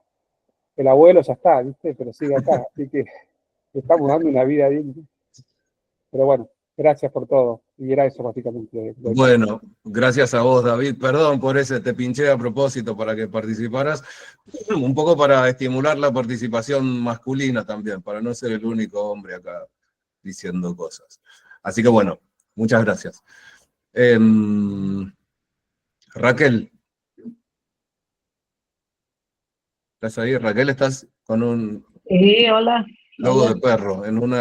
[SPEAKER 13] el abuelo ya está, viste, pero sigue acá. Así que estamos dando una vida digna. Pero bueno, gracias por todo. Y era eso básicamente.
[SPEAKER 1] Bueno, gracias a vos, David. Perdón por ese, te pinché a propósito para que participaras, un poco para estimular la participación masculina también, para no ser el único hombre acá diciendo cosas. Así que bueno, muchas gracias. Raquel. ¿Estás ahí? Raquel, ¿estás con un...?
[SPEAKER 14] Sí, hola.
[SPEAKER 1] Logo de perro, en un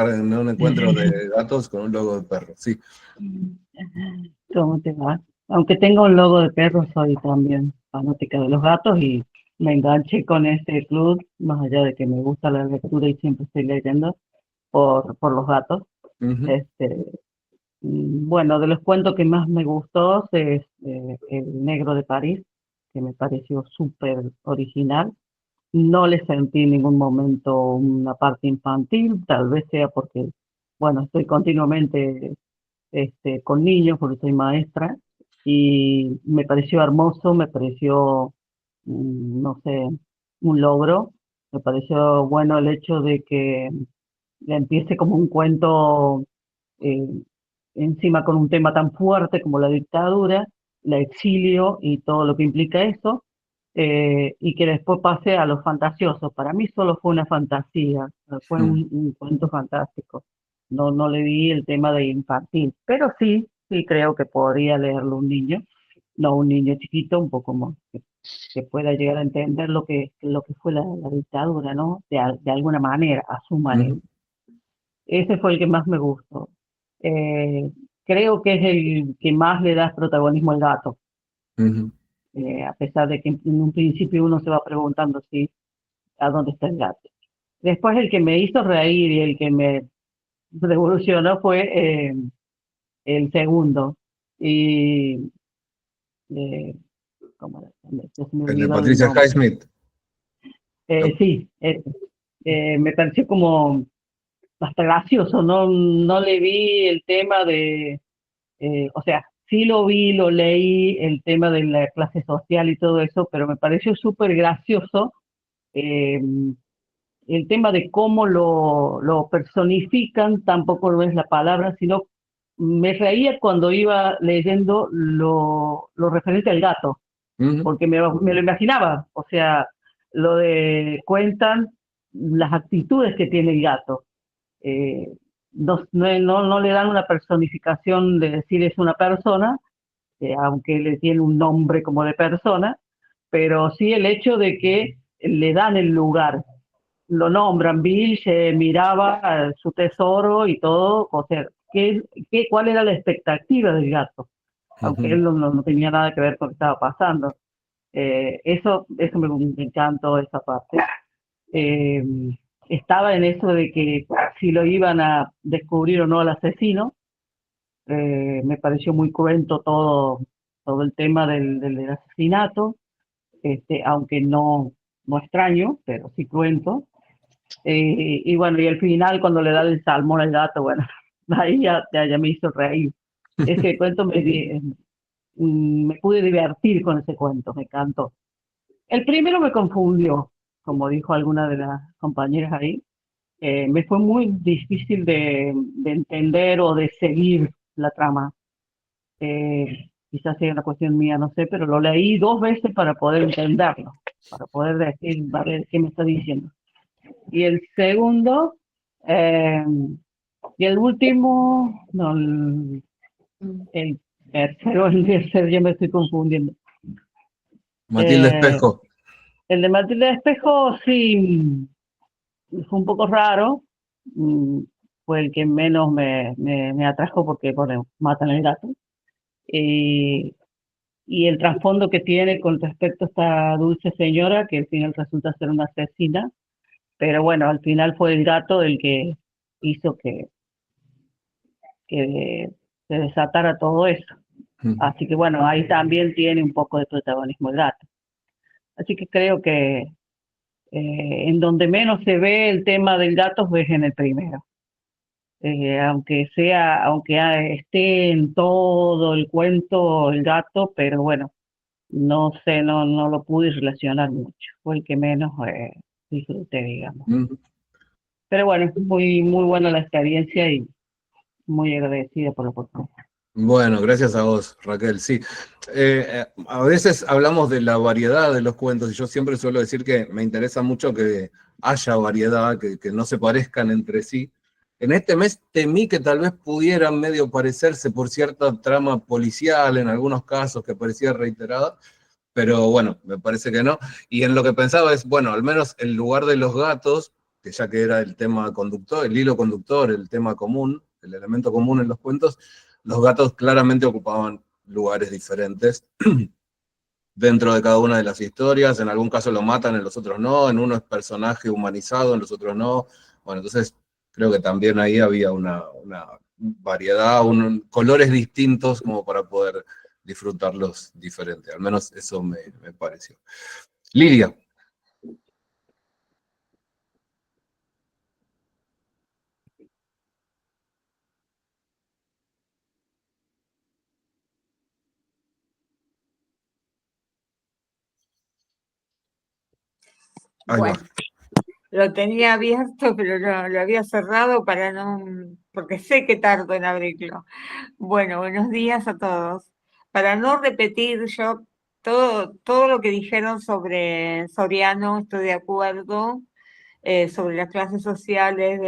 [SPEAKER 1] encuentro de gatos con un logo de perro, sí.
[SPEAKER 14] ¿Cómo te va? Aunque tengo un logo de perro, soy también fanática de los gatos y me enganché con este club, más allá de que me gusta la lectura y siempre estoy leyendo por los gatos. Bueno, de los cuentos que más me gustó es El Negro de París, que me pareció súper original. No le sentí en ningún momento una parte infantil, tal vez sea porque, bueno, estoy continuamente con niños, porque soy maestra, y me pareció hermoso, me pareció, no sé, un logro. Me pareció bueno el hecho de que empiece como un cuento eh, encima con un tema tan fuerte como la dictadura, el exilio y todo lo que implica eso, y que después pase a lo fantasioso. Para mí solo fue una fantasía, fue un cuento fantástico. No le vi el tema de infantil, pero sí creo que podría leerlo un niño, no un niño chiquito, un poco más, que pueda llegar a entender lo que fue la dictadura, ¿no? De alguna manera, a su manera. Ese fue el que más me gustó. Creo que es el que más le da protagonismo al gato. A pesar de que en un principio uno se va preguntando a dónde está el gato. Después el que me hizo reír y el que me revolucionó fue el segundo. Y ¿cómo
[SPEAKER 1] El de Patricia Highsmith.
[SPEAKER 14] Sí, me pareció como hasta gracioso, no le vi el tema de, o sea, sí lo vi, lo leí, el tema de la clase social y todo eso, pero me pareció súper gracioso el tema de cómo lo personifican, tampoco no es la palabra, sino me reía cuando iba leyendo lo referente al gato, porque me lo imaginaba, o sea, cuentan las actitudes que tiene el gato. No le dan una personificación de decir es una persona, aunque le tiene un nombre como de persona, pero sí el hecho de que le dan el lugar, lo nombran. Bill se miraba su tesoro y todo, o sea, ¿cuál era la expectativa del gato? Aunque él no tenía nada que ver con lo que estaba pasando. Eso me encantó, esa parte. Estaba en eso de que si lo iban a descubrir o no al asesino. Me pareció muy cruento todo el tema del asesinato, aunque no extraño, pero sí cruento. Y bueno, y al final cuando le da el salmón al gato, bueno, ahí ya me hizo reír. Ese cuento me pude divertir con ese cuento, me encantó. El primero me confundió, como dijo alguna de las compañeras ahí. Me fue muy difícil de entender o de seguir la trama. Quizás sea una cuestión mía, no sé, pero lo leí 2 veces para poder entenderlo, para poder decir, a ver qué me está diciendo. Y el segundo, y el último, no, el tercero, ya me estoy confundiendo.
[SPEAKER 1] Matilde Espejo.
[SPEAKER 14] El de Matilde Espejo, sí, fue un poco raro. Fue el que menos me atrajo porque, bueno, matan al gato. Y el trasfondo que tiene con respecto a esta dulce señora, que al final resulta ser una asesina, pero bueno, al final fue el gato el que hizo que se desatara todo eso. Así que bueno, ahí también tiene un poco de protagonismo el gato. Así que creo que en donde menos se ve el tema del gato es en el primero. Aunque esté en todo el cuento el gato, pero bueno, no sé, no lo pude relacionar mucho. Fue el que menos disfruté, digamos. Pero bueno, muy, muy buena la experiencia y muy agradecida por la oportunidad.
[SPEAKER 1] Bueno, gracias a vos, Raquel. Sí, a veces hablamos de la variedad de los cuentos y yo siempre suelo decir que me interesa mucho que haya variedad, que no se parezcan entre sí. En este mes temí que tal vez pudieran medio parecerse por cierta trama policial, en algunos casos que parecía reiterada, pero bueno, me parece que no. Y en lo que pensaba es, bueno, al menos el lugar de los gatos que ya que era el tema conductor, el hilo conductor, el tema común, el elemento común en los cuentos, los gatos claramente ocupaban lugares diferentes dentro de cada una de las historias. En algún caso lo matan, en los otros no, en uno es personaje humanizado, en los otros no. Bueno, entonces creo que también ahí había una variedad, colores distintos como para poder disfrutarlos diferentes. Al menos eso me pareció. Lidia. Ahí va.
[SPEAKER 15] Bueno, lo tenía abierto, pero lo había cerrado para no, porque sé que tardo en abrirlo. Bueno, buenos días a todos. Para no repetir yo todo lo que dijeron sobre Soriano, estoy de acuerdo, sobre las clases sociales,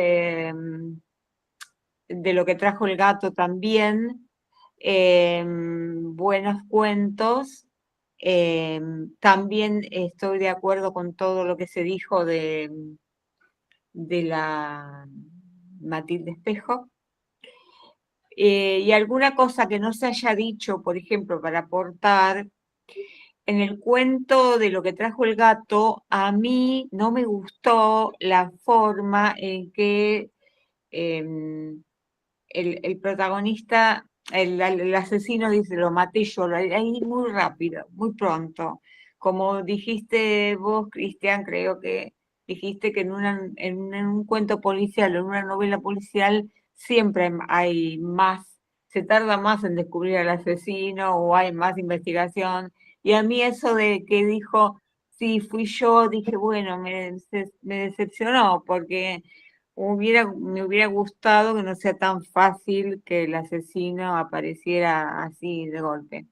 [SPEAKER 15] de lo que trajo el gato también, buenos cuentos. También estoy de acuerdo con todo lo que se dijo de la Matilde Espejo. Y alguna cosa que no se haya dicho, por ejemplo, para aportar, en el cuento de lo que trajo el gato, a mí no me gustó la forma en que el protagonista, el asesino dice, lo maté yo, ahí muy rápido, muy pronto. Como dijiste vos, Cristian, creo que dijiste que en un cuento policial o en una novela policial siempre hay más, se tarda más en descubrir al asesino o hay más investigación. Y a mí eso de que dijo, sí, fui yo, dije, bueno, me decepcionó porque me hubiera gustado que no sea tan fácil que el asesino apareciera así de golpe.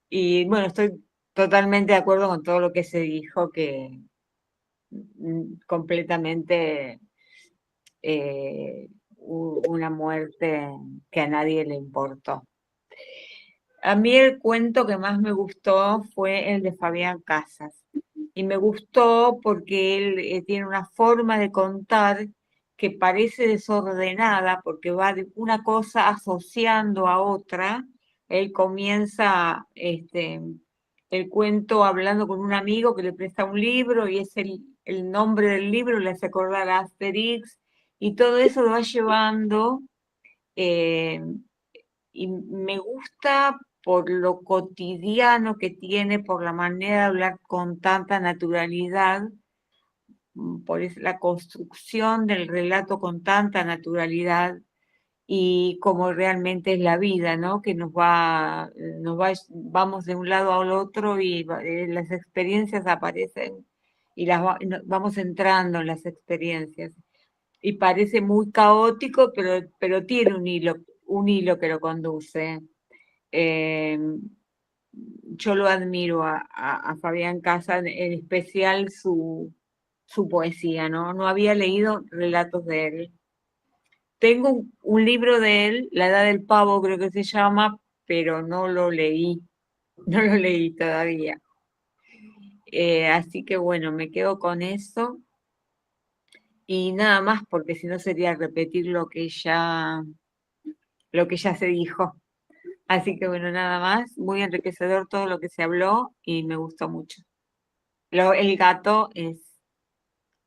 [SPEAKER 15] Y bueno, estoy totalmente de acuerdo con todo lo que se dijo, que completamente una muerte que a nadie le importó. A mí el cuento que más me gustó fue el de Fabián Casas. Y me gustó porque él tiene una forma de contar que parece desordenada, porque va de una cosa asociando a otra. Él comienza el cuento hablando con un amigo que le presta un libro y es el nombre del libro, le hace acordar a Asterix, y todo eso lo va llevando. Y me gusta por lo cotidiano que tiene, por la manera de hablar con tanta naturalidad, por la construcción del relato con tanta naturalidad y como realmente es la vida, ¿no? Que vamos de un lado al otro y las experiencias aparecen y vamos entrando en las experiencias. Y parece muy caótico, pero tiene un hilo que lo conduce. Yo lo admiro a Fabián Casas, en especial su poesía, ¿no? No había leído relatos de él. Tengo un libro de él, La Edad del Pavo creo que se llama, pero no lo leí todavía. Así que bueno, me quedo con eso. Y nada más, porque si no sería repetir lo que ya se dijo. Así que bueno, nada más, muy enriquecedor todo lo que se habló y me gustó mucho. El gato es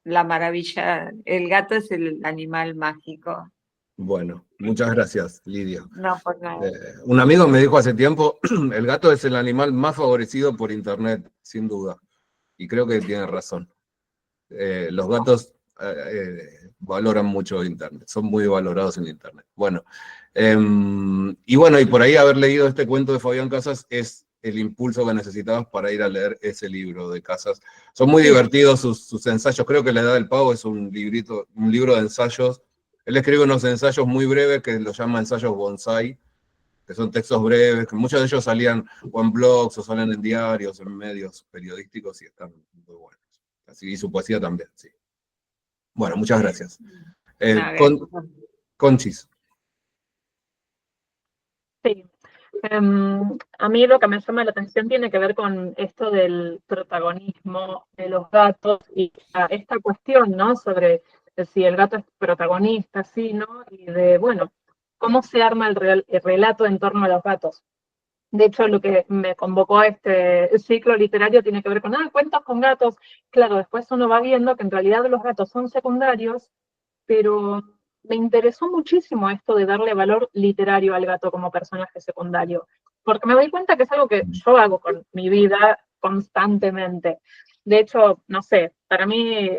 [SPEAKER 15] la maravilla, el gato es el animal mágico.
[SPEAKER 1] Bueno, muchas gracias, Lidia.
[SPEAKER 15] No, por nada.
[SPEAKER 1] Un amigo me dijo hace tiempo, el gato es el animal más favorecido por Internet, sin duda. Y creo que tiene razón. Los gatos valoran mucho Internet, son muy valorados en Internet. Bueno, y por ahí haber leído este cuento de Fabián Casas es el impulso que necesitabas para ir a leer ese libro de Casas. Son muy divertidos sus ensayos, creo que La Edad del Pavo es un libro de ensayos. Él escribe unos ensayos muy breves que los llama ensayos bonsai, que son textos breves, que muchos de ellos salían o en blogs o salen en diarios, en medios periodísticos y están muy buenos. Así, y su poesía también, sí. Bueno, muchas gracias.
[SPEAKER 2] Conchis.
[SPEAKER 16] Sí.
[SPEAKER 2] A mí lo que me llama la atención tiene que ver con esto del protagonismo de los gatos y esta cuestión, ¿no? Sobre si el gato es protagonista, sí, ¿no? Y de, bueno, cómo se arma el relato en torno a los gatos. De hecho, lo que me convocó a este ciclo literario tiene que ver con, cuentos con gatos. Claro, después uno va viendo que en realidad los gatos son secundarios, pero me interesó muchísimo esto de darle valor literario al gato como personaje secundario, porque me doy cuenta que es algo que yo hago con mi vida constantemente. De hecho, no sé, para mí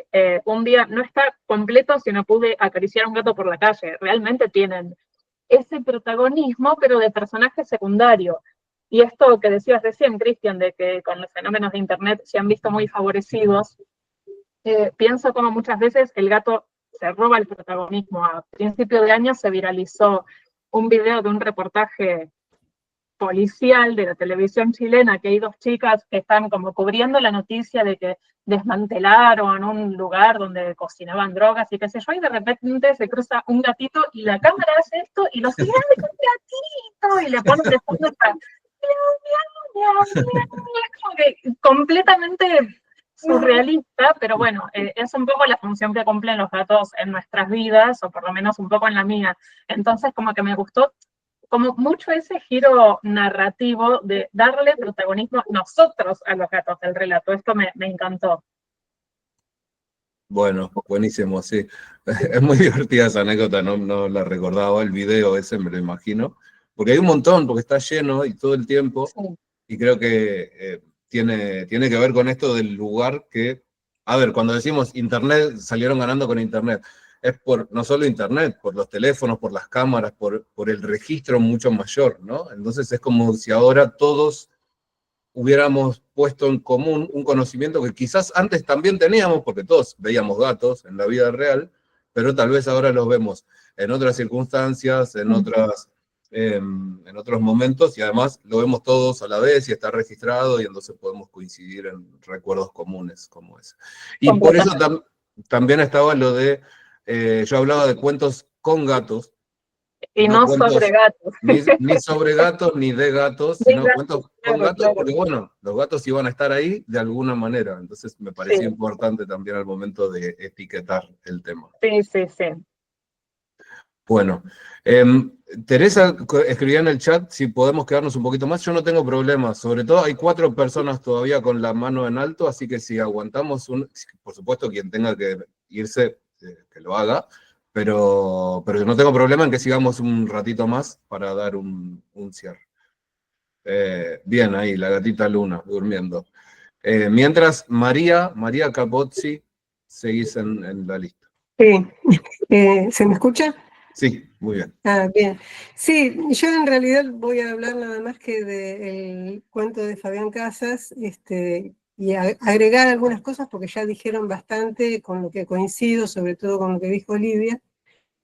[SPEAKER 2] un día no está completo si no pude acariciar a un gato por la calle. Realmente tienen ese protagonismo, pero de personaje secundario. Y esto que decías recién, Cristian, de que con los fenómenos de Internet se han visto muy favorecidos, pienso como muchas veces el gato se roba el protagonismo. A principio de año se viralizó un video de un reportaje policial de la televisión chilena, que hay dos chicas que están como cubriendo la noticia de que desmantelaron un lugar donde cocinaban drogas y qué sé yo, y de repente se cruza un gatito y la cámara hace esto y lo sigue, ¡ay, un gatito! Y le ponen de fondo esta, miau, miau, miau, miau. Es como que completamente surrealista, pero bueno, es un poco la función que cumplen los gatos en nuestras vidas, o por lo menos un poco en la mía. Entonces, como que me gustó como mucho ese giro narrativo de darle protagonismo nosotros a los gatos del relato. Esto me encantó.
[SPEAKER 1] Bueno, buenísimo, sí. Es muy divertida esa anécdota, no la recordaba, el video ese me lo imagino, porque hay un montón, porque está lleno y todo el tiempo, y creo que tiene que ver con esto del lugar que, a ver, cuando decimos Internet, salieron ganando con Internet, es por no solo Internet, por los teléfonos, por las cámaras, por el registro mucho mayor, ¿no? Entonces es como si ahora todos hubiéramos puesto en común un conocimiento que quizás antes también teníamos, porque todos veíamos gatos en la vida real, pero tal vez ahora los vemos en otras circunstancias, en otros momentos, y además lo vemos todos a la vez y está registrado, y entonces podemos coincidir en recuerdos comunes como ese. Y por eso también estaba lo de, yo hablaba de cuentos con gatos,
[SPEAKER 2] y no sobre gatos.
[SPEAKER 1] Ni sobre gatos, ni de gatos, sino cuentos con gatos, porque bueno, los gatos iban a estar ahí de alguna manera, entonces me pareció importante también al momento de etiquetar el tema.
[SPEAKER 2] Sí.
[SPEAKER 1] Bueno, Teresa escribía en el chat si podemos quedarnos un poquito más, yo no tengo problema, sobre todo hay 4 personas todavía con la mano en alto, así que si aguantamos, por supuesto quien tenga que irse, que lo haga, pero yo no tengo problema en que sigamos un ratito más para dar un cierre. Bien, ahí, la gatita Luna, durmiendo. Mientras, María Capozzi, seguís en la lista.
[SPEAKER 16] Sí, ¿se me escucha?
[SPEAKER 1] Sí, muy bien.
[SPEAKER 16] Bien. Sí, yo en realidad voy a hablar nada más que del cuento de Fabián Casas, y agregar algunas cosas porque ya dijeron bastante con lo que coincido, sobre todo con lo que dijo Olivia.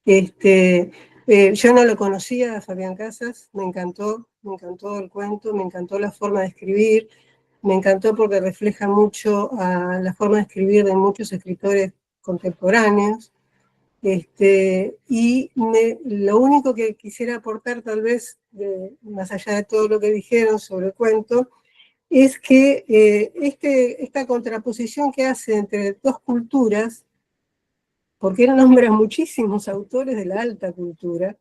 [SPEAKER 16] Yo no lo conocía a Fabián Casas, me encantó el cuento, me encantó la forma de escribir, me encantó porque refleja mucho a la forma de escribir de muchos escritores contemporáneos. Y lo único que quisiera aportar tal vez, más allá de todo lo que dijeron sobre el cuento, es que esta contraposición que hace entre dos culturas, porque él nombra muchísimos autores de la alta cultura,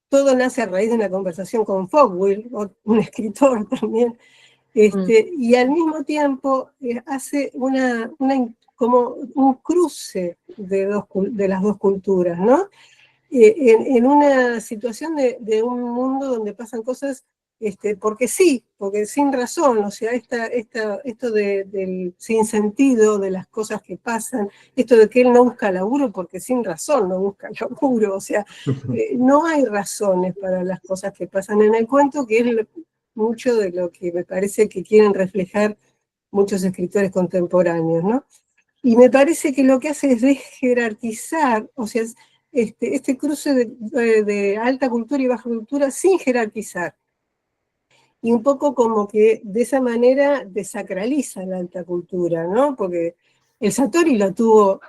[SPEAKER 16] todo nace a raíz de una conversación con Fogwill, un escritor también, y al mismo tiempo hace como un cruce de las dos culturas, ¿no? En una situación de un mundo donde pasan cosas porque sí, porque sin razón, o sea, esto del sinsentido de las cosas que pasan, esto de que él no busca laburo porque sin razón no busca laburo, o sea, no hay razones para las cosas que pasan en el cuento, que es mucho de lo que me parece que quieren reflejar muchos escritores contemporáneos, ¿no? Y me parece que lo que hace es desjerarquizar, o sea, este cruce de alta cultura y baja cultura sin jerarquizar. Y un poco como que de esa manera desacraliza la alta cultura, ¿no? Porque el Satori lo tuvo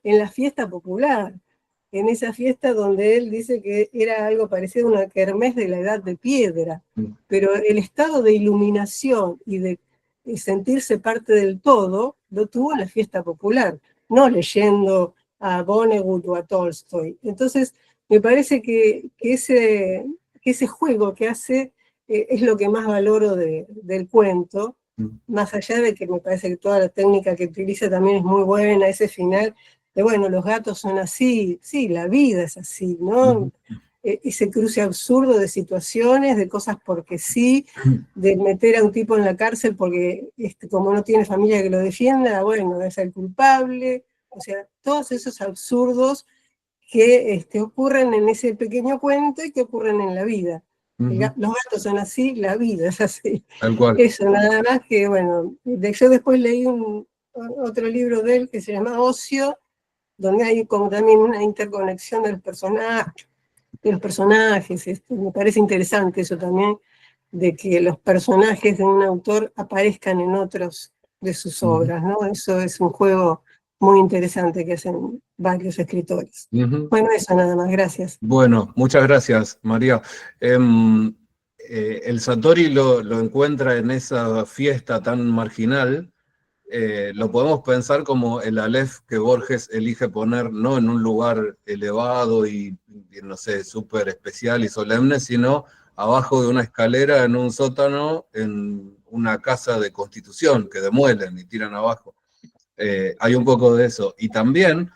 [SPEAKER 16] en la fiesta popular. en esa fiesta donde él dice que era algo parecido a una kermés de la Edad de Piedra, pero el estado de iluminación y de sentirse parte del todo lo tuvo en la fiesta popular, no leyendo a Vonnegut o a Tolstoy. Entonces, me parece que ese juego que hace es lo que más valoro del cuento, más allá de que me parece que toda la técnica que utiliza también es muy buena, ese final de, bueno, los gatos son así, sí, la vida es así, ¿no? Ese cruce absurdo de situaciones, de cosas porque sí, de meter a un tipo en la cárcel porque como no tiene familia que lo defienda, bueno, es el culpable, o sea, todos esos absurdos que ocurren en ese pequeño cuento y que ocurren en la vida. Los gatos son así, la vida es así.
[SPEAKER 1] Tal cual.
[SPEAKER 16] Eso, nada más que, bueno, yo después leí otro libro de él que se llama Ocio, donde hay como también una interconexión de los personajes. Me parece interesante eso también, de que los personajes de un autor aparezcan en otros de sus obras, ¿no? Eso es un juego muy interesante que hacen varios escritores. Bueno, eso nada más, gracias.
[SPEAKER 1] Bueno, muchas gracias, María. El Satori lo encuentra en esa fiesta tan marginal. Lo podemos pensar como el Aleph que Borges elige poner no en un lugar elevado y no sé, súper especial y solemne, sino abajo de una escalera en un sótano, en una casa de Constitución que demuelen y tiran abajo. Hay un poco de eso. Y también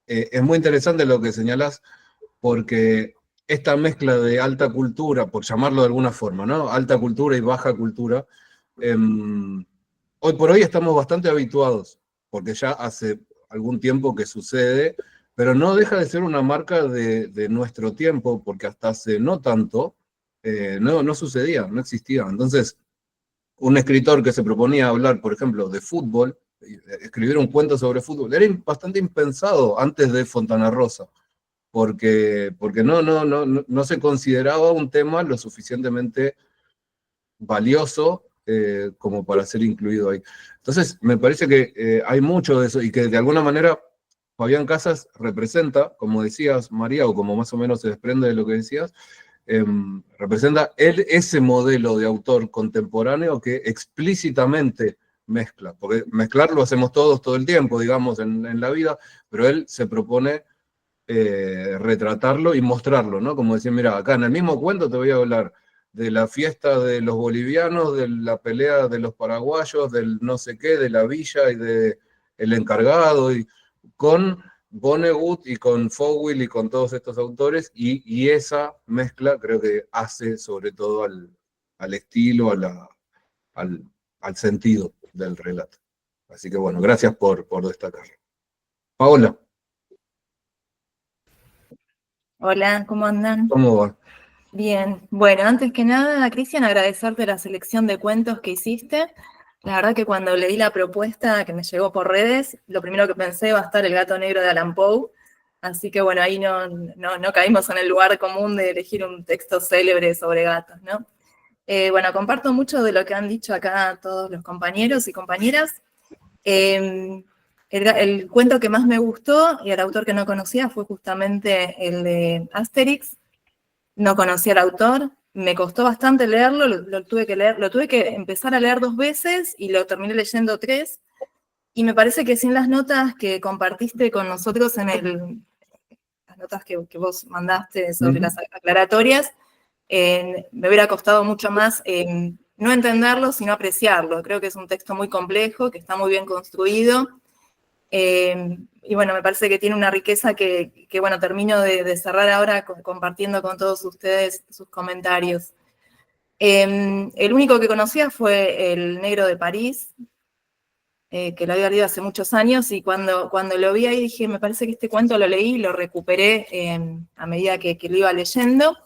[SPEAKER 1] es muy interesante lo que señalás, porque esta mezcla de alta cultura, por llamarlo de alguna forma, ¿no? Alta cultura y baja cultura, hoy por hoy estamos bastante habituados, porque ya hace algún tiempo que sucede, pero no deja de ser una marca de nuestro tiempo, porque hasta hace no tanto, no sucedía, no existía. Entonces, un escritor que se proponía hablar, por ejemplo, de fútbol, escribir un cuento sobre fútbol, era bastante impensado antes de Fontana Rosa, porque no se consideraba un tema lo suficientemente valioso como para ser incluido ahí. Entonces, me parece que hay mucho de eso y que de alguna manera Fabián Casas representa, como decías, María, o como más o menos se desprende de lo que decías, representa ese modelo de autor contemporáneo que explícitamente mezcla, porque mezclar lo hacemos todos todo el tiempo, digamos, en la vida, pero él se propone retratarlo y mostrarlo, ¿no? Como decir, mira, acá en el mismo cuento te voy a hablar de la fiesta de los bolivianos, de la pelea de los paraguayos, del no sé qué, de la villa y de el encargado, y con Vonnegut y con Fowell y con todos estos autores, y esa mezcla creo que hace sobre todo al estilo, al sentido del relato. Así que bueno, gracias por destacarlo. Paola.
[SPEAKER 17] Hola, ¿cómo andan?
[SPEAKER 1] ¿Cómo va?
[SPEAKER 17] Bien, bueno, antes que nada, Cristian, agradecerte la selección de cuentos que hiciste. La verdad que cuando leí la propuesta que me llegó por redes, lo primero que pensé va a estar El gato negro de Allan Poe, así que bueno, ahí no caímos en el lugar común de elegir un texto célebre sobre gatos, ¿no? Bueno, comparto mucho de lo que han dicho acá todos los compañeros y compañeras. El cuento que más me gustó y el autor que no conocía fue justamente el de Asterix. No conocía al autor, me costó bastante leerlo, lo tuve que empezar a leer 2 veces y lo terminé leyendo 3. Y me parece que sin las notas que compartiste con nosotros las notas que vos mandaste sobre las aclaratorias, me hubiera costado mucho más no entenderlo, sino apreciarlo. Creo que es un texto muy complejo, que está muy bien construido. Y bueno, me parece que tiene una riqueza que bueno, termino de cerrar ahora compartiendo con todos ustedes sus comentarios. El único que conocía fue El negro de París, que lo había leído hace muchos años, y cuando lo vi ahí dije, me parece que este cuento lo leí y lo recuperé a medida que lo iba leyendo.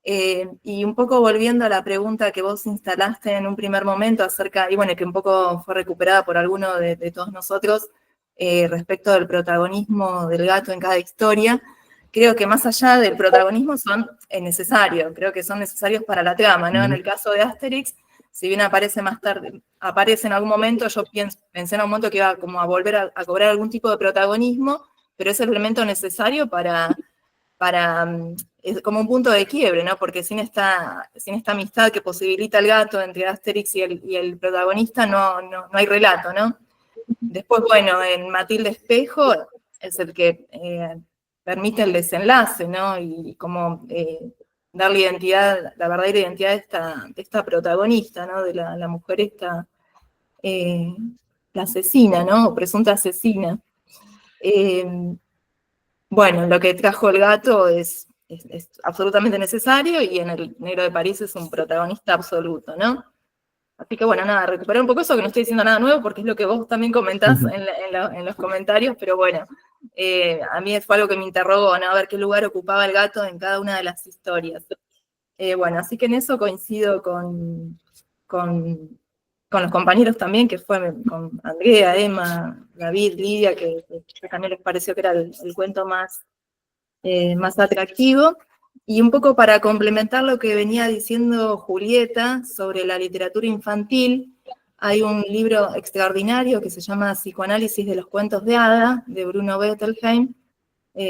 [SPEAKER 17] Y un poco volviendo a la pregunta que vos instalaste en un primer momento acerca, y bueno, que un poco fue recuperada por alguno de todos nosotros, respecto del protagonismo del gato en cada historia, creo que más allá del protagonismo son necesarios, creo que son necesarios para la trama, ¿no? En el caso de Asterix, si bien aparece más tarde, aparece en algún momento, yo pensé en algún momento que iba como a volver a cobrar algún tipo de protagonismo, pero es el elemento necesario para es como un punto de quiebre, ¿no? Porque sin esta amistad que posibilita el gato entre Asterix y el protagonista no hay relato, ¿no? Después, bueno, en Matilde Espejo es el que permite el desenlace, ¿no? Y como darle identidad, la verdadera identidad de esta protagonista, ¿no? De la mujer esta, la asesina, ¿no? O presunta asesina. Bueno, lo que trajo el gato es absolutamente necesario y en el Negro de París es un protagonista absoluto, ¿no? Así que bueno, nada, recuperar un poco eso, que no estoy diciendo nada nuevo porque es lo que vos también comentás en los comentarios, pero bueno, a mí fue algo que me interrogó, ¿no? A ver qué lugar ocupaba el gato en cada una de las historias. Bueno, así que en eso coincido con los compañeros también, que fue con Andrea, Emma, David, Lidia, que también les pareció que era el cuento más atractivo. Y un poco para complementar lo que venía diciendo Julieta sobre la literatura infantil, hay un libro extraordinario que se llama Psicoanálisis de los cuentos de hada, de Bruno Bettelheim.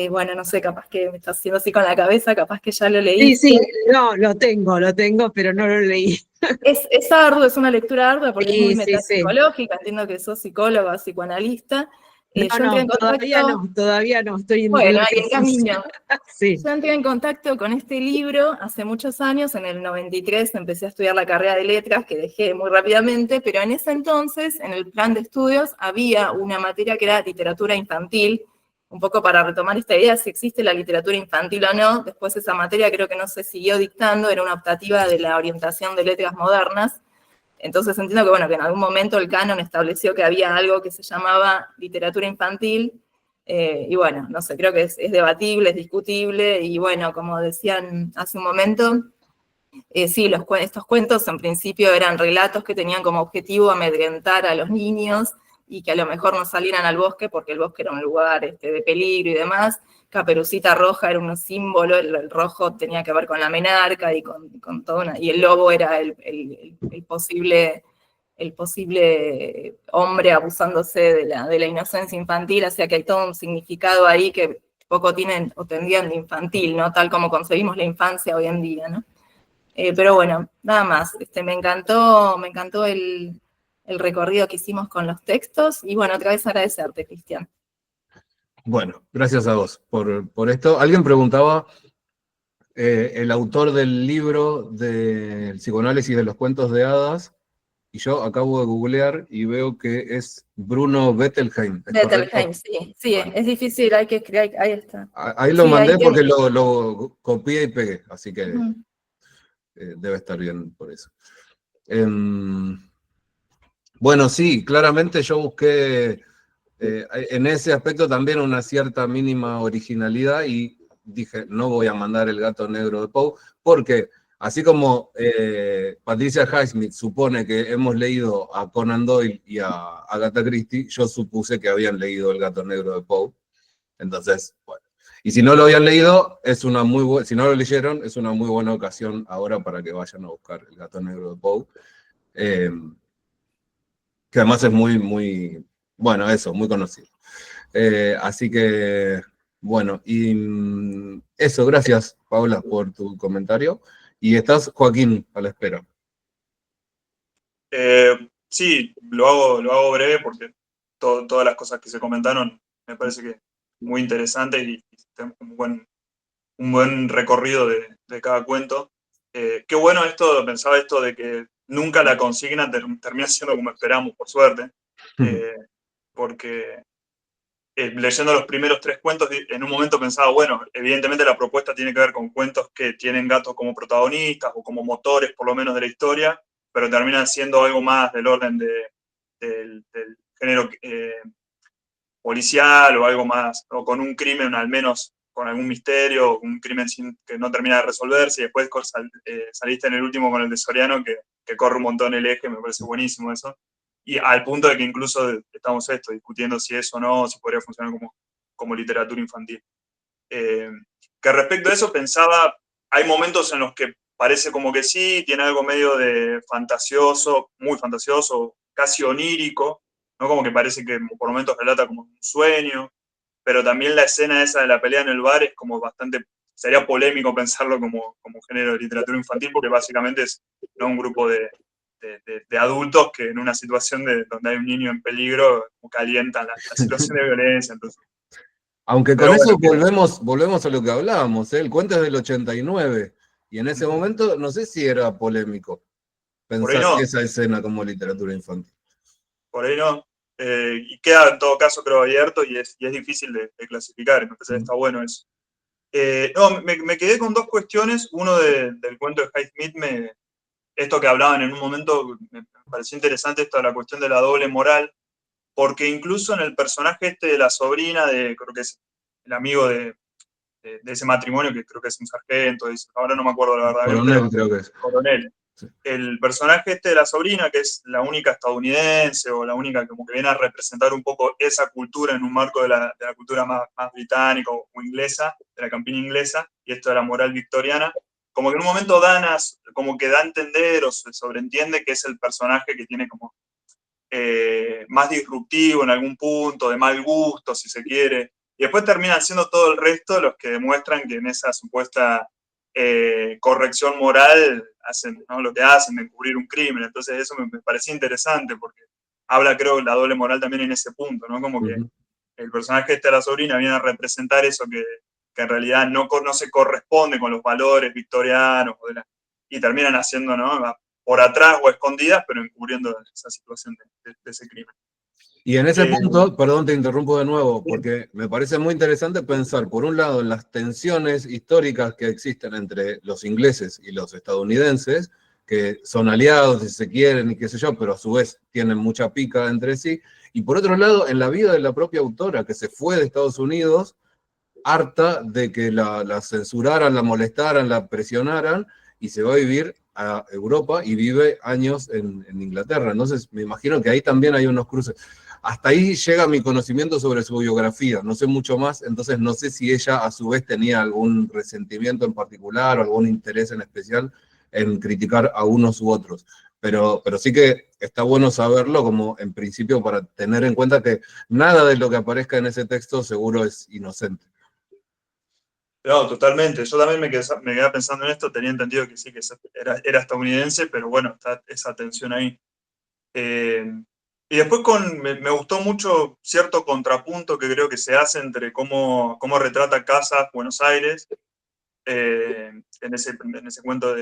[SPEAKER 17] Bueno, no sé, capaz que me está haciendo así con la cabeza, capaz que ya lo leí.
[SPEAKER 9] Sí, no, lo tengo, pero no lo leí.
[SPEAKER 17] Es arduo, es una lectura ardua porque es muy
[SPEAKER 9] Sí, sí.
[SPEAKER 17] metapsicológica, entiendo que sos psicóloga, psicoanalista. Yo entré en contacto,
[SPEAKER 9] todavía no, estoy en
[SPEAKER 17] bueno,
[SPEAKER 9] el
[SPEAKER 17] ahí en camino.
[SPEAKER 9] Sí.
[SPEAKER 17] Yo entré en contacto con este libro hace muchos años, en el 93 empecé a estudiar la carrera de letras, que dejé muy rápidamente, pero en ese entonces, en el plan de estudios, había una materia que era literatura infantil, un poco para retomar esta idea, si existe la literatura infantil o no. Después esa materia creo que no se siguió dictando, era una optativa de la orientación de letras modernas. Entonces entiendo que, bueno, que en algún momento el canon estableció que había algo que se llamaba literatura infantil, y bueno, no sé, creo que es debatible, es discutible, y bueno, como decían hace un momento, sí, estos cuentos en principio eran relatos que tenían como objetivo amedrentar a los niños, y que a lo mejor no salieran al bosque, porque el bosque era un lugar de peligro y demás. Caperucita Roja era un símbolo, el rojo tenía que ver con la menarca y con todo y el lobo era el posible hombre abusándose de la inocencia infantil, o sea que hay todo un significado ahí que poco tienen o tendrían de infantil, ¿no? Tal como concebimos la infancia hoy en día, ¿no? Pero bueno, nada más, me encantó el recorrido que hicimos con los textos, y bueno, otra vez agradecerte, Cristian.
[SPEAKER 1] Bueno, gracias a vos por esto. Alguien preguntaba, el autor del libro del psicoanálisis de los cuentos de hadas, y yo acabo de googlear y veo que es Bruno Bettelheim.
[SPEAKER 17] Bettelheim, sí, bueno. Es difícil, hay que escribir, ahí está.
[SPEAKER 1] Ahí lo mandé porque lo copié y pegué, así que debe estar bien por eso. Bueno, sí, claramente yo busqué en ese aspecto también una cierta mínima originalidad y dije, no voy a mandar El gato negro de Poe, porque así como Patricia Highsmith supone que hemos leído a Conan Doyle y a Agatha Christie, yo supuse que habían leído El gato negro de Poe. Entonces, bueno. Y si no lo habían leído, si no lo leyeron, es una muy buena ocasión ahora para que vayan a buscar El gato negro de Poe. Que además es muy, bueno, eso, muy conocido. Así que, bueno, y eso, gracias, Paula, por tu comentario. Y estás, Joaquín, a la espera.
[SPEAKER 18] Sí, lo hago breve porque todas las cosas que se comentaron me parece que muy interesantes y tenemos un buen recorrido de cada cuento. Qué bueno pensaba esto de que nunca la consigna termina siendo como esperamos, por suerte, porque leyendo los primeros 3 cuentos, en un momento pensaba, bueno, evidentemente la propuesta tiene que ver con cuentos que tienen gatos como protagonistas o como motores, por lo menos, de la historia, pero terminan siendo algo más del orden del género policial o algo más, o con un crimen al menos, con algún misterio, un crimen que no termina de resolverse, y después saliste en el último con el de Soriano, que corre un montón el eje, me parece buenísimo eso. Y al punto de que incluso estamos discutiendo si eso o no, si podría funcionar como literatura infantil. Que respecto a eso pensaba, hay momentos en los que parece como que sí, tiene algo medio de fantasioso, muy fantasioso, casi onírico, ¿no? Como que parece que por momentos relata como un sueño. pero también la escena esa de la pelea en el bar es como bastante, sería polémico pensarlo como género de literatura infantil, porque básicamente es, ¿no?, un grupo de adultos que en una situación donde hay un niño en peligro como calientan la situación de violencia. Entonces.
[SPEAKER 1] Aunque
[SPEAKER 18] Pero
[SPEAKER 1] con eso
[SPEAKER 18] bueno,
[SPEAKER 1] volvemos a lo que hablábamos, ¿eh? El cuento es del 89, y en ese momento no sé si era polémico
[SPEAKER 18] por ahí
[SPEAKER 1] pensar
[SPEAKER 18] no,
[SPEAKER 1] esa escena como literatura infantil.
[SPEAKER 18] por ahí no. Y queda en todo caso, creo, abierto y es difícil de clasificar, me parece que está bueno eso. No, me quedé con dos cuestiones. Uno del cuento de Highsmith, esto que hablaban en un momento, me pareció interesante, esto de la cuestión de la doble moral, porque incluso en el personaje este de la sobrina, creo que es el amigo de ese matrimonio, que creo que es un sargento, ahora no me acuerdo la verdad bien,
[SPEAKER 1] Coronel,
[SPEAKER 18] pero
[SPEAKER 1] creo que es.
[SPEAKER 18] coronel.
[SPEAKER 1] Sí.
[SPEAKER 18] El personaje este de la sobrina, que es la única estadounidense, o la única como que viene a representar un poco esa cultura en un marco de la cultura más británica o inglesa, de la campiña inglesa, y esto de la moral victoriana, como que en un momento como que da a entender o se sobreentiende que es el personaje que tiene como más disruptivo en algún punto, de mal gusto, si se quiere, y después terminan siendo todo el resto los que demuestran que en esa supuesta corrección moral hacen, ¿no?, lo que hacen, de encubrir un crimen. Entonces eso me parecía interesante, porque habla, creo, la doble moral también en ese punto, ¿no? Como que el personaje de la sobrina viene a representar eso que en realidad no se corresponde con los valores victorianos, y terminan haciendo, ¿no?, por atrás o escondidas, pero encubriendo esa situación de ese crimen.
[SPEAKER 1] Y en ese punto, perdón, te interrumpo de nuevo, porque me parece muy interesante pensar, por un lado, en las tensiones históricas que existen entre los ingleses y los estadounidenses, que son aliados, si se quieren, y qué sé yo, pero a su vez tienen mucha pica entre sí, y por otro lado, en la vida de la propia autora, que se fue de Estados Unidos, harta de que la censuraran, la molestaran, la presionaran, y se va a vivir a Europa y vive años en Inglaterra. Entonces, me imagino que ahí también hay unos cruces. Hasta ahí llega mi conocimiento sobre su biografía, no sé mucho más, entonces no sé si ella a su vez tenía algún resentimiento en particular o algún interés en especial en criticar a unos u otros. Pero sí que está bueno saberlo como en principio para tener en cuenta que nada de lo que aparezca en ese texto seguro es inocente.
[SPEAKER 18] No, totalmente. Yo también me quedé pensando en esto, tenía entendido que sí, que era estadounidense, pero bueno, está esa tensión ahí. Y después me gustó mucho cierto contrapunto que creo que se hace entre cómo retrata Casas Buenos Aires en ese cuento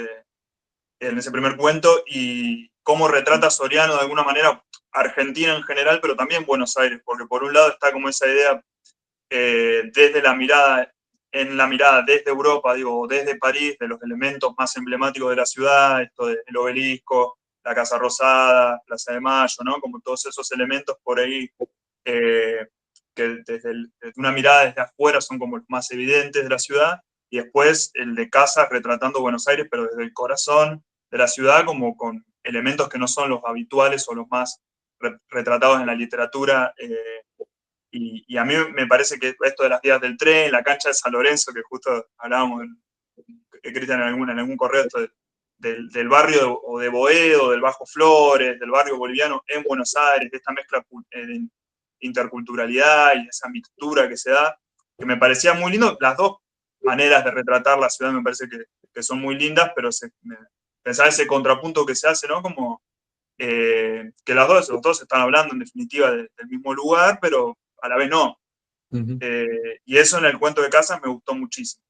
[SPEAKER 18] en ese primer cuento, y cómo retrata Soriano de alguna manera Argentina en general, pero también Buenos Aires, porque por un lado está como esa idea desde la mirada desde Europa, digo, desde París, de los elementos más emblemáticos de la ciudad, esto del obelisco, la Casa Rosada, Plaza de Mayo, ¿no? Como todos esos elementos por ahí que desde una mirada desde afuera son como los más evidentes de la ciudad, y después el de Casas retratando Buenos Aires, pero desde el corazón de la ciudad, como con elementos que no son los habituales o los más retratados en la literatura. Y a mí me parece que esto de las vías del tren, la cancha de San Lorenzo, que justo hablábamos, Cristian, en algún correo, esto del barrio o de Boedo, del Bajo Flores, del barrio boliviano en Buenos Aires, de esta mezcla de interculturalidad y esa mixtura que se da, que me parecía muy lindo. Las dos maneras de retratar la ciudad me parece que son muy lindas, pero pensaba ese contrapunto que se hace, ¿no? Como que los dos están hablando en definitiva del mismo lugar, pero a la vez no. Y eso en el cuento de Casas me gustó muchísimo.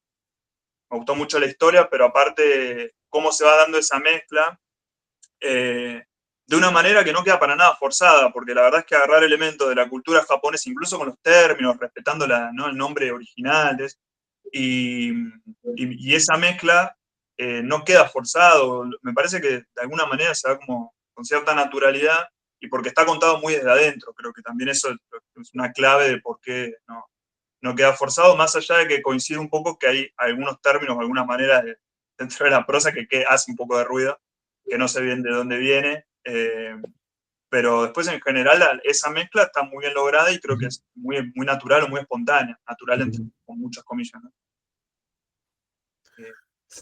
[SPEAKER 18] Me gustó mucho la historia, pero aparte cómo se va dando esa mezcla de una manera que no queda para nada forzada, porque la verdad es que agarrar elementos de la cultura japonesa, incluso con los términos, respetando ¿no?, el nombre original, y esa mezcla no queda forzado. Me parece que de alguna manera se da como con cierta naturalidad, y porque está contado muy desde adentro. Creo que también eso es una clave de por qué no queda forzado, más allá de que coincide un poco que hay algunos términos, algunas maneras dentro de la prosa que hace un poco de ruido, que no sé bien de dónde viene, pero después en general esa mezcla está muy bien lograda y creo que es muy, muy natural o muy espontánea, natural con muchas comillas, ¿no?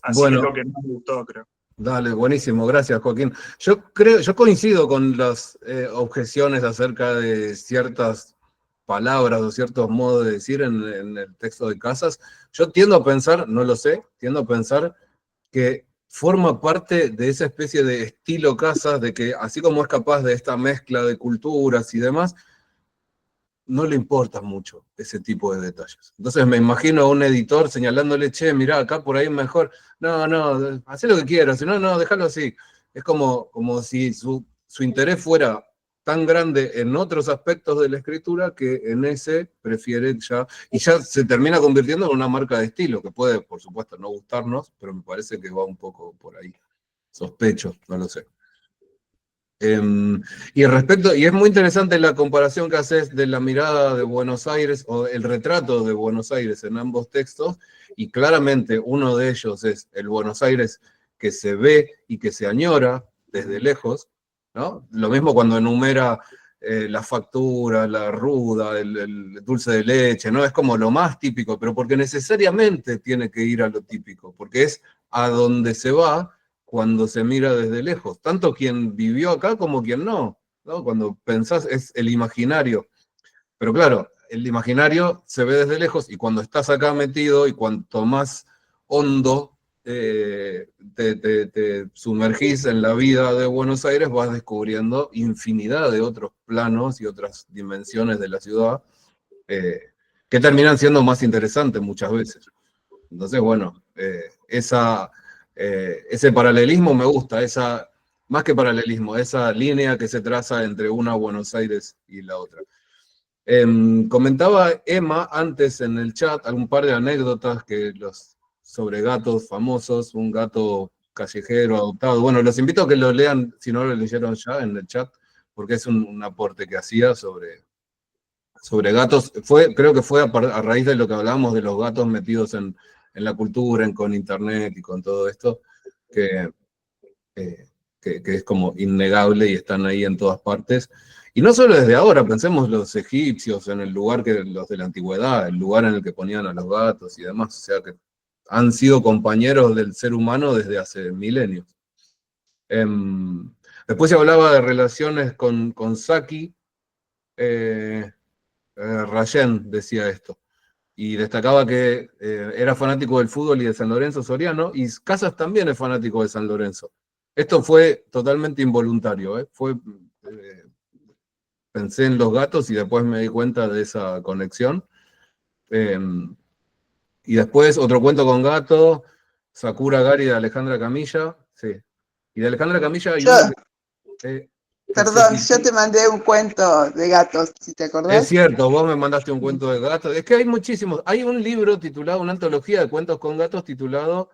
[SPEAKER 18] Así que es lo que más me gustó, creo.
[SPEAKER 1] Dale, buenísimo, gracias, Joaquín. Yo coincido con las objeciones acerca de ciertas palabras o ciertos modos de decir en el texto de Casas, yo tiendo a pensar, no lo sé, tiendo a pensar que forma parte de esa especie de estilo Casas, de que así como es capaz de esta mezcla de culturas y demás, no le importa mucho ese tipo de detalles. Entonces me imagino a un editor señalándole, che, mirá, acá por ahí mejor, no, haz lo que quieras, si no, déjalo así. Es como si su interés fuera tan grande en otros aspectos de la escritura que en ese prefiere ya, y ya se termina convirtiendo en una marca de estilo, que puede, por supuesto, no gustarnos, pero me parece que va un poco por ahí. Sospecho, no lo sé. Y es muy interesante la comparación que haces de la mirada de Buenos Aires, o el retrato de Buenos Aires en ambos textos, y claramente uno de ellos es el Buenos Aires que se ve y que se añora desde lejos, ¿no? Lo mismo cuando enumera la factura, la ruda, el dulce de leche, ¿no? Es como lo más típico, pero porque necesariamente tiene que ir a lo típico, porque es a donde se va cuando se mira desde lejos, tanto quien vivió acá como quien no, ¿no? Cuando pensás es el imaginario, pero claro, el imaginario se ve desde lejos y cuando estás acá metido y cuanto más hondo te sumergís en la vida de Buenos Aires, vas descubriendo infinidad de otros planos y otras dimensiones de la ciudad que terminan siendo más interesantes muchas veces. Entonces, bueno, ese paralelismo me gusta, más que paralelismo, esa línea que se traza entre una Buenos Aires y la otra. Comentaba Emma antes en el chat un par de anécdotas sobre gatos famosos, un gato callejero adoptado. Bueno, los invito a que lo lean, si no lo leyeron ya en el chat, porque es un aporte que hacía sobre gatos. Creo que fue a raíz de lo que hablábamos de los gatos metidos en la cultura, con internet y con todo esto, que es como innegable y están ahí en todas partes. Y no solo desde ahora, pensemos los egipcios, en el lugar los de la antigüedad, el lugar en el que ponían a los gatos y demás, o sea que han sido compañeros del ser humano desde hace milenios. Después se hablaba de relaciones con Saki. Rayen decía esto, y destacaba que era fanático del fútbol y de San Lorenzo Soriano, y Casas también es fanático de San Lorenzo. Esto fue totalmente involuntario, pensé en los gatos y después me di cuenta de esa conexión. Y después otro cuento con gato, Sakura Gari de Alejandra Camilla, sí. Y de Alejandra Camilla hay uno que...
[SPEAKER 19] Perdón, yo te mandé un cuento de gatos, si te acordás.
[SPEAKER 1] Es cierto, vos me mandaste un cuento de gatos. Es que hay muchísimos. Hay un libro titulado, una antología de cuentos con gatos titulado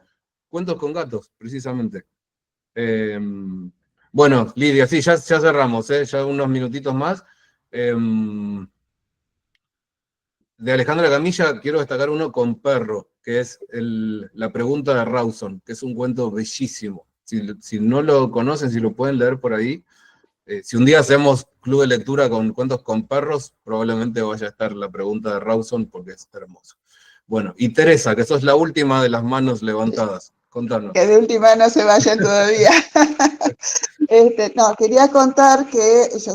[SPEAKER 1] Cuentos con gatos, precisamente. Bueno, Lidia, sí, ya cerramos, ya unos minutitos más. De Alejandra Camilla quiero destacar uno con perro, que es La pregunta de Rawson, que es un cuento bellísimo. Si no lo conocen, si lo pueden leer por ahí, si un día hacemos club de lectura con cuentos con perros, probablemente vaya a estar La pregunta de Rawson porque es hermoso. Bueno, y Teresa, que sos la última de las manos levantadas. Contanos.
[SPEAKER 19] Que de última no se vayan todavía. No, quería contar que yo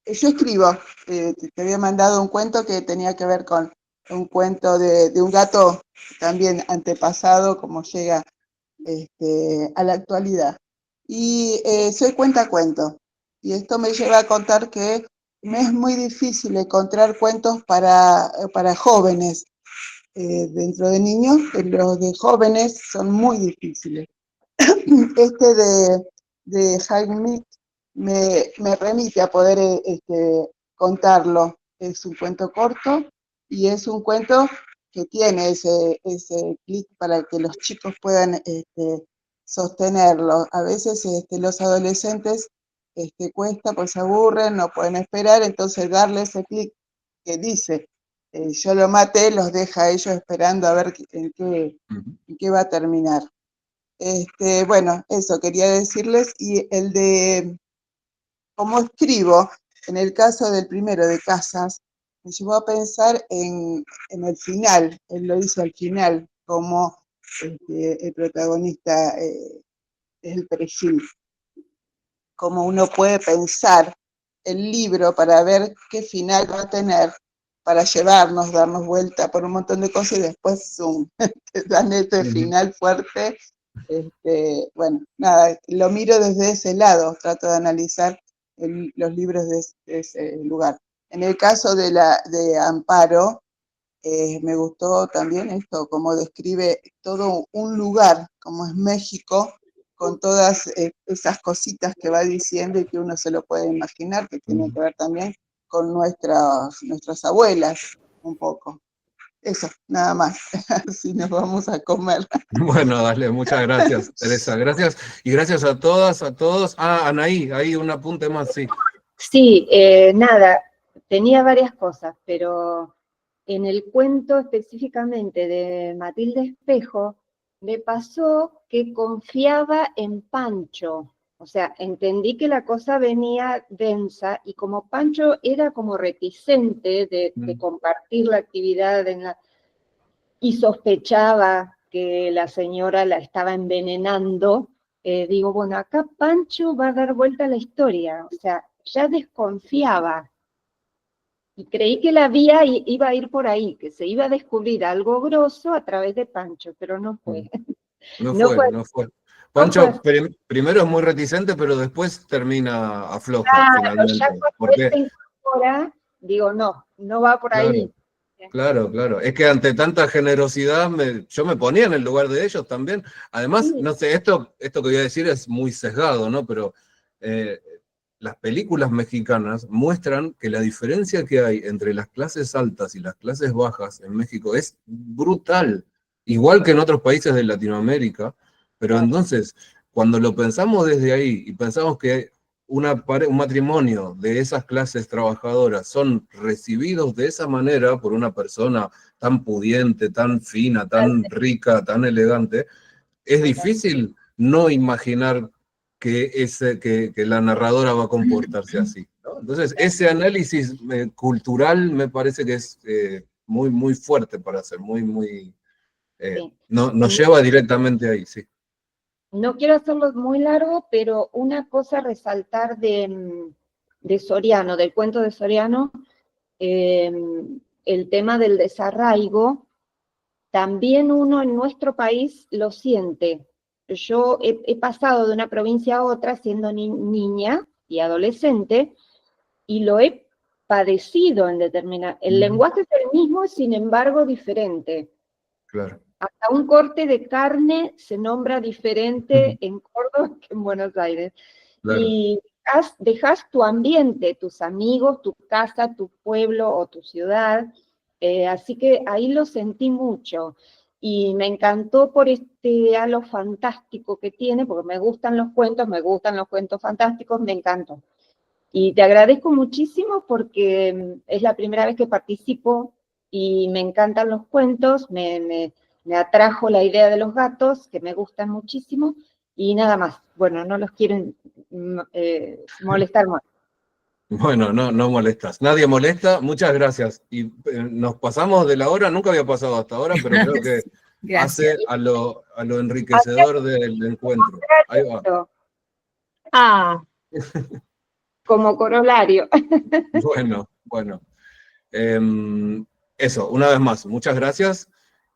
[SPEAKER 19] escribo, te había mandado un cuento que tenía que ver con un cuento de un gato también antepasado, como llega a la actualidad. Y soy cuentacuento. Y esto me lleva a contar que me es muy difícil encontrar cuentos para jóvenes. Dentro de niños, los de jóvenes son muy difíciles. Este de Jaime me remite a poder contarlo. Es un cuento corto y es un cuento que tiene ese clic para que los chicos puedan sostenerlo. A veces los adolescentes cuesta, pues se aburren, no pueden esperar, entonces darle ese clic que dice yo lo maté, los deja a ellos esperando a ver en qué va a terminar. Bueno, eso quería decirles. Y el de cómo escribo, en el caso del primero de Casas, me llevó a pensar en el final. Él lo hizo al final, como el protagonista es el perejil. Cómo uno puede pensar el libro para ver qué final va a tener para llevarnos, darnos vuelta por un montón de cosas y después te dan este final fuerte. Bueno, nada, lo miro desde ese lado, trato de analizar los libros de ese lugar. En el caso de Amparo, me gustó también esto, cómo describe todo un lugar, como es México, con todas esas cositas que va diciendo y que uno se lo puede imaginar, que tiene que ver también con nuestras abuelas, un poco. Eso, nada más. Así nos vamos a comer.
[SPEAKER 1] Bueno, dale, muchas gracias, Teresa. Gracias. Y gracias a todas, a todos. Anaí, ahí un apunte más, sí.
[SPEAKER 3] Sí, nada, tenía varias cosas, pero en el cuento específicamente de Matilde Espejo, me pasó que confiaba en Pancho. O sea, entendí que la cosa venía densa y como Pancho era como reticente de compartir la actividad y sospechaba que la señora la estaba envenenando, digo, bueno, acá Pancho va a dar vuelta a la historia. O sea, ya desconfiaba. Y creí que la vía iba a ir por ahí, que se iba a descubrir algo grosso a través de Pancho, pero no fue.
[SPEAKER 1] No
[SPEAKER 3] No
[SPEAKER 1] fue. Pancho primero es muy reticente, pero después termina afloja,
[SPEAKER 3] Claro,
[SPEAKER 1] finalmente.
[SPEAKER 3] ya cuando
[SPEAKER 1] Porque,
[SPEAKER 3] él se incorpora, digo, no va por ahí.
[SPEAKER 1] claro. Es que ante tanta generosidad yo me ponía en el lugar de ellos también. Además, no sé, esto que voy a decir es muy sesgado, ¿no? Pero las películas mexicanas muestran que la diferencia que hay entre las clases altas y las clases bajas en México es brutal, igual que en otros países de Latinoamérica, pero entonces, cuando lo pensamos desde ahí y pensamos que un matrimonio de esas clases trabajadoras son recibidos de esa manera por una persona tan pudiente, tan fina, tan rica, tan elegante, es difícil no imaginar que la narradora va a comportarse así, ¿no? Entonces, ese análisis cultural me parece que es muy, muy fuerte para hacer, nos lleva directamente ahí, sí.
[SPEAKER 3] No quiero hacerlo muy largo, pero una cosa a resaltar de Soriano, del cuento de Soriano, el tema del desarraigo, también uno en nuestro país lo siente. Yo he pasado de una provincia a otra siendo niña y adolescente, y lo he padecido en determinada... El lenguaje es el mismo, sin embargo, diferente.
[SPEAKER 1] Claro.
[SPEAKER 3] Hasta un corte de carne se nombra diferente en Córdoba que en Buenos Aires.
[SPEAKER 1] Claro.
[SPEAKER 3] Y dejas tu ambiente, tus amigos, tu casa, tu pueblo o tu ciudad. Así que ahí lo sentí mucho. Y me encantó por este halo fantástico que tiene, porque me gustan los cuentos fantásticos, me encantó. Y te agradezco muchísimo porque es la primera vez que participo y me encantan los cuentos, me atrajo la idea de los gatos, que me gustan muchísimo, y nada más. Bueno, no los quiero molestar más.
[SPEAKER 1] Bueno, no molestas. Nadie molesta. Muchas gracias. Y nos pasamos de la hora, nunca había pasado hasta ahora, pero creo que hace a lo enriquecedor del encuentro. Ahí va.
[SPEAKER 3] Como corolario.
[SPEAKER 1] Bueno. Eso, una vez más, muchas gracias.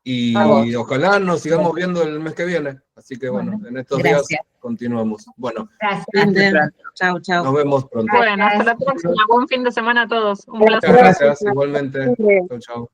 [SPEAKER 1] Y ojalá nos sigamos viendo el mes que viene. Así que bueno, en estos días continuamos. Bueno,
[SPEAKER 9] Gracias. Chao.
[SPEAKER 1] Nos vemos pronto.
[SPEAKER 4] Bueno, hasta la próxima. Buen fin de semana a todos. Un
[SPEAKER 1] Muchas
[SPEAKER 4] placer.
[SPEAKER 1] gracias, igualmente. Chau.